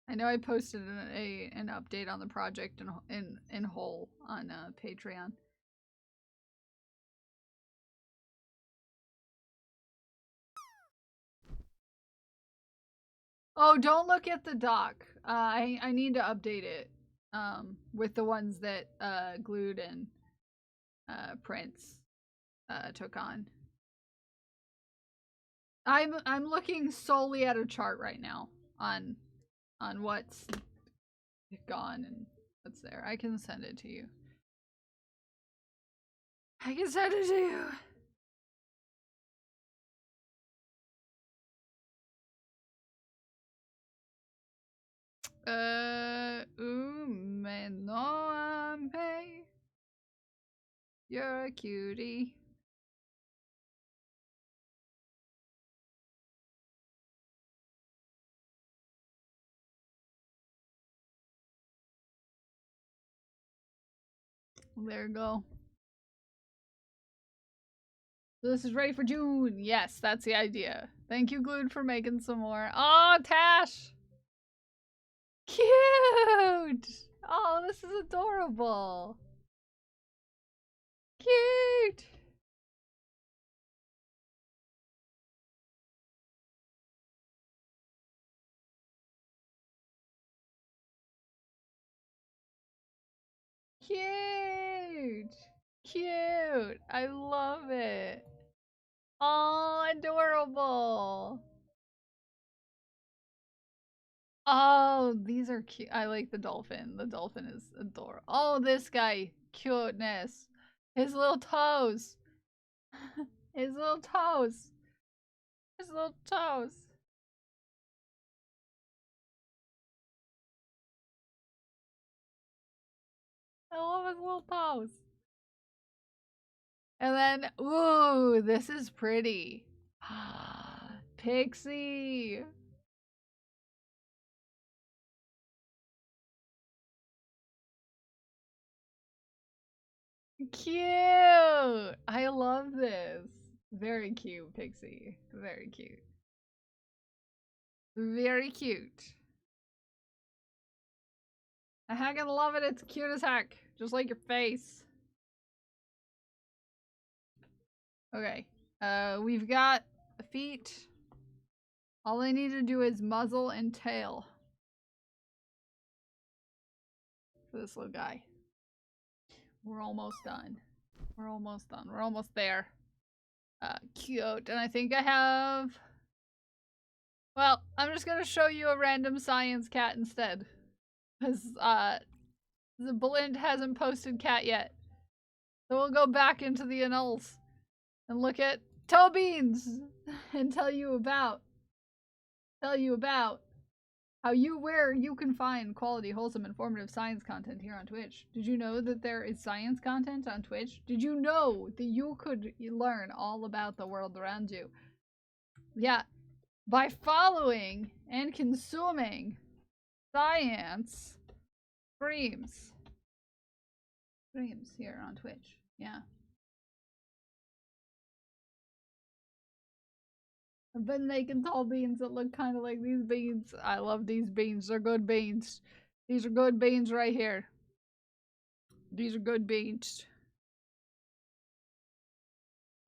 I know I posted an update on the project in whole on Patreon. Oh, don't look at the doc. I need to update it with the ones that Glued and Prince took on. I'm looking solely at a chart right now on what's gone and what's there. I can send it to you. I can send it to you. No ame. You're a cutie. There you go. So this is ready for June. Yes, that's the idea. Thank you, Glued, for making some more. Oh, Tash! Cute! Oh, this is adorable. Cute! Cute! Cute! I love it. Oh, adorable. Oh, these are cute. I like the dolphin. The dolphin is adorable. Oh, this guy. Cuteness. His little toes. His little toes. His little toes. I love his little toes. And then, ooh, this is pretty. Pixie. Cute. I love this. Very cute, Pixie. Very cute. Very cute. I heckin' love it. It's cute as heck. Just like your face. Okay. We've got feet. All I need to do is muzzle and tail. For this little guy. We're almost done. We're almost done. We're almost there. Cute. And I think I have... Well, I'm just gonna show you a random science cat instead. Because, the Blind hasn't posted cat yet. So we'll go back into the annals and look at toe beans and tell you about how where you can find quality, wholesome, informative science content here on Twitch. Did you know that there is science content on Twitch? Did you know that you could learn all about the world around you? Yeah, by following and consuming science streams here on Twitch. Yeah. I've been making tall beans that look kind of like these beans. I love these beans. They're good beans. These are good beans right here. These are good beans.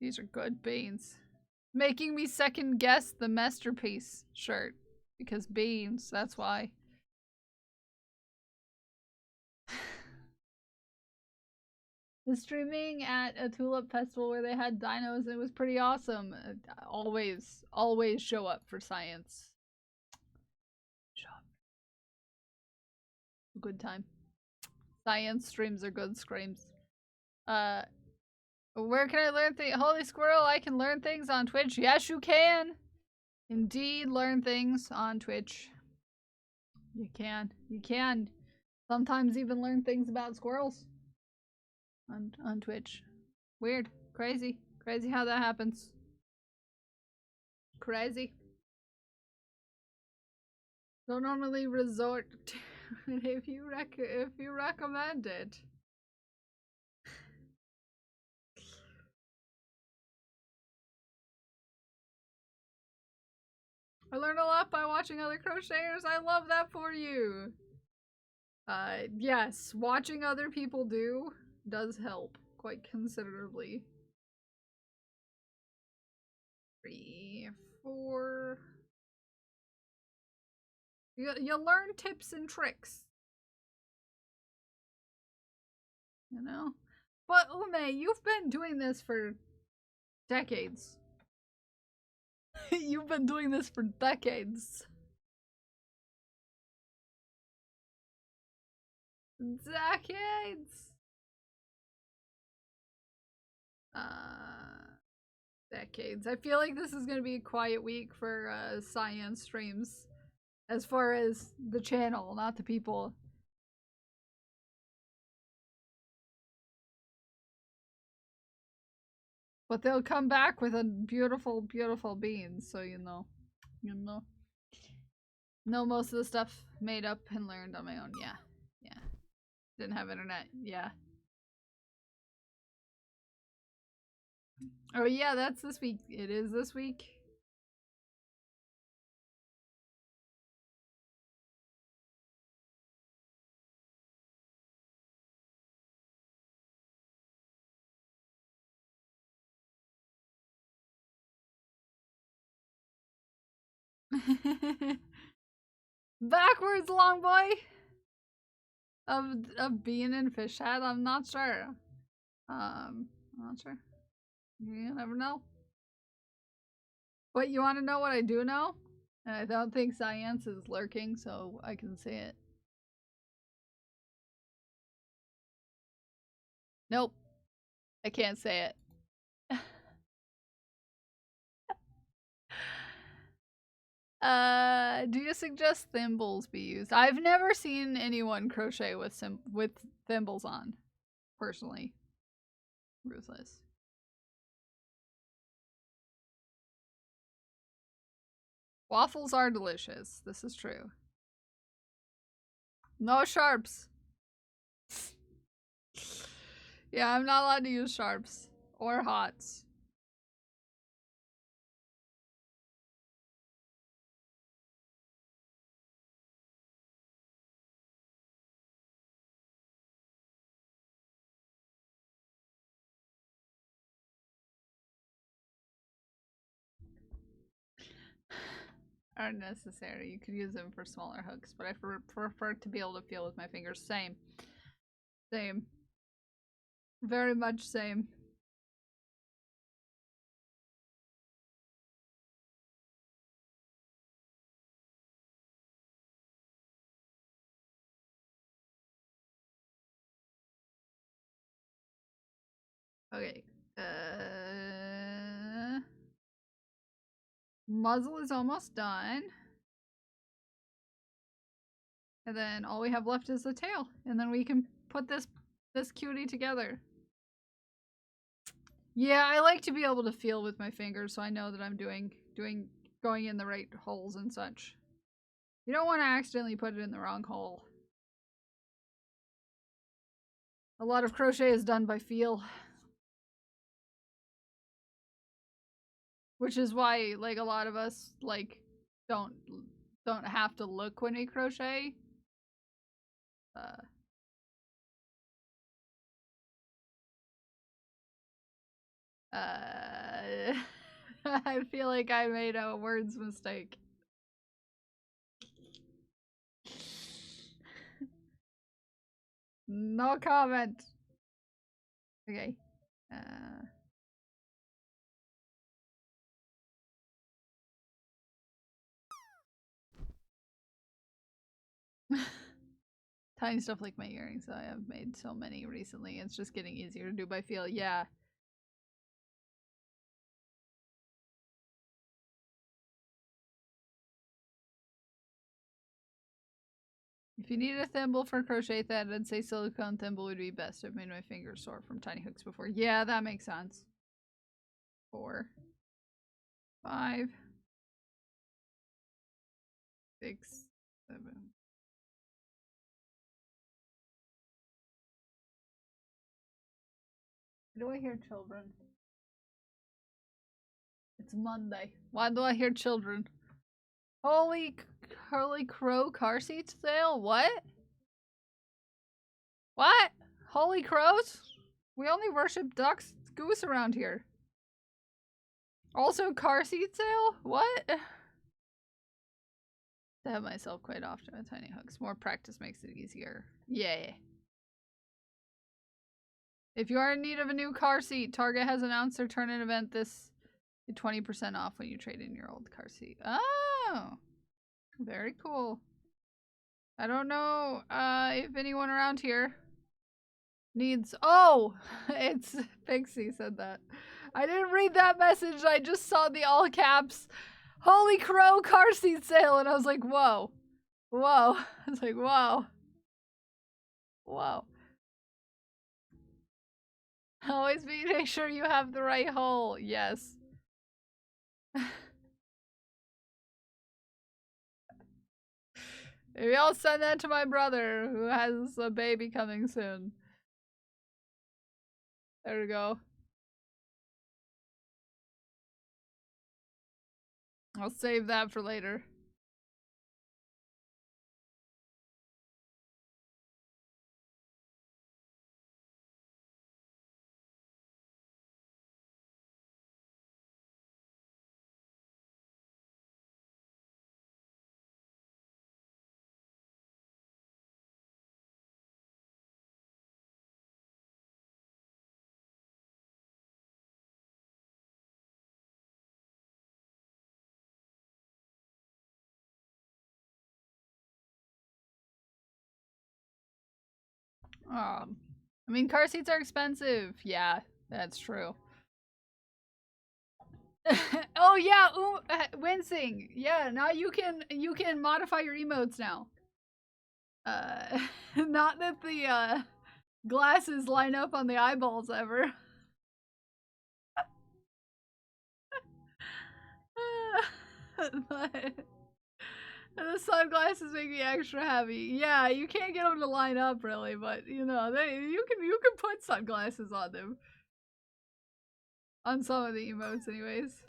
These are good beans. Making me second guess the masterpiece shirt. Because beans, that's why. The streaming at a tulip festival where they had dinos, it was pretty awesome. Always show up for science. Show up. Good time. Science streams are good screams. Where can I learn things? Holy Squirrel, I can learn things on Twitch. Yes, you can. Indeed, learn things on Twitch. You can. You can. Sometimes even learn things about squirrels. On Twitch. Weird. Crazy. Crazy how that happens. Crazy. Don't normally resort to it if you recommend it. I learn a lot by watching other crocheters. I love that for you. Yes, watching other people do does help quite considerably. 3, 4. You learn tips and tricks. You know? But Ume, you've been doing this for decades. You've been doing this for decades. Decades! Decades. I feel like this is gonna be a quiet week for science streams. As far as the channel, not the people. But they'll come back with a beautiful, beautiful beans, so you know. You know. No, most of the stuff made up and learned on my own. Yeah. Yeah. Didn't have internet. Yeah. Oh yeah, that's this week. It is this week. Backwards, long boy. Of being in fish head, I'm not sure. I'm not sure. You never know. But you want to know what I do know? And I don't think science is lurking, so I can say it. Nope. I can't say it. Do you suggest thimbles be used? I've never seen anyone crochet with thimbles on, personally. Ruthless. Waffles are delicious. This is true. No sharps. Yeah, I'm not allowed to use sharps or hots. Aren't necessary. You could use them for smaller hooks, but I prefer to be able to feel with my fingers. Same. Same. Very much same. Okay. Muzzle is almost done. And then all we have left is the tail. And then we can put this cutie together. Yeah, I like to be able to feel with my fingers so I know that I'm going in the right holes and such. You don't want to accidentally put it in the wrong hole. A lot of crochet is done by feel. Which is why, like, a lot of us, like, don't have to look when we crochet. I feel like I made a words mistake. No comment. Okay. Tiny stuff like my earrings. I have made so many recently. It's just getting easier to do by feel. Yeah. If you need a thimble for crochet thread, I'd say silicone thimble would be best. I've made my fingers sore from tiny hooks before. Yeah, that makes sense. 4, 5, 6, 7. Do I hear children? It's Monday. Why do I hear children? Holy crow car seat sale? What? What? Holy crows? We only worship ducks, goose around here. Also car seat sale? What? I have myself quite often with tiny hooks. More practice makes it easier. Yay. If you are in need of a new car seat, Target has announced their turn-in event this 20% off when you trade in your old car seat. Oh, very cool. I don't know if anyone around here needs. Oh, it's Pixie said that. I didn't read that message. I just saw the all caps Holy Crow car seat sale, and I was like, whoa, whoa. I was like, whoa, whoa. Always make sure you have the right hole. Yes. Maybe I'll send that to my brother who has a baby coming soon. There we go. I'll save that for later. I mean, car seats are expensive. Yeah, that's true. Oh yeah, wincing. Yeah, now you can modify your emotes now. Not that the glasses line up on the eyeballs ever. But the sunglasses make me extra happy. Yeah, you can't get them to line up really, but you know, you can put sunglasses on them. On some of the emotes anyways.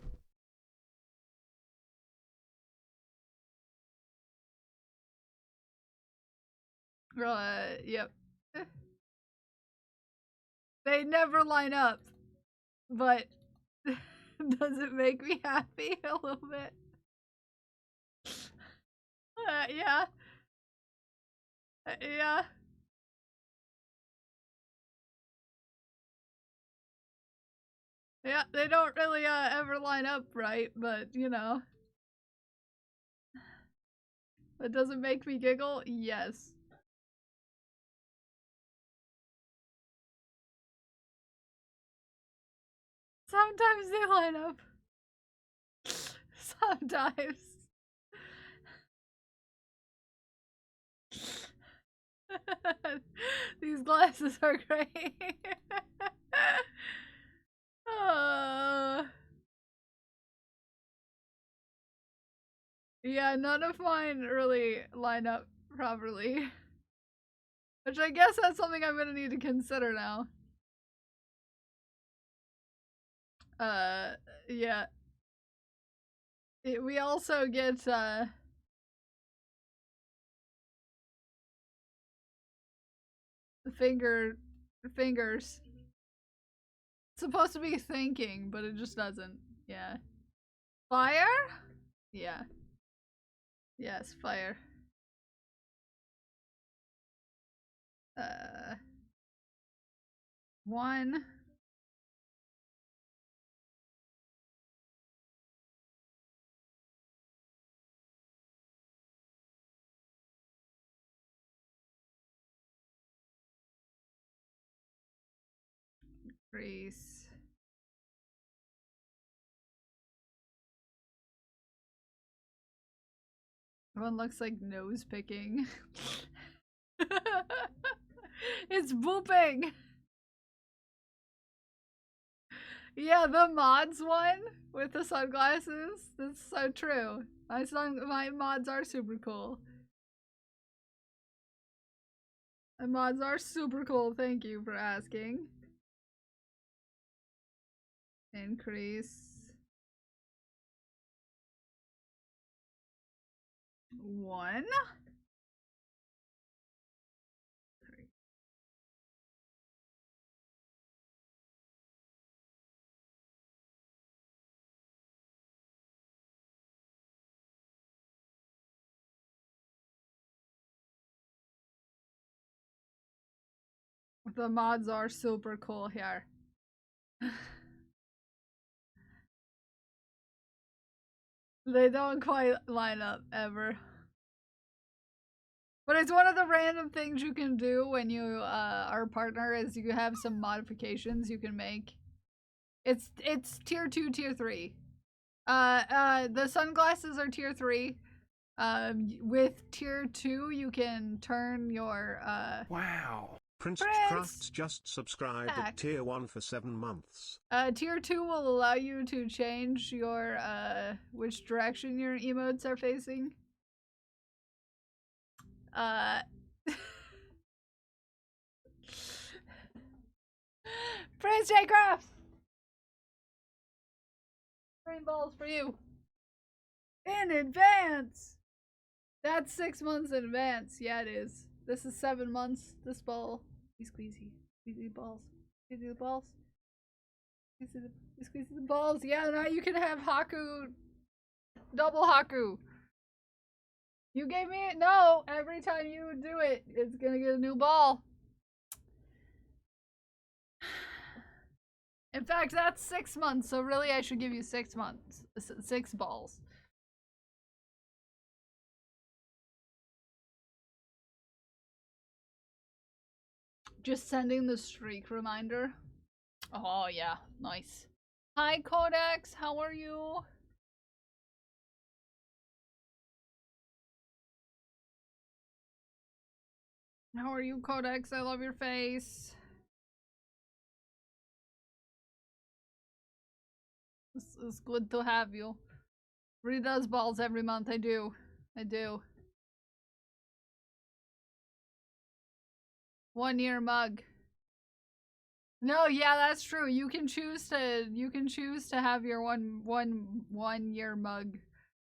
Yep. They never line up, but does it make me happy a little bit? Yeah. Yeah. Yeah, they don't really ever line up right, but you know. But does it make me giggle? Yes. Sometimes they line up. Sometimes. These glasses are great. Yeah, none of mine really line up properly. Which I guess that's something I'm gonna need to consider now. Yeah. We also get, fingers. It's supposed to be thinking, but it just doesn't. Yeah. Fire? Yeah. Yes, fire. One. Increase. One looks like nose picking. It's booping. Yeah, the mods one with the sunglasses. That's so true. My mods are super cool. My mods are super cool. Thank you for asking. Increase. 1. The mods are super cool here. They don't quite line up ever. But it's one of the random things you can do when you are a partner is you have some modifications you can make. It's tier 2, tier 3. The sunglasses are tier 3. With tier 2 you can turn your Wow. Prince Crafts just subscribed at tier 1 for 7 months. Tier 2 will allow you to change your which direction your emotes are facing. Prince J Crafts! Green balls for you. In advance! That's 6 months in advance. Yeah, it is. This is 7 months. This ball. Squeezy. Squeezy the balls. Squeezy the balls. Squeezy the balls. Yeah, now you can have Haku. Double Haku. You gave me it? No! Every time you do it, it's gonna get a new ball. In fact, that's 6 months, so really I should give you 6 months. 6 balls. Just sending the streak reminder. Oh, yeah. Nice. Hi, Codex. How are you? How are you, Codex? I love your face. It's good to have you. Redoes balls every month. I do. I do. 1 year mug. No, yeah, that's true. You can choose to have your one year mug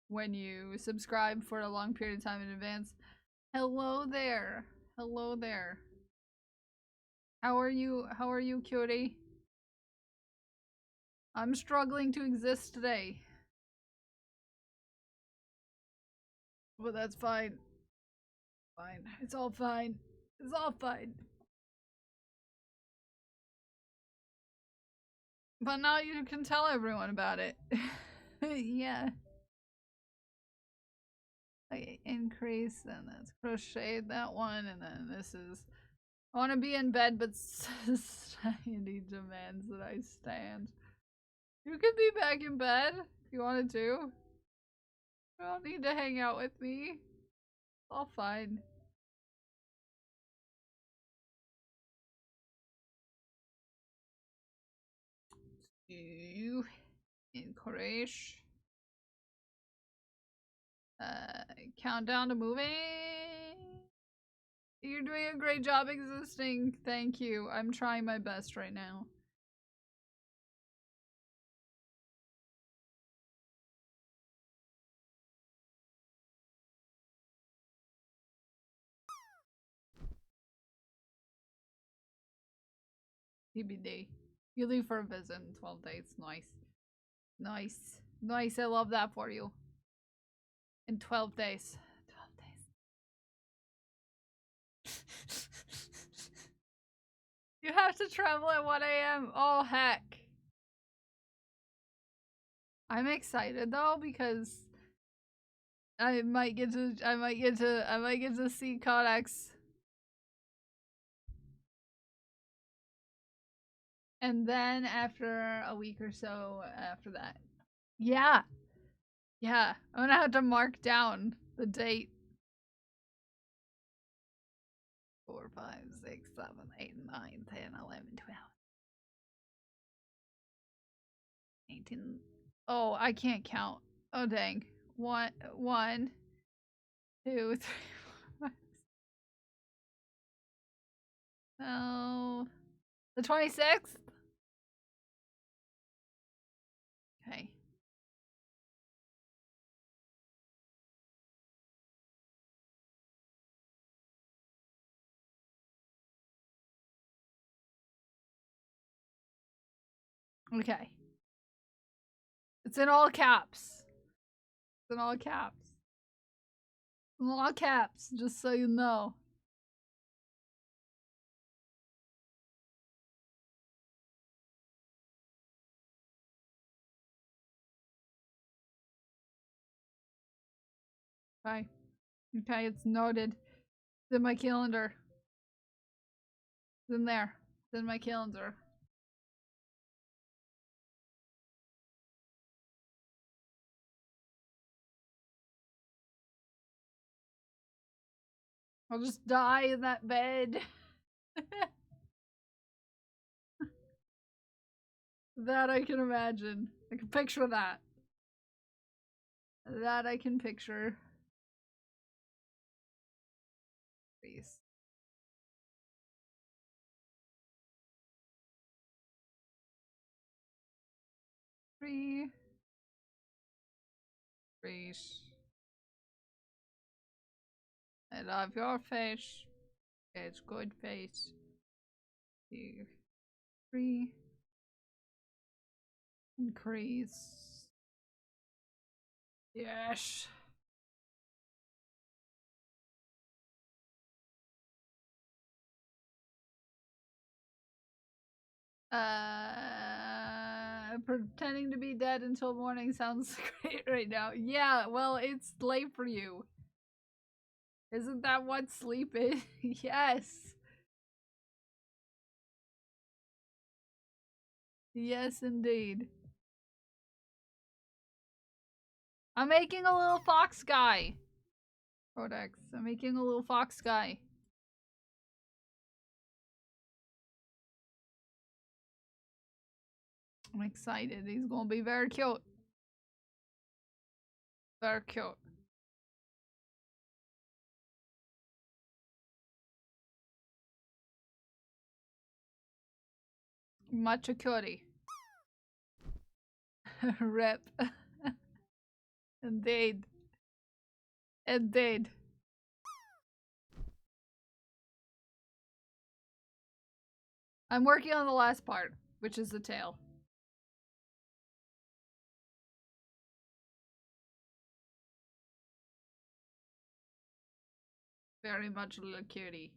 when you subscribe for a long period of time in advance. Hello there. Hello there. How are you? How are you, cutie? I'm struggling to exist today. But that's fine. Fine. It's all fine. It's all fine. But now you can tell everyone about it. Yeah. I increase, and that's crocheted that one, and then this is I want to be in bed, but society demands that I stand. You could be back in bed if you wanted to. You don't need to hang out with me. All fine. You encourage. Countdown to moving. You're doing a great job existing. Thank you. I'm trying my best right now. TBD. You leave for a visit in 12 days. Nice. Nice. Nice. I love that for you. In 12 days. 12 days. You have to travel at 1 a.m. Oh, heck. I'm excited though because I might get to see Codex. And then after a week or so after that. Yeah. Yeah. I'm gonna have to mark down the date. 4, 5, 6, 7, 8, 9, 10, 11, 12. 18. Oh, I can't count. Oh dang. 1, 2, 3, 4, 5. Oh. The 26th? Okay. Okay. It's in all caps. It's in all caps. In all caps, just so you know. Okay. Okay, it's noted. It's in my calendar. It's in there. It's in my calendar. I'll just die in that bed. That I can imagine. I can picture that. That I can picture. Please. Free. Fish. I love your fish. It's good face. 2, 3. Increase. Yes. Pretending to be dead until morning sounds great right now. Yeah, well, it's late for you. Isn't that what sleep is? Yes. Yes, indeed. I'm making a little fox guy. Codex. I'm making a little fox guy. I'm excited. He's gonna be very cute. Very cute. Much a cutie. Rip. Indeed. Indeed. I'm working on the last part, which is the tail. Very much a little cutie.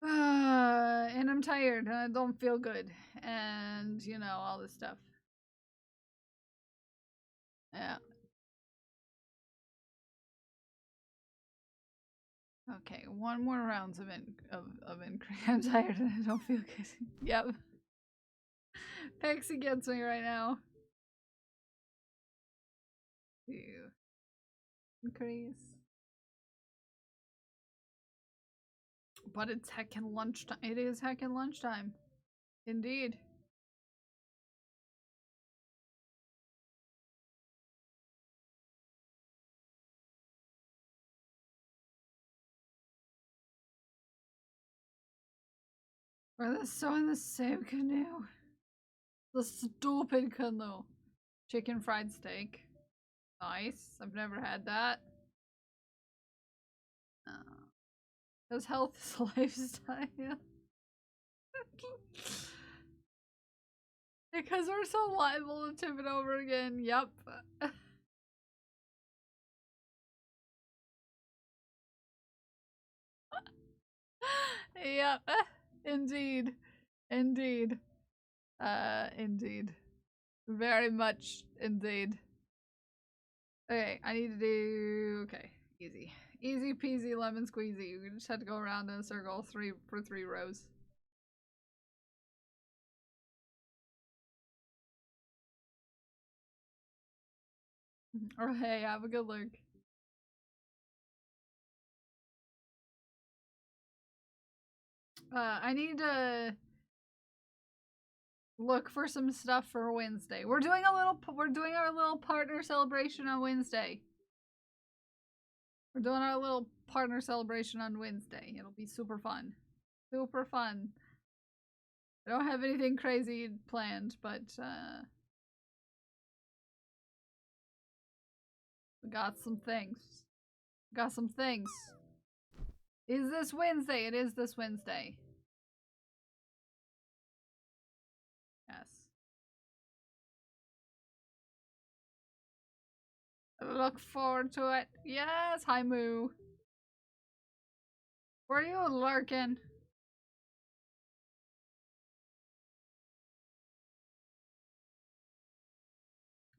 And I'm tired and I don't feel good. And, you know, all this stuff. Yeah. Okay, one more rounds of increase. I'm tired and I don't feel good. Yep. Pixie gets me right now. Ew. Increase. But it's heckin' lunchtime. It is heckin' lunchtime. Indeed. We're so in the same canoe. The stupid canoe. Chicken fried steak. Nice. I've never had that. Because health is a lifestyle. Because we're so liable to tip it over again. Yep. Yep. Indeed. Indeed. Indeed. Very much indeed. Okay, I need to do... Okay, easy. Easy peasy lemon squeezy. We just had to go around in a circle for 3 rows. Or hey, have a good look. I need to look for some stuff for Wednesday. We're doing our little partner celebration on Wednesday. We're doing our little partner celebration on Wednesday. It'll be super fun. Super fun. I don't have anything crazy planned, but we got some things. Got some things. Is this Wednesday? It is this Wednesday. Yes. Look forward to it. Yes, hi Moo. Where are you lurking?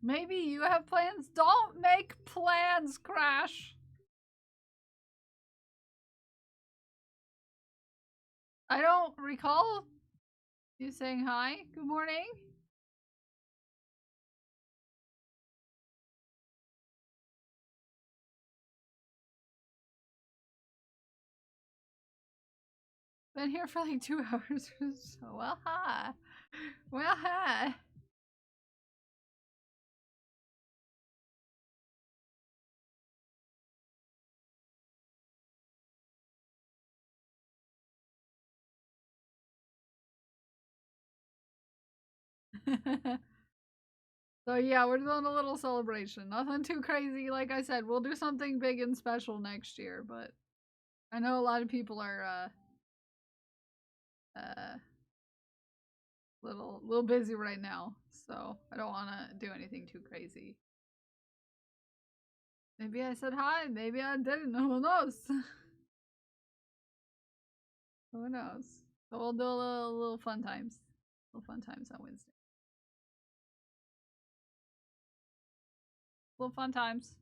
Maybe you have plans? Don't make plans, Crash! I don't recall you saying hi. Good morning. Been here for like 2 hours or so. Well, hi. Well, hi. So yeah, we're doing a little celebration. Nothing too crazy. Like I said, we'll do something big and special next year, but I know a lot of people are little busy right now, so I don't want to do anything too crazy. Maybe I said hi, maybe I didn't. Who knows? Who knows? So we'll do a little fun times. Little fun times on Wednesday. Little fun times.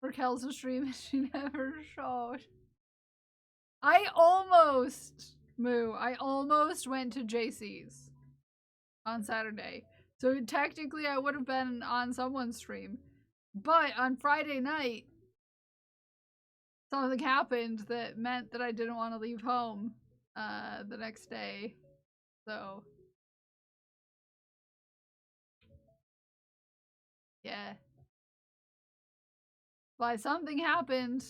For Kel's stream she never showed. I almost went to JC's on Saturday. So technically I would have been on someone's stream. But on Friday night, something happened that meant that I didn't want to leave home the next day. So yeah. But something happened.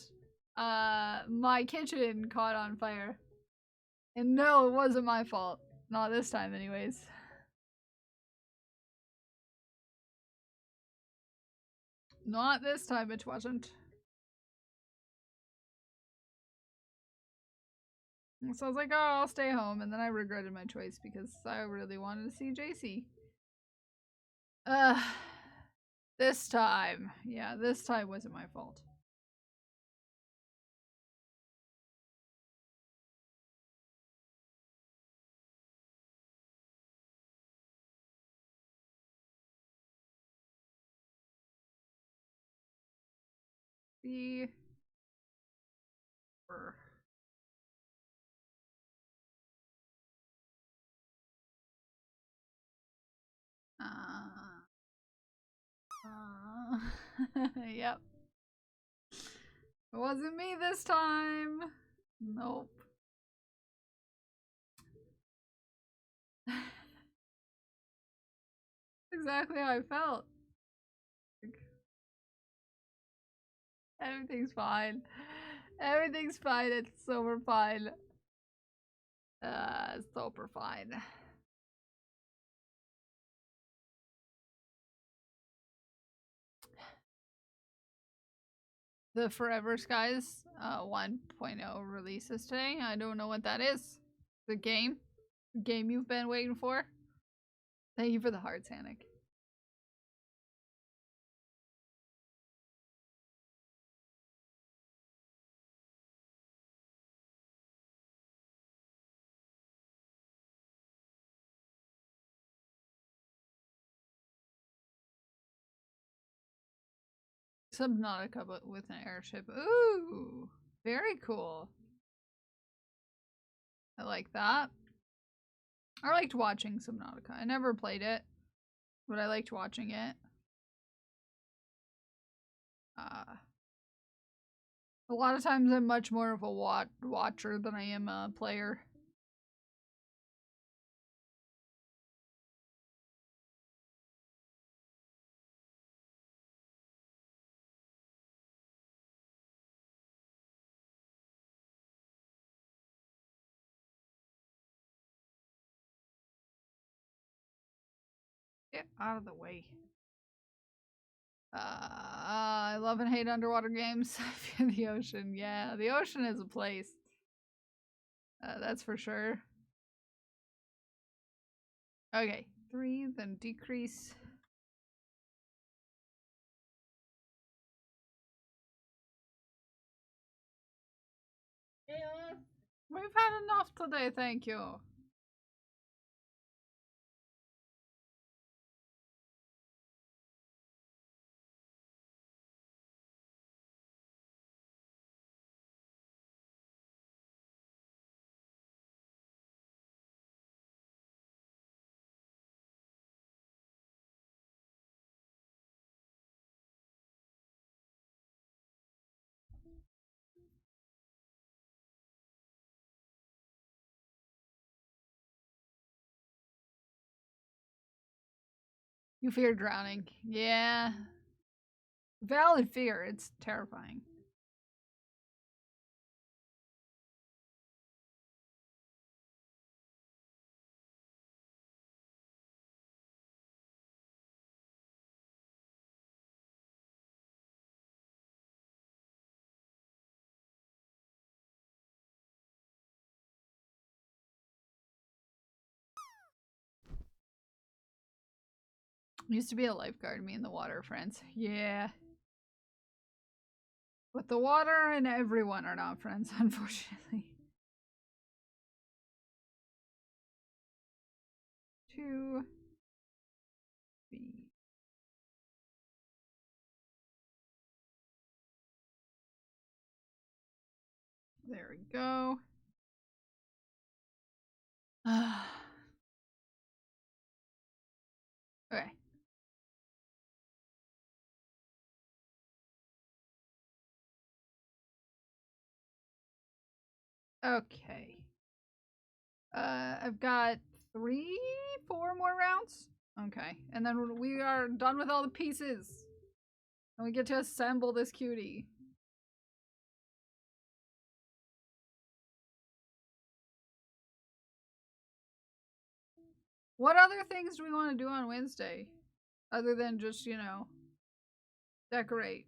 My kitchen caught on fire. And no, it wasn't my fault. Not this time anyways. Not this time it wasn't. So I was like, oh, I'll stay home, and then I regretted my choice because I really wanted to see JC. This time. Yeah, this time wasn't my fault. The... Yep. It wasn't me this time. Nope. Exactly how I felt. Everything's fine. Everything's fine. It's super fine. Super fine. The Forever Skies 1.0 releases today. I don't know what that is. The game? The game you've been waiting for? Thank you for the hearts, Hannick. Subnautica, but with an airship. Ooh, very cool. I like that. I liked watching Subnautica. I never played it, but I liked watching it. A lot of times I'm much more of a watcher than I am a player. Get out of the way. I love and hate underwater games. The ocean, yeah. The ocean is a place. That's for sure. Okay, 3, then decrease. Chaos. We've had enough today, thank you. You fear drowning. Yeah. Valid fear. It's terrifying. Used to be a lifeguard, me in the water, friends. Yeah. But the water and everyone are not friends, unfortunately. 2, 3. There we go. Okay. Okay. I've got 3, 4 more rounds. Okay, and then we are done with all the pieces. And we get to assemble this cutie. What other things do we want to do on Wednesday? Other than just, you know, decorate.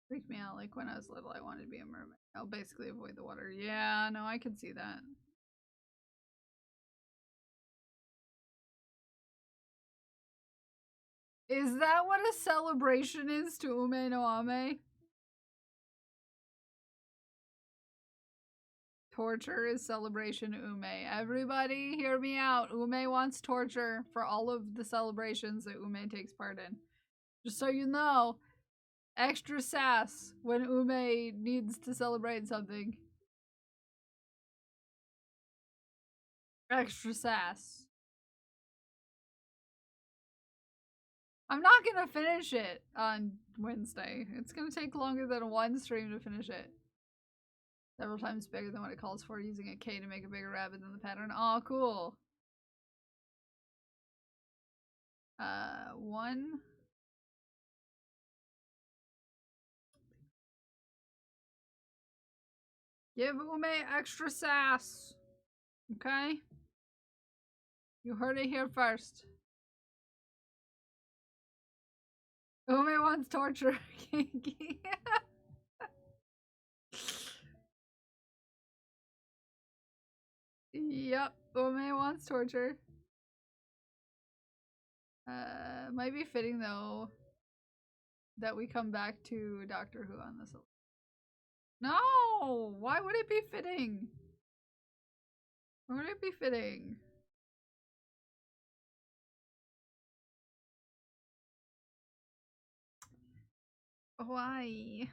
Freaked me out. Like when I was little, I wanted to be a mermaid. I'll basically avoid the water. Yeah, no, I can see that. Is that what a celebration is to Ume no Ame? Torture is celebration to Ume. Everybody hear me out. Ume wants torture for all of the celebrations that Ume takes part in. Just so you know, extra sass when Ume needs to celebrate something. Extra sass. I'm not gonna finish it on Wednesday. It's gonna take longer than one stream to finish it. Several times bigger than what it calls for, using a K to make a bigger rabbit than the pattern. Oh, cool. 1. Give Ume extra sass. Okay? You heard it here first. Ume wants torture. Kinky. Yep, Ume wants torture. Might be fitting though that we come back to Doctor Who on this. No! Why would it be fitting? Why would it be fitting? Why?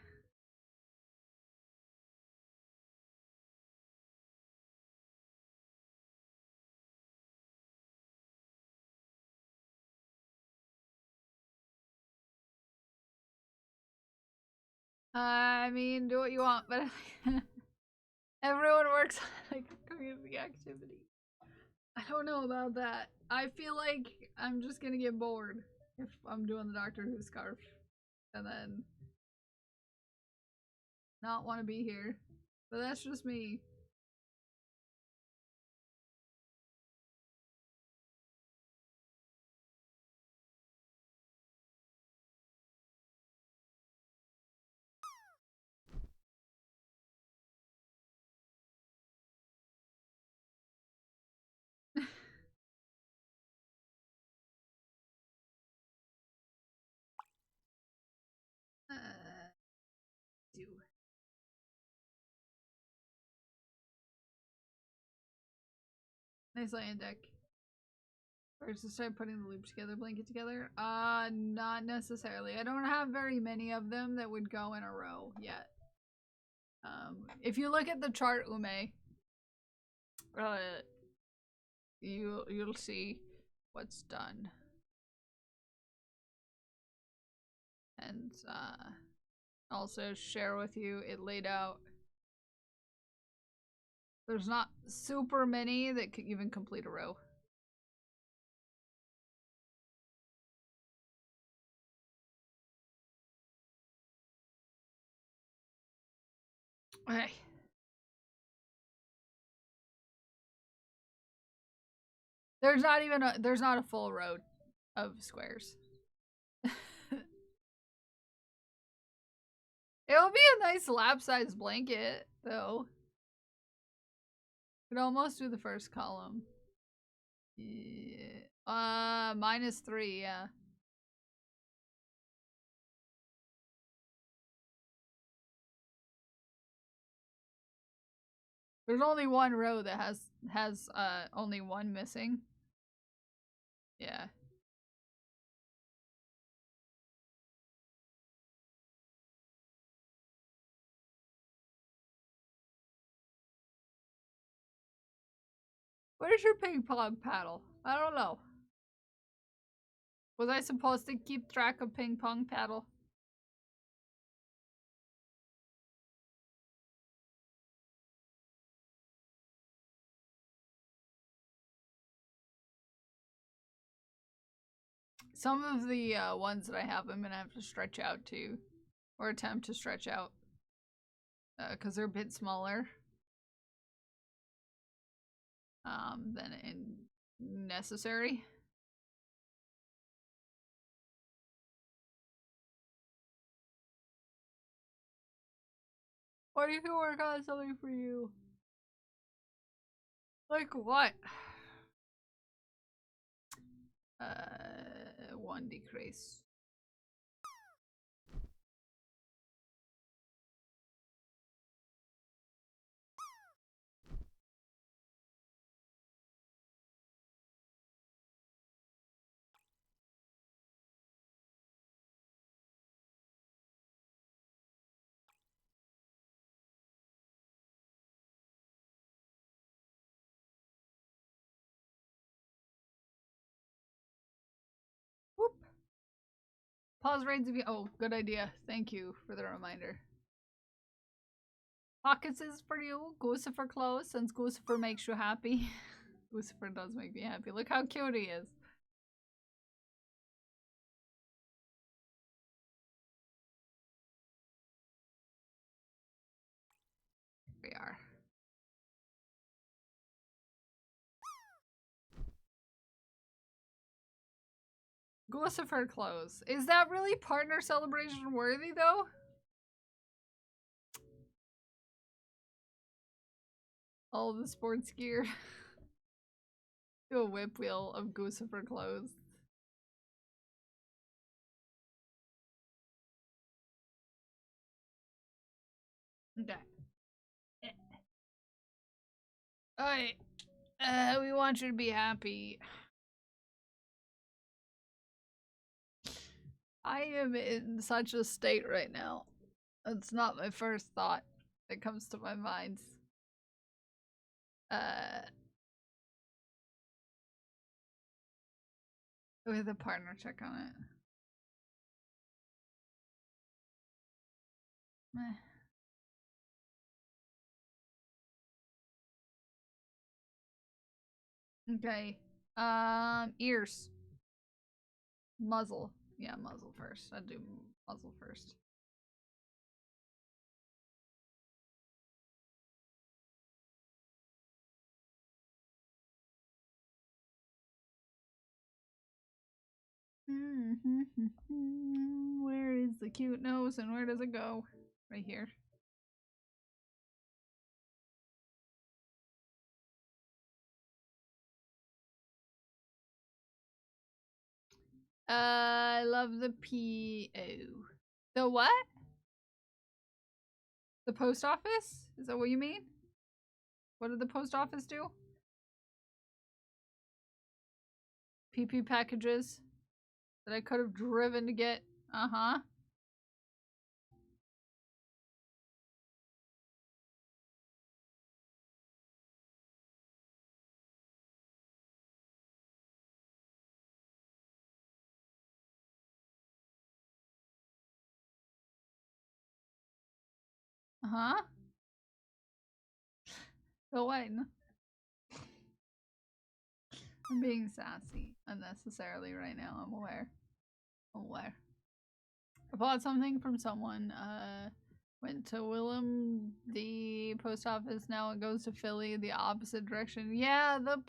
I mean, do what you want, but everyone works on like a community activity. I don't know about that. I feel like I'm just gonna get bored if I'm doing the Doctor Who scarf and then not want to be here. But that's just me. Do. Nice land deck. First to start putting the loop together, blanket together? Not necessarily. I don't have very many of them that would go in a row yet. If you look at the chart, Ume, you'll see what's done. And, also share with you, it laid out. There's not super many that could even complete a row. Okay. There's not a full row of squares. It'll be a nice lap-size blanket, though. Could almost do the first column. Yeah. -3, yeah. There's only one row that has only one missing. Yeah. Where's your ping pong paddle? I don't know. Was I supposed to keep track of ping pong paddle? Some of the ones that I have, I'm gonna have to stretch out too, or attempt to stretch out, because they're a bit smaller than necessary. Or you can work on something for you. Like what? One decrease. Whoop. Pause raids if you. Oh, good idea. Thank you for the reminder. Pockets is for you. Goosifer clothes, since Goosifer makes you happy. Goosifer does make me happy. Look how cute he is. Here we are. Goosifer clothes. Is that really partner celebration worthy though? All the sports gear. Do a whip wheel of Goosifer clothes. Okay. Alright. We want you to be happy. I am in such a state right now. It's not my first thought that comes to my mind. With a partner check on it. Meh. Okay. Ears. Muzzle. Yeah, muzzle first. I'd do muzzle first. Where is the cute nose and where does it go? Right here. I love the P.O. The what? The post office? Is that what you mean? What did the post office do? PP packages that I could have driven to get. Uh-huh. Uh-huh. Go away. I'm being sassy unnecessarily right now. I'm aware. I'm aware. I bought something from someone. Went to Willem, the post office. Now it goes to Philly, the opposite direction. Yeah, the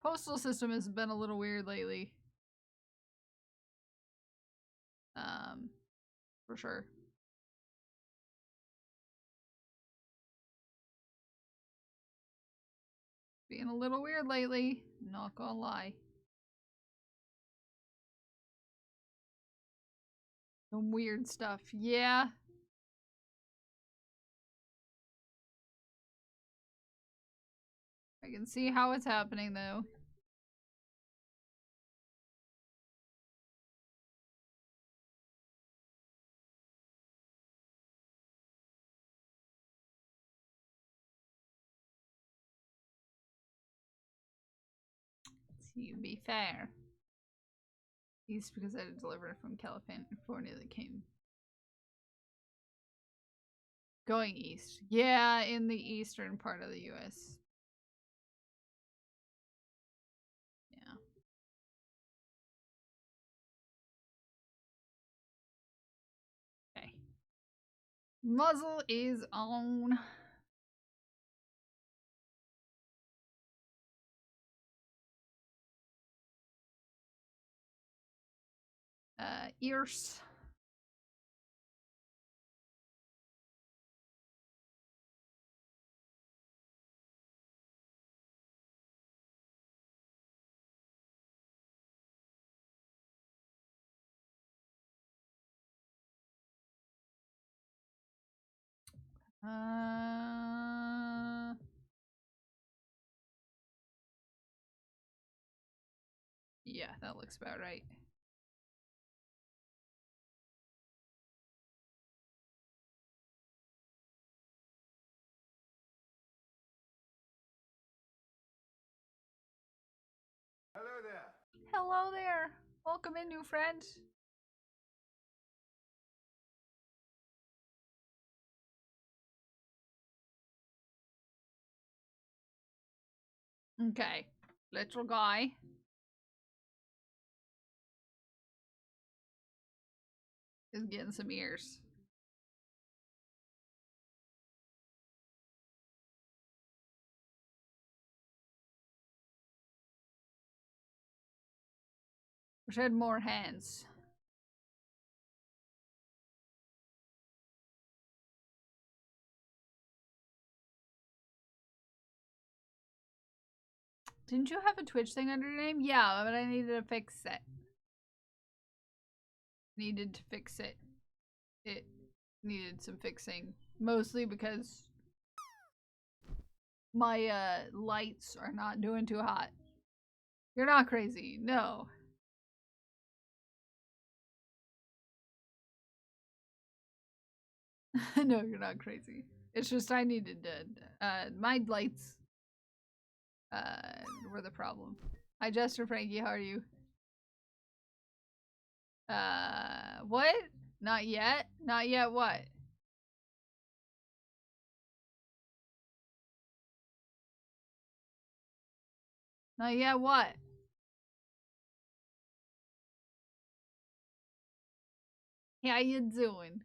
postal system has been a little weird lately. For sure. Being a little weird lately, not gonna lie. Some weird stuff, yeah. I can see how it's happening though. To be fair. East because I delivered from California that came. Going east. Yeah, in the eastern part of the US. Yeah. Muzzle is on. Ears. Yeah, that looks about right. Hello there. Hello there. Welcome in, new friend. Okay, little guy. Is getting some ears. Wish I had more hands. Didn't you have a Twitch thing under your name? Yeah, but I needed to fix it. Needed to fix it. It needed some fixing. Mostly because my lights are not doing too hot. You're not crazy. No. No, you're not crazy. It's just I needed to my lights were the problem. Hi Jester Frankie, how are you? What? Not yet? Not yet what? Not yet what? How you doing?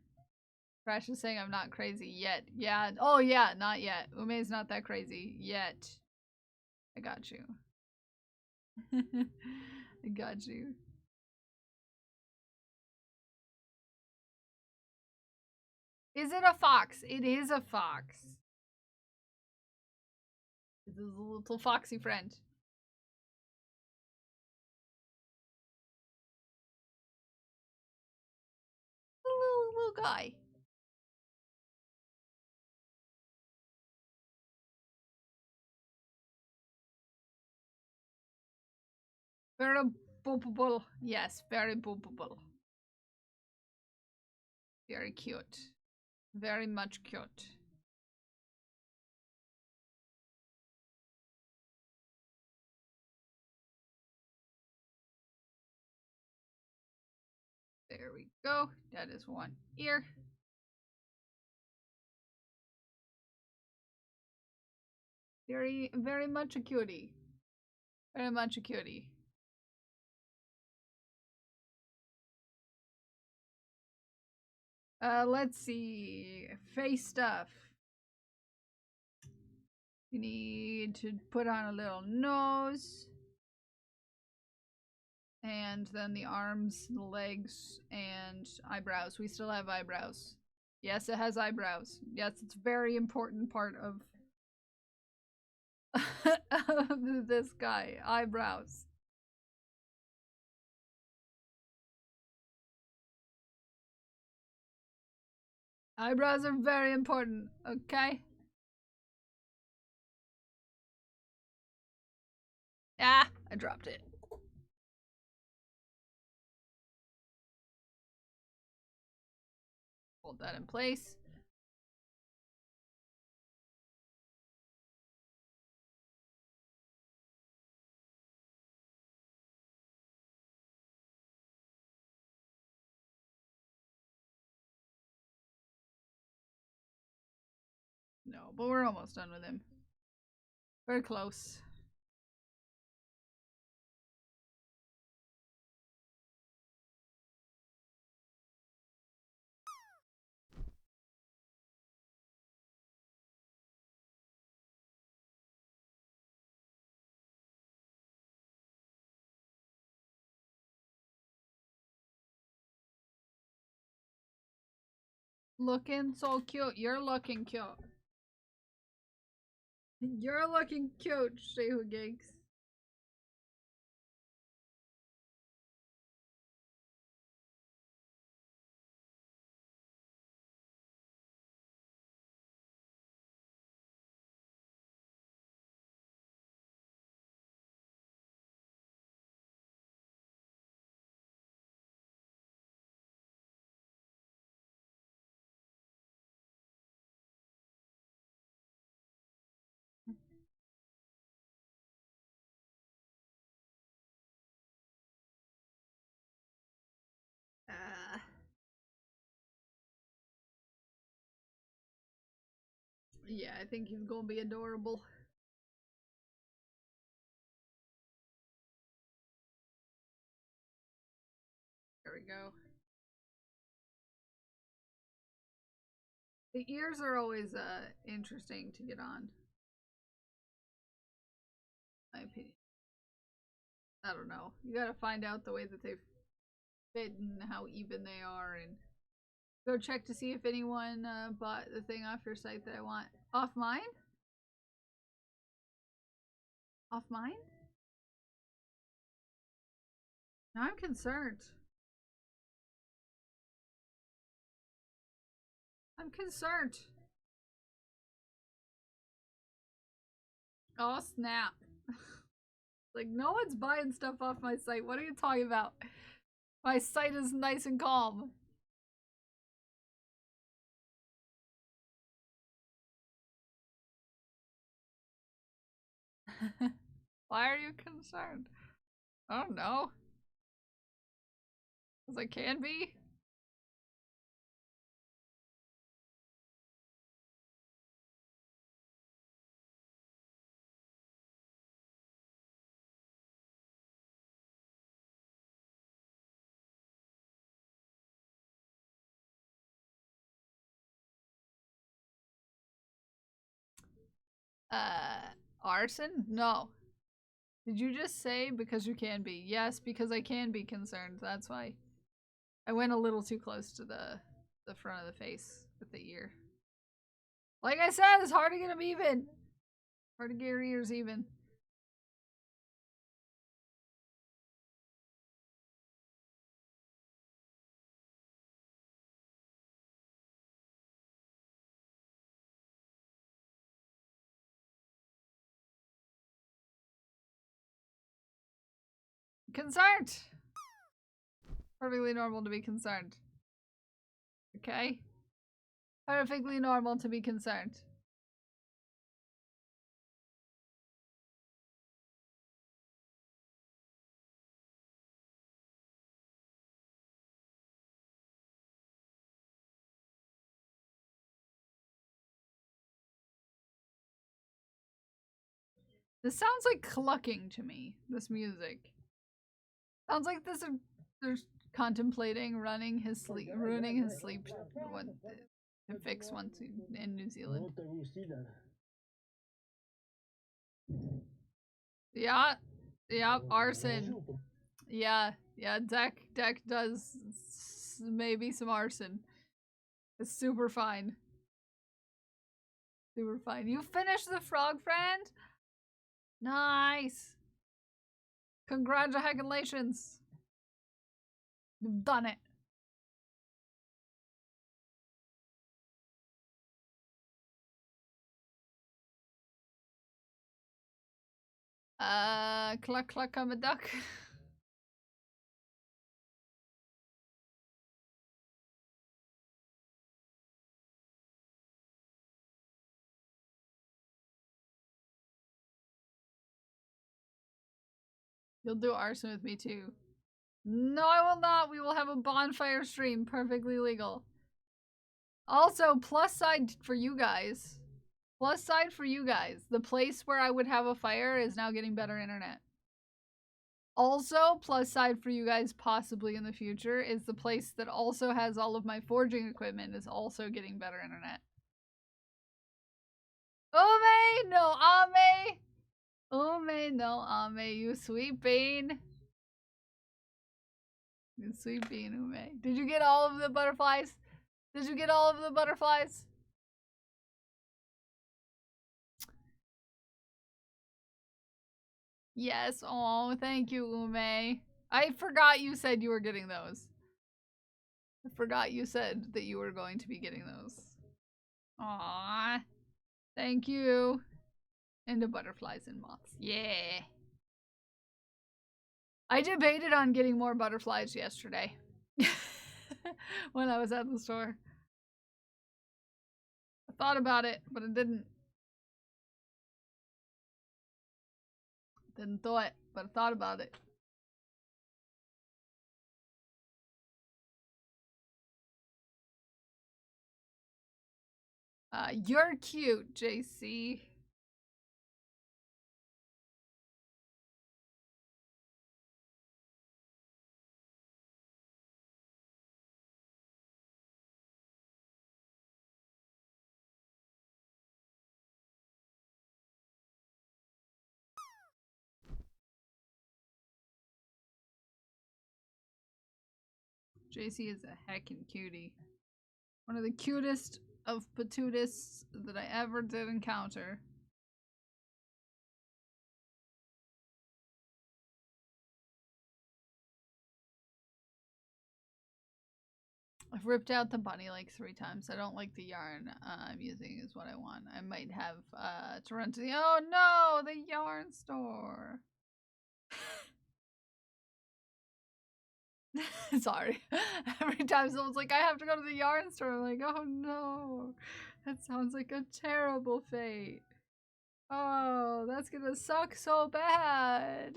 Crash is saying I'm not crazy yet. Yeah. Oh yeah, not yet. Ume's not that crazy yet. I got you. I got you. Is it a fox? It is a fox. This is a little foxy friend. Little guy. Very boopable. Yes, very boopable. Very cute. Very much cute. There we go. That is one ear. Very much a cutie. Very much a cutie. Let's see. Face stuff. We need to put on a little nose. And then the arms, the legs, and eyebrows. We still have eyebrows. Yes, it has eyebrows. Yes, it's a very important part of, of this guy. Eyebrows. Eyebrows are very important, okay? Ah, I dropped it. Hold that in place. No, but we're almost done with him. Very close. Looking so cute. You're looking cute. You're looking cute, Shehu Gigs. Yeah, I think he's gonna be adorable. There we go. The ears are always interesting to get on. My opinion. I don't know. You gotta find out the way that they fit and how even they are, and go check to see if anyone bought the thing off your site that I want. Off mine? Off mine? Now I'm concerned. I'm concerned. Oh snap. Like, no one's buying stuff off my site. What are you talking about? My site is nice and calm. Why are you concerned? I don't know. Because I can be. Arson? No. Did you just say because you can be? Yes, because I can be concerned. That's why. I went a little too close to the front of the face with the ear. Like I said, it's hard to get them even. Hard to get your ears even. Concerned! Perfectly normal to be concerned. Okay? Perfectly normal to be concerned. This sounds like clucking to me, this music. Sounds like they're contemplating ruining his sleep to fix once in New Zealand. Yeah, arson. Yeah, Deck does maybe some arson. It's super fine. Super fine. You finished the frog friend? Nice. Congratulations. You've done it. Cluck cluck, I'm a duck. You'll do arson with me too. No, I will not. We will have a bonfire stream. Perfectly legal. Also, plus side for you guys. Plus side for you guys. The place where I would have a fire is now getting better internet. Also, plus side for you guys possibly in the future is the place that also has all of my forging equipment is also getting better internet. Ome no ame. Ome no ame. You sweet bean. You sweet bean, Ume. Did you get all of the butterflies? Did you get all of the butterflies? Yes. Oh, thank you, Ume. I forgot you said you were getting those. I forgot you said that you were going to be getting those. Aww. Thank you. And the butterflies and moths. Yeah. I debated on getting more butterflies yesterday. When I was at the store. I thought about it, but I didn't. Didn't do it, but I thought about it. You're cute, JC. JC is a heckin' cutie. One of the cutest of patootists that I ever did encounter. I've ripped out the bunny like 3 times. I don't like the yarn I'm using is what I want. I might have to run to the— oh no, the yarn store. Sorry. Every time someone's like, I have to go to the yarn store, I'm like, oh no. That sounds like a terrible fate. Oh, that's gonna suck so bad.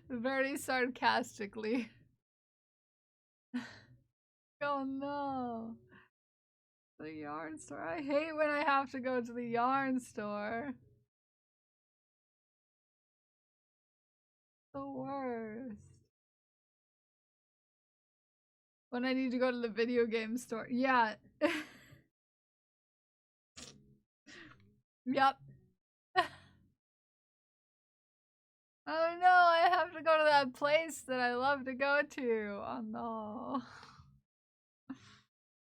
Very sarcastically. Oh no. The yarn store. I hate when I have to go to the yarn store. The worst. When I need to go to the video game store. Yeah. Yep. Oh no, I have to go to that place that I love to go to. Oh no.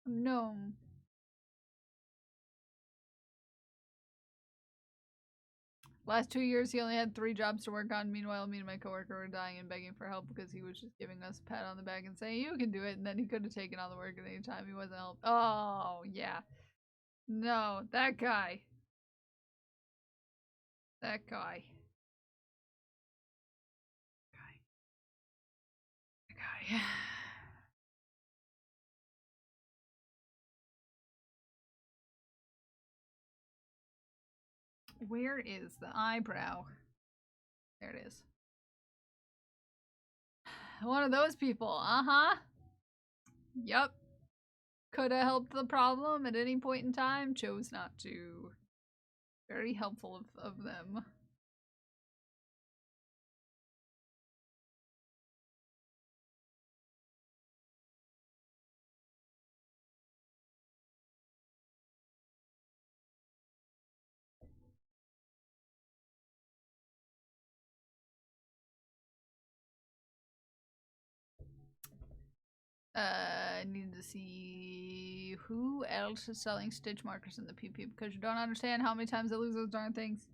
No. Last 2 years, he only had 3 jobs to work on. Meanwhile, me and my coworker were dying and begging for help because he was just giving us a pat on the back and saying, you can do it. And then he could have taken all the work at any time. He wasn't helped. Oh, yeah. No, that guy. That guy. That guy. Where is the eyebrow? There it is. One of those people. Uh-huh. Yup. Could have helped the problem at any point in time. Chose not to. Very helpful of them. I need to see who else is selling stitch markers in the PP because you don't understand how many times I lose those darn things.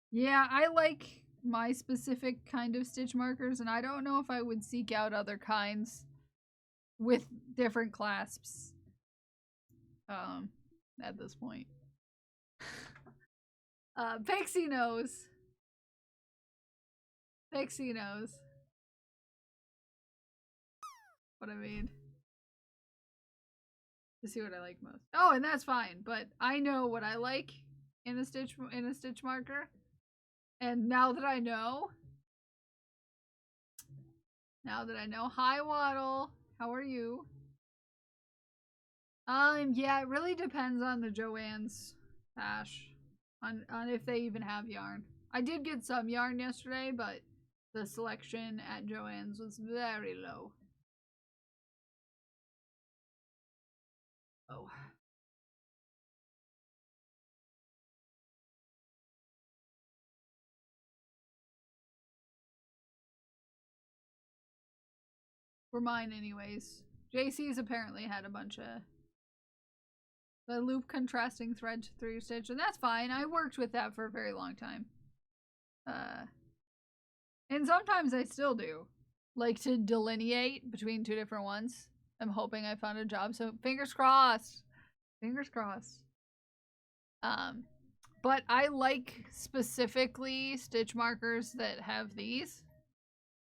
Yeah, I like my specific kind of stitch markers, and I don't know if I would seek out other kinds with different clasps at this point. Pixie knows. Pixie knows what I mean. To see what I like most. Oh, and that's fine, but I know what I like in a stitch marker. And now that I know, hi Waddle, how are you? Yeah, it really depends on the Joann's stash, on if they even have yarn. I did get some yarn yesterday, but the selection at Joann's was very low. Oh. For mine, anyways. JC's apparently had a bunch of the loop contrasting thread through your stitch, and that's fine. I worked with that for a very long time. And sometimes I still do. Like to delineate between two different ones. I'm hoping I found a job, so fingers crossed. Fingers crossed. But I like specifically stitch markers that have these,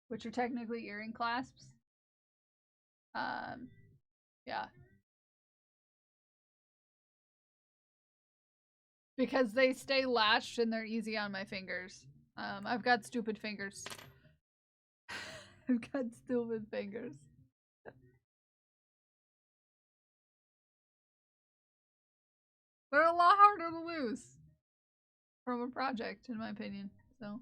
which are technically earring clasps. Yeah. Because they stay latched and they're easy on my fingers. I've got stupid fingers. I've got stupid fingers. They're a lot harder to lose from a project, in my opinion. So,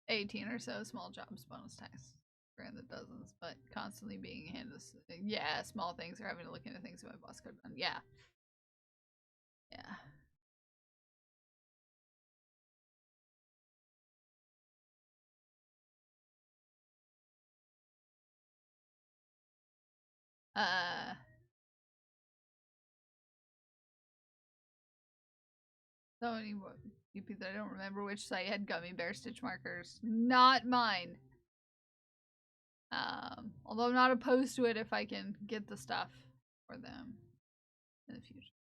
18 or so small jobs, bonus tasks. Granted dozens, but constantly being handed. Yeah, small things or having to look into things that my boss could have done. Yeah. Yeah. So many people that I don't remember which site had gummy bear stitch markers. Not mine. Although I'm not opposed to it if I can get the stuff for them in the future.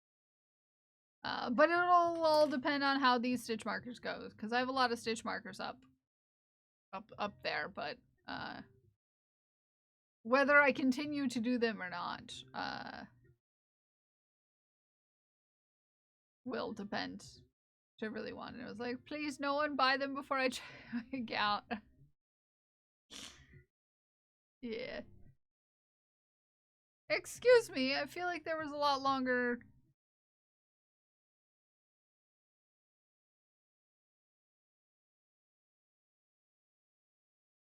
But it'll all depend on how these stitch markers go, because I have a lot of stitch markers up there, but whether I continue to do them or not, will depend. Which I really wanted. I was like, please, no one buy them before I check out. Yeah. Excuse me, I feel like there was a lot longer.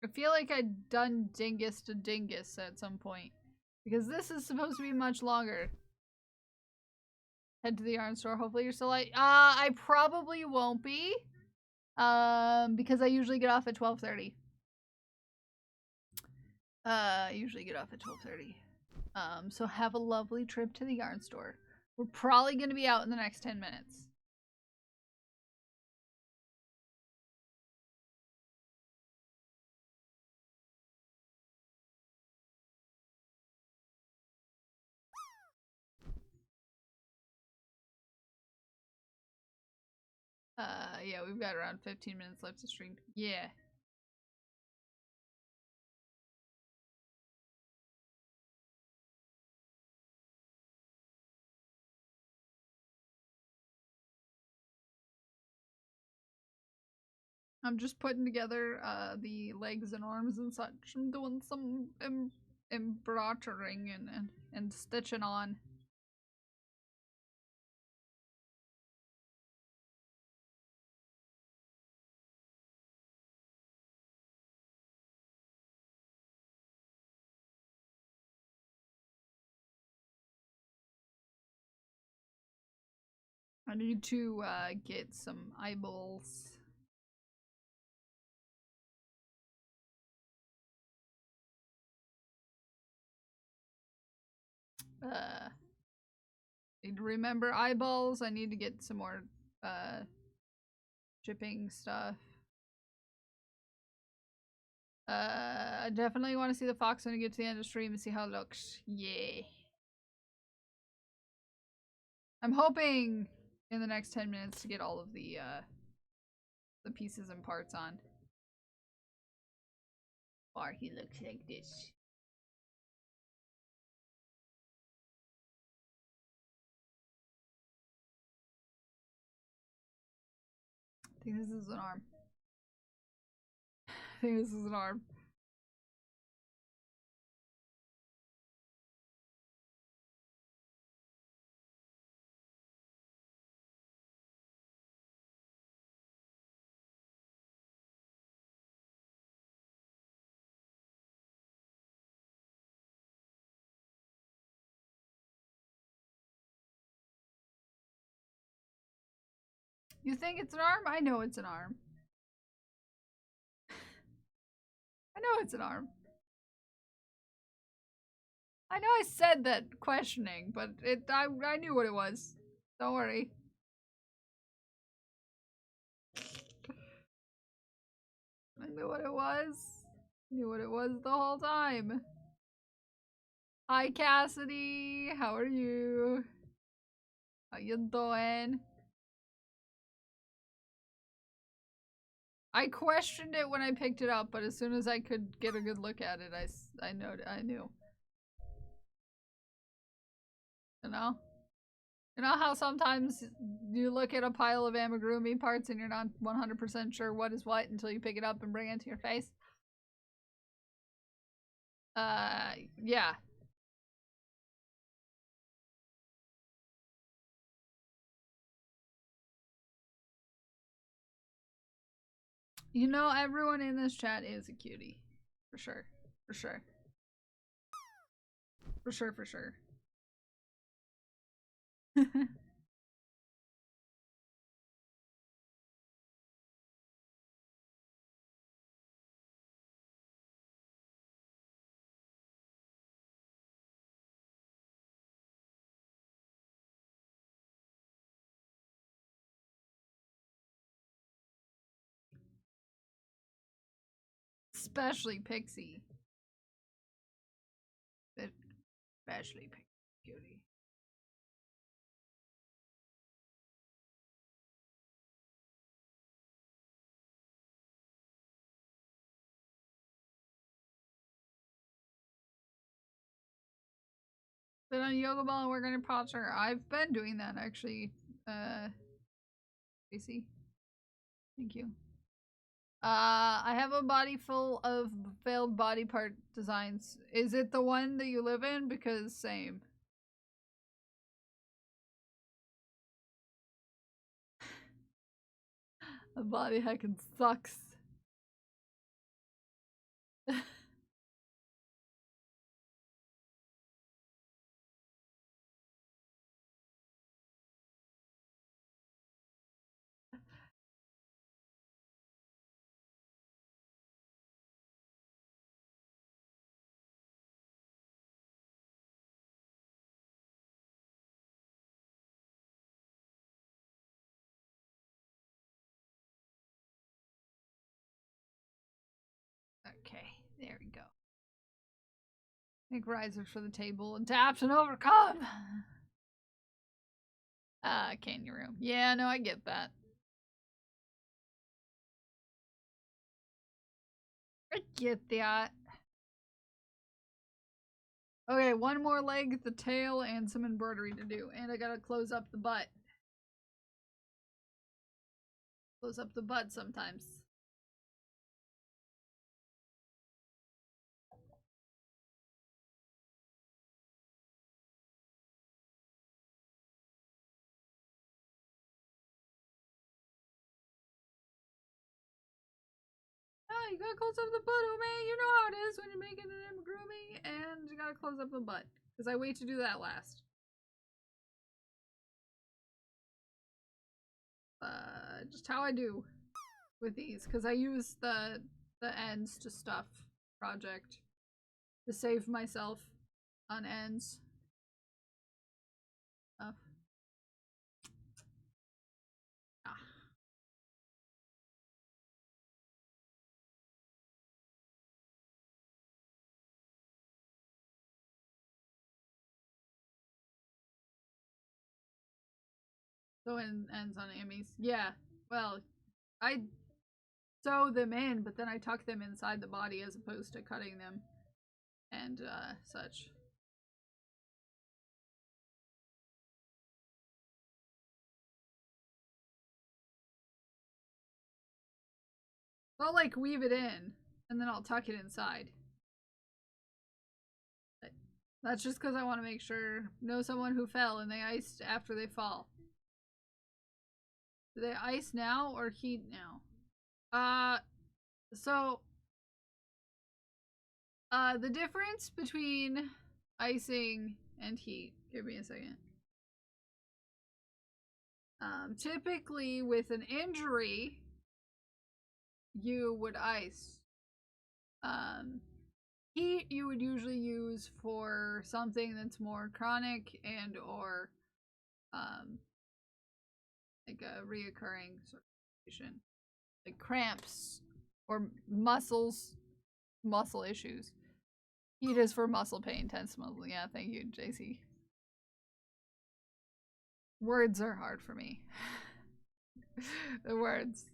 I feel like I'd done Dingus to Dingus at some point. Because this is supposed to be much longer. Head to the yarn store. Hopefully you're still like, I probably won't be. Because I usually get off at 12:30. I usually get off at 12:30. So have a lovely trip to the yarn store. We're probably going to be out in the next 10 minutes. Yeah, we've got around 15 minutes left to stream. Yeah. I'm just putting together the legs and arms and such. I'm doing some embroidering and stitching on. I need to get some eyeballs. Need to remember eyeballs. I need to get some more shipping stuff. I definitely want to see the fox when I get to the end of the stream and see how it looks. Yeah. I'm hoping in the next 10 minutes to get all of the pieces and parts on. Or he looks like this. I think this is an arm. I think this is an arm. You think it's an arm? I know it's an arm. I know it's an arm. I know I said that questioning, but I knew what it was. Don't worry. I knew what it was. Knew what it was the whole time. Hi Cassidy, how are you? How you doing? I questioned it when I picked it up, but as soon as I could get a good look at it, I knew. You know? You know how sometimes you look at a pile of amigurumi parts and you're not 100% sure what is what until you pick it up and bring it to your face? Yeah. You know, everyone in this chat is a cutie. For sure. For sure. For sure, for sure. Especially Pixie. Especially Pixie cutie. Been on yoga ball and work on your posture. I've been doing that actually. Tracy. Thank you. I have a body full of failed body part designs. Is it the one that you live in? Because same. The body hacking sucks. Okay, there we go. Make risers for the table, adapt and overcome. Canyon room. Yeah, no, I get that. I get that. Okay, one more leg, the tail, and some embroidery to do. And I gotta close up the butt. Close up the butt sometimes. Oh, you gotta close up the butt, oh man. You know how it is when you're making an amigurumi, and you gotta close up the butt. Because I wait to do that last. Just how I do with these, because I use the ends to stuff project to save myself on ends. Ah. So it ends on Emmys. Yeah. Well, I sew them in, but then I tuck them inside the body as opposed to cutting them and such. I'll like weave it in and then I'll tuck it inside. But that's just because I want to make sure. Know someone who fell and they iced after they fall. Do they ice now or heat now? So the difference between icing and heat. Give me a second. Typically with an injury, you would ice. Heat you would usually use for something that's more chronic and or like a reoccurring sort of condition, like cramps or muscle issues. Heat is for muscle pain, tense muscle. Yeah, thank you, JC. Words are hard for me. The words.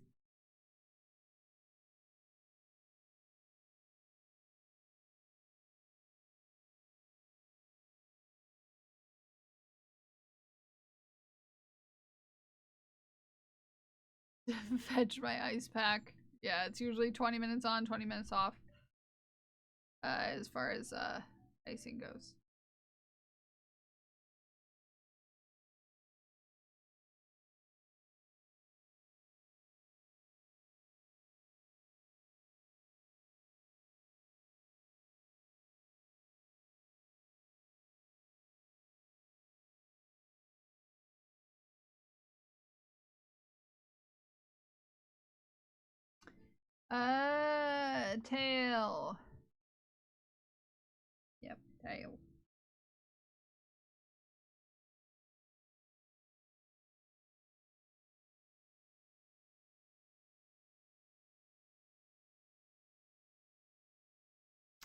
Fetch my ice pack. Yeah, it's usually 20 minutes on, 20 minutes off. As far as icing goes. Tail. Yep, tail.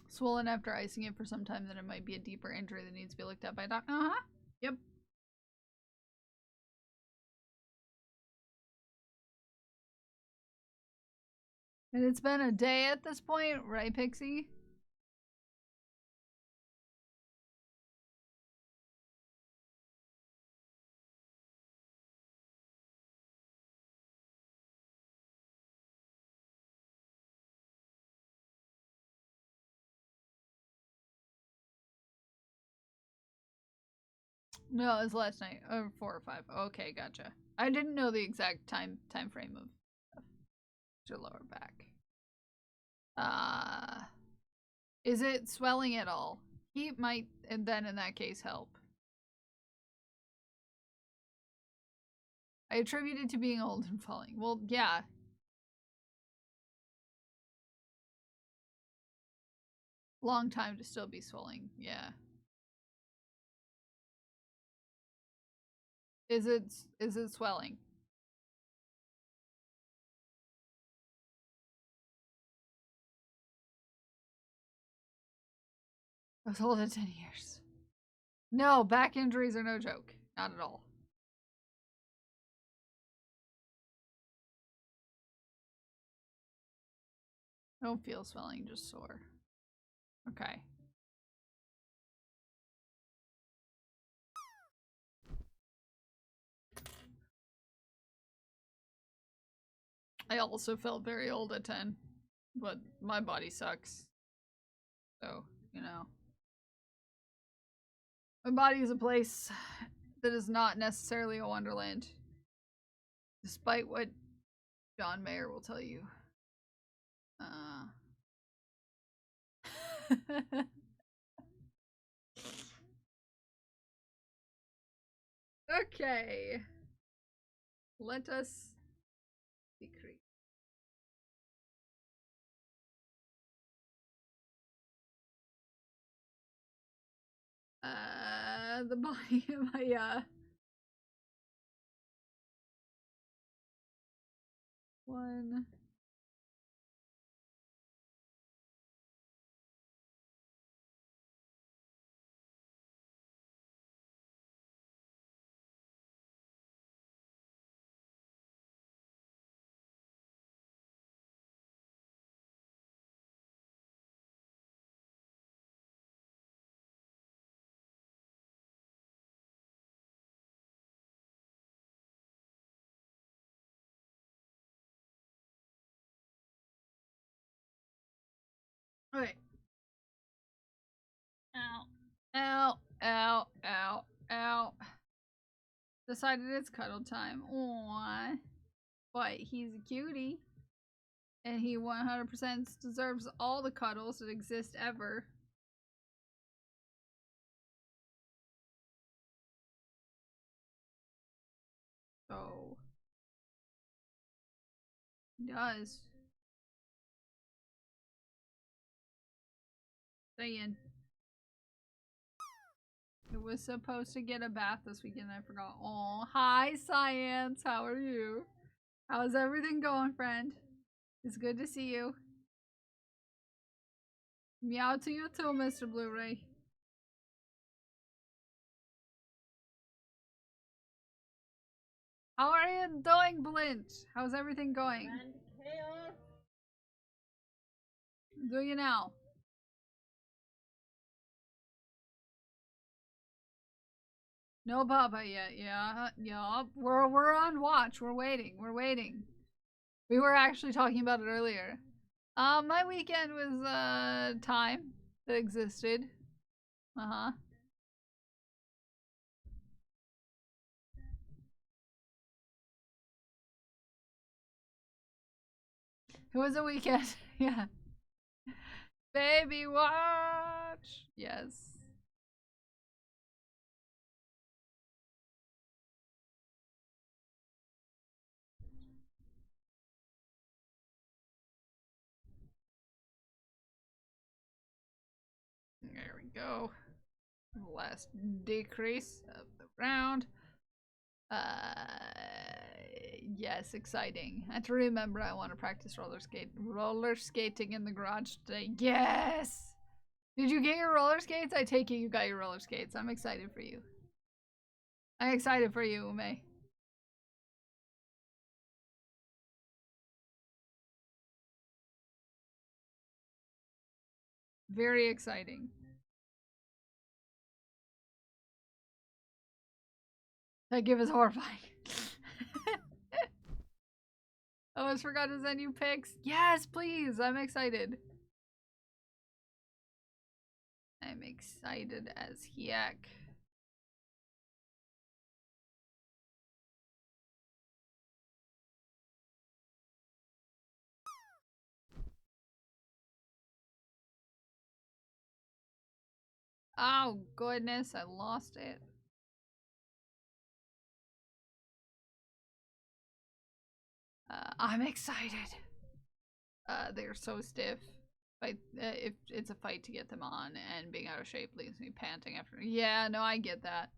Swollen after icing it for some time, then it might be a deeper injury that needs to be looked at by a doctor. Uh-huh. Yep. And it's been a day at this point, right, Pixie? No, it was last night. Or 4 or 5. Okay, gotcha. I didn't know the exact time frame of your lower back. Is it swelling at all? Heat might, and then in that case, help. I attribute it to being old and falling. Well, yeah. Long time to still be swelling, yeah. Is it swelling? I was old at 10 years. No, back injuries are no joke. Not at all. I don't feel swelling, just sore. Okay. I also felt very old at 10, but my body sucks. So, you know. My body is a place that is not necessarily a wonderland. Despite what John Mayer will tell you. Okay. Let us decrease. The body of my, one. Okay. Ow. Ow. Ow. Ow. Ow. Decided it's cuddle time. Aww. But he's a cutie. And he 100% deserves all the cuddles that exist ever. So He does. Saying. It was supposed to get a bath this weekend. I forgot. Oh, hi, Science. How are you? How's everything going, friend? It's good to see you. Meow to you too, Mr. Blu-ray. How are you doing, Blint? How's everything going? And chaos. Do you now? No Baba yet. Yeah, yeah. We're on watch. We're waiting. We're waiting. We were actually talking about it earlier. My weekend was time that existed. Uh-huh. It was a weekend. Yeah. Baby watch. Yes. There we go. Last decrease of the round. Yes, exciting. I have to remember I want to practice roller skating in the garage today. Yes! Did you get your roller skates? I take it you got your roller skates. I'm excited for you. I'm excited for you, Ume. Very exciting. That give is horrifying. I almost forgot to send you pics. Yes, please. I'm excited. I'm excited as heck. Oh, goodness. I lost it. I'm excited. They're so stiff. If it's a fight to get them on, and being out of shape leaves me panting after. Yeah, no, I get that.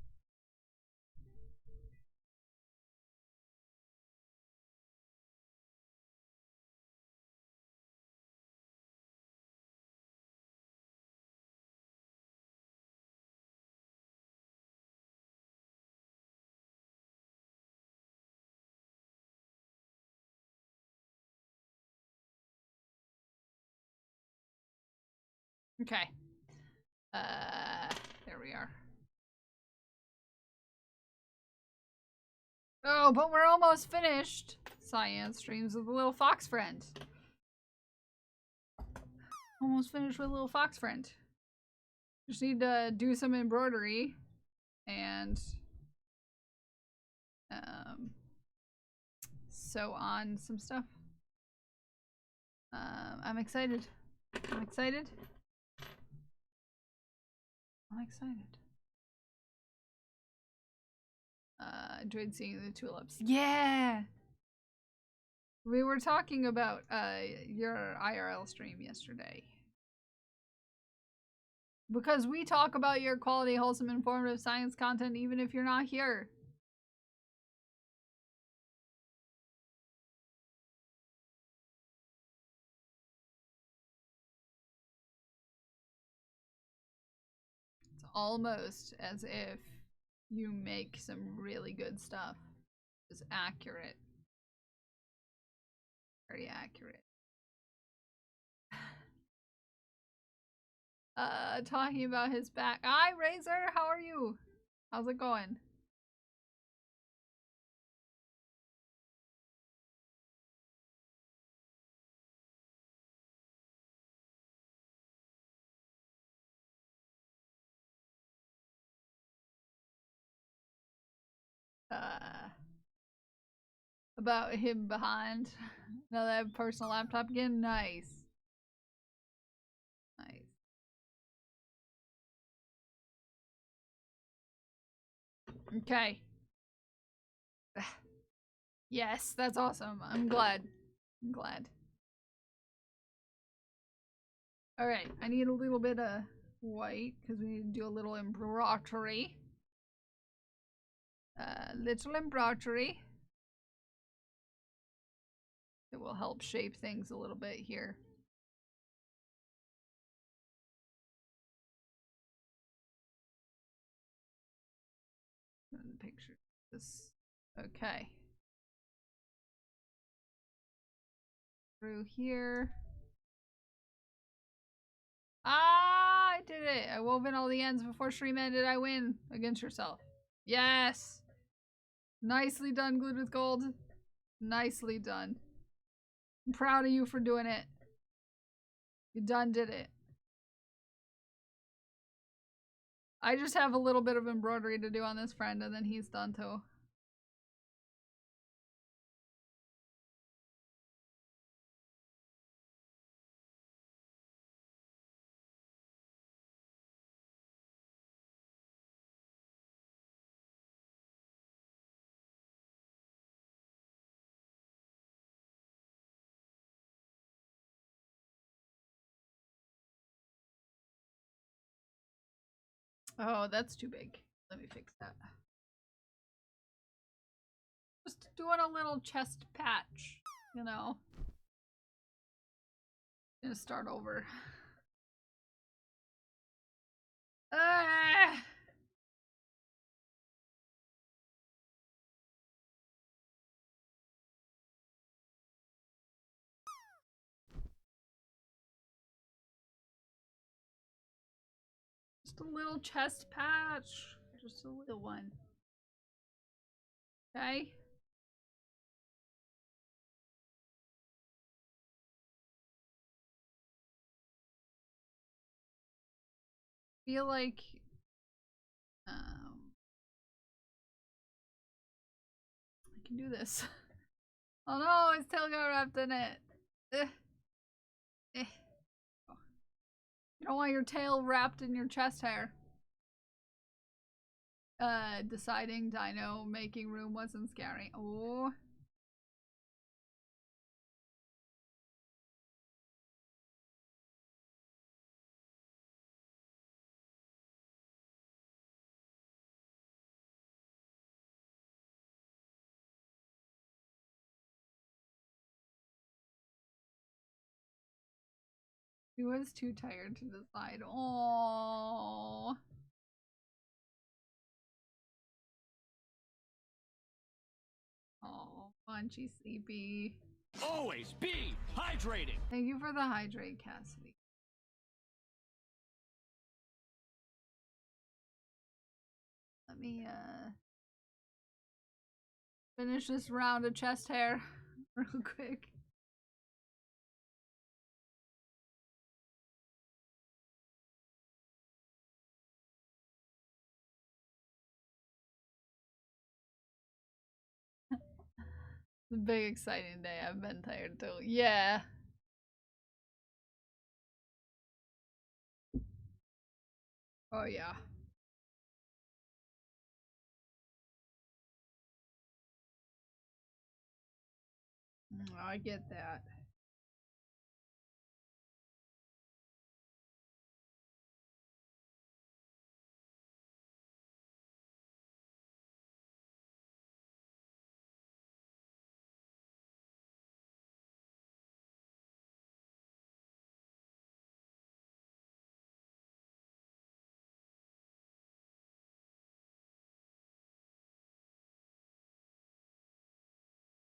Okay. There we are. Oh, but we're almost finished. Science Dreams of the Little Fox Friend. Almost finished with Little Fox Friend. Just need to do some embroidery and sew on some stuff. I'm excited. I'm excited. I'm excited. Enjoyed seeing the tulips. Yeah! We were talking about your IRL stream yesterday. Because we talk about your quality, wholesome, informative science content even if you're not here. It's almost as if you make some really good stuff. It's accurate. Very accurate. Talking about his back. Hi, Razor, how are you? How's it going? About him behind another personal laptop again. Nice. Nice. Okay. Yes, that's awesome. I'm glad. I'm glad. Alright, I need a little bit of white because we need to do a little embroidery. Little embroidery. It will help shape things a little bit here. Picture this. Okay. Through here. Ah, I did it. I wove in all the ends before Shreem ended. I win against yourself. Yes. Nicely done, Glued with Gold. Nicely done. I'm proud of you for doing it. You done did it. I just have a little bit of embroidery to do on this friend, and then he's done too. Oh, that's too big. Let me fix that. Just doing a little chest patch, you know. Gonna start over. Ah! Just a little chest patch. Just a little one. Okay. Feel like I can do this. Oh no, his tail got wrapped in it. Eh. Eh. Oh. You don't want your tail wrapped in your chest hair. Deciding Dino making room wasn't scary. Oh. He was too tired to decide. Oh. Oh, Bunchy Sleepy. Always be hydrating. Thank you for the hydrate, Cassidy. Let me finish this round of chest hair real quick. It's a big exciting day. I've been tired too. Yeah. Oh yeah. I get that.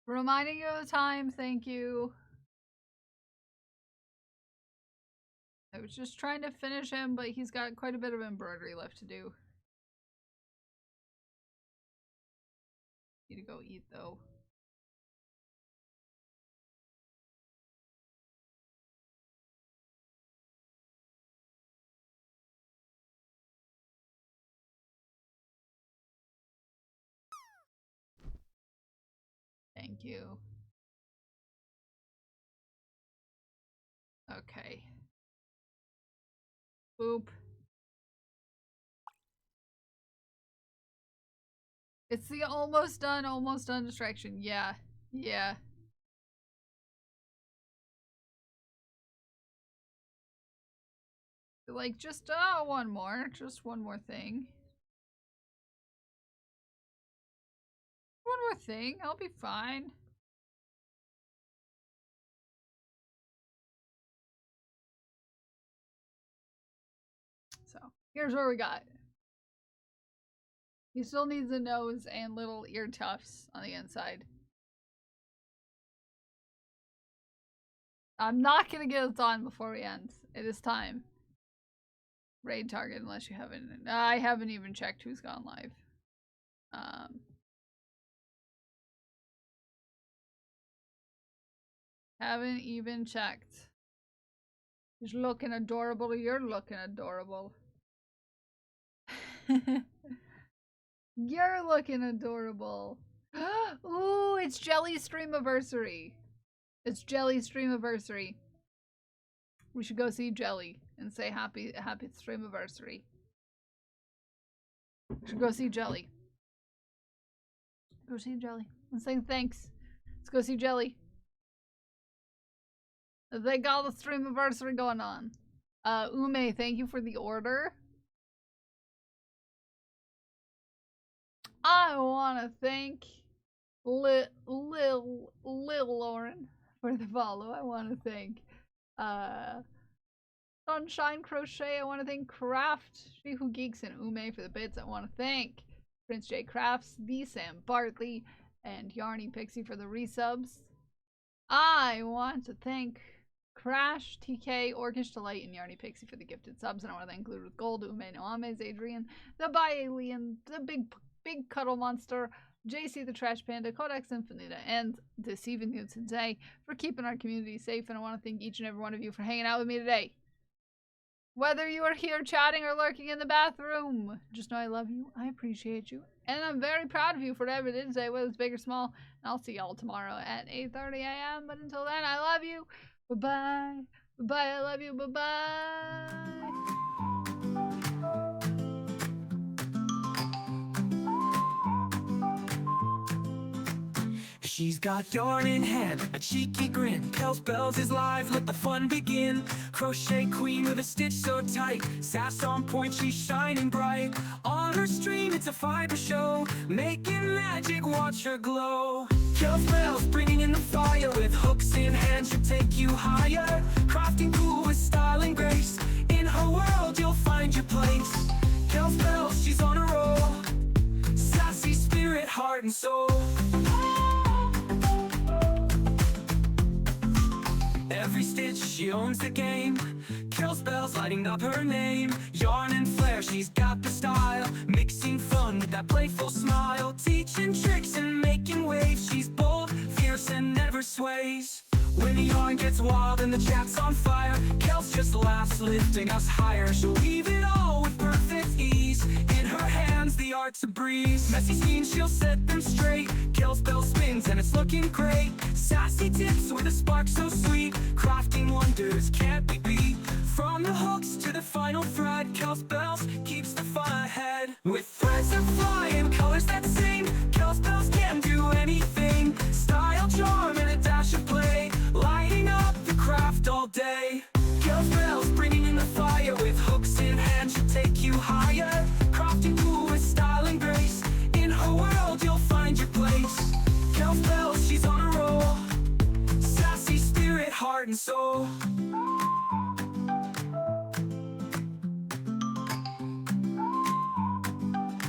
Reminding you of the time, thank you. I was just trying to finish him, but he's got quite a bit of embroidery left to do. Need to go eat though. Thank you. Okay. Boop. It's the almost done distraction. Yeah. Yeah. Like, just one more thing. One more thing, I'll be fine. So, here's what we got. He still needs a nose and little ear tufts on the inside. I'm not gonna get it done before we end. It is time. Raid target, unless you haven't. I haven't even checked who's gone live. Haven't even checked. He's looking adorable. You're looking adorable. You're looking adorable. Ooh, it's Jelly's streamiversary. It's Jelly's streamiversary. We should go see Jelly and say happy streamiversary. We should go see Jelly. Go see Jelly. Let's say thanks. Let's go see Jelly. They got the streamiversary going on. Ume, thank you for the order. I want to thank Lil Lauren for the follow. I want to thank Sunshine Crochet. I want to thank Craft, She Who Geeks, and Ume for the bits. I want to thank Prince J Crafts, the Sam Bartley, and Yarny Pixie for the resubs. I want to thank Crash, TK, Orcish Delight, and Yarny Pixie for the gifted subs. And I want to thank Glued with Gold, Ume, Noames, Adrian, the Bi-Alien, the Big Cuddle Monster, JC the Trash Panda, Codex Infinita, and Deceiving You today for keeping our community safe. And I want to thank each and every one of you for hanging out with me today. Whether you are here chatting or lurking in the bathroom, just know I love you, I appreciate you, and I'm very proud of you for whatever it is today, whether it's big or small. And I'll see y'all tomorrow at 8:30 a.m. But until then, I love you. Bye-bye. Bye-bye, I love you. Bye-bye. She's got yarn in hand, a cheeky grin. Kels Bells is live, let the fun begin. Crochet queen with a stitch so tight. Sass on point, she's shining bright. On her stream, it's a fiber show. Making magic, watch her glow. Kels Bells bringing in the fire. With hooks in hand, she'll take you higher. Crafting cool with style and grace. In her world, you'll find your place. Kels Bells, she's on a roll. Sassy spirit, heart and soul. Every stitch, she owns the game. Kels Bells lighting up her name. Yarn and flair, she's got the style. Mixing fun with that playful smile. Teaching tricks and making waves. She's bold, fierce, and never sways. When the yarn gets wild and the chat's on fire, Kels just laughs, lifting us higher. She'll weave it all with perfect ease. In her hands, the art's a breeze. Messy scenes, she'll set them straight. Kels Bells spins and it's looking great. Sassy tips with a spark so sweet. Crafting wonders can't be beat. From the hooks to the final thread, Kels Bells keeps the fun ahead. With threads that fly and colors that sing, Kels Bells can do anything. Style, charm, and a dash of play, lighting up the craft all day. Kels Bells bringing in the fire. With hooks in hand, she'll take you higher. Crafting cool with style and grace. In her world, you'll find your place. Kels Bells, she's on a roll. Sassy spirit, heart and soul.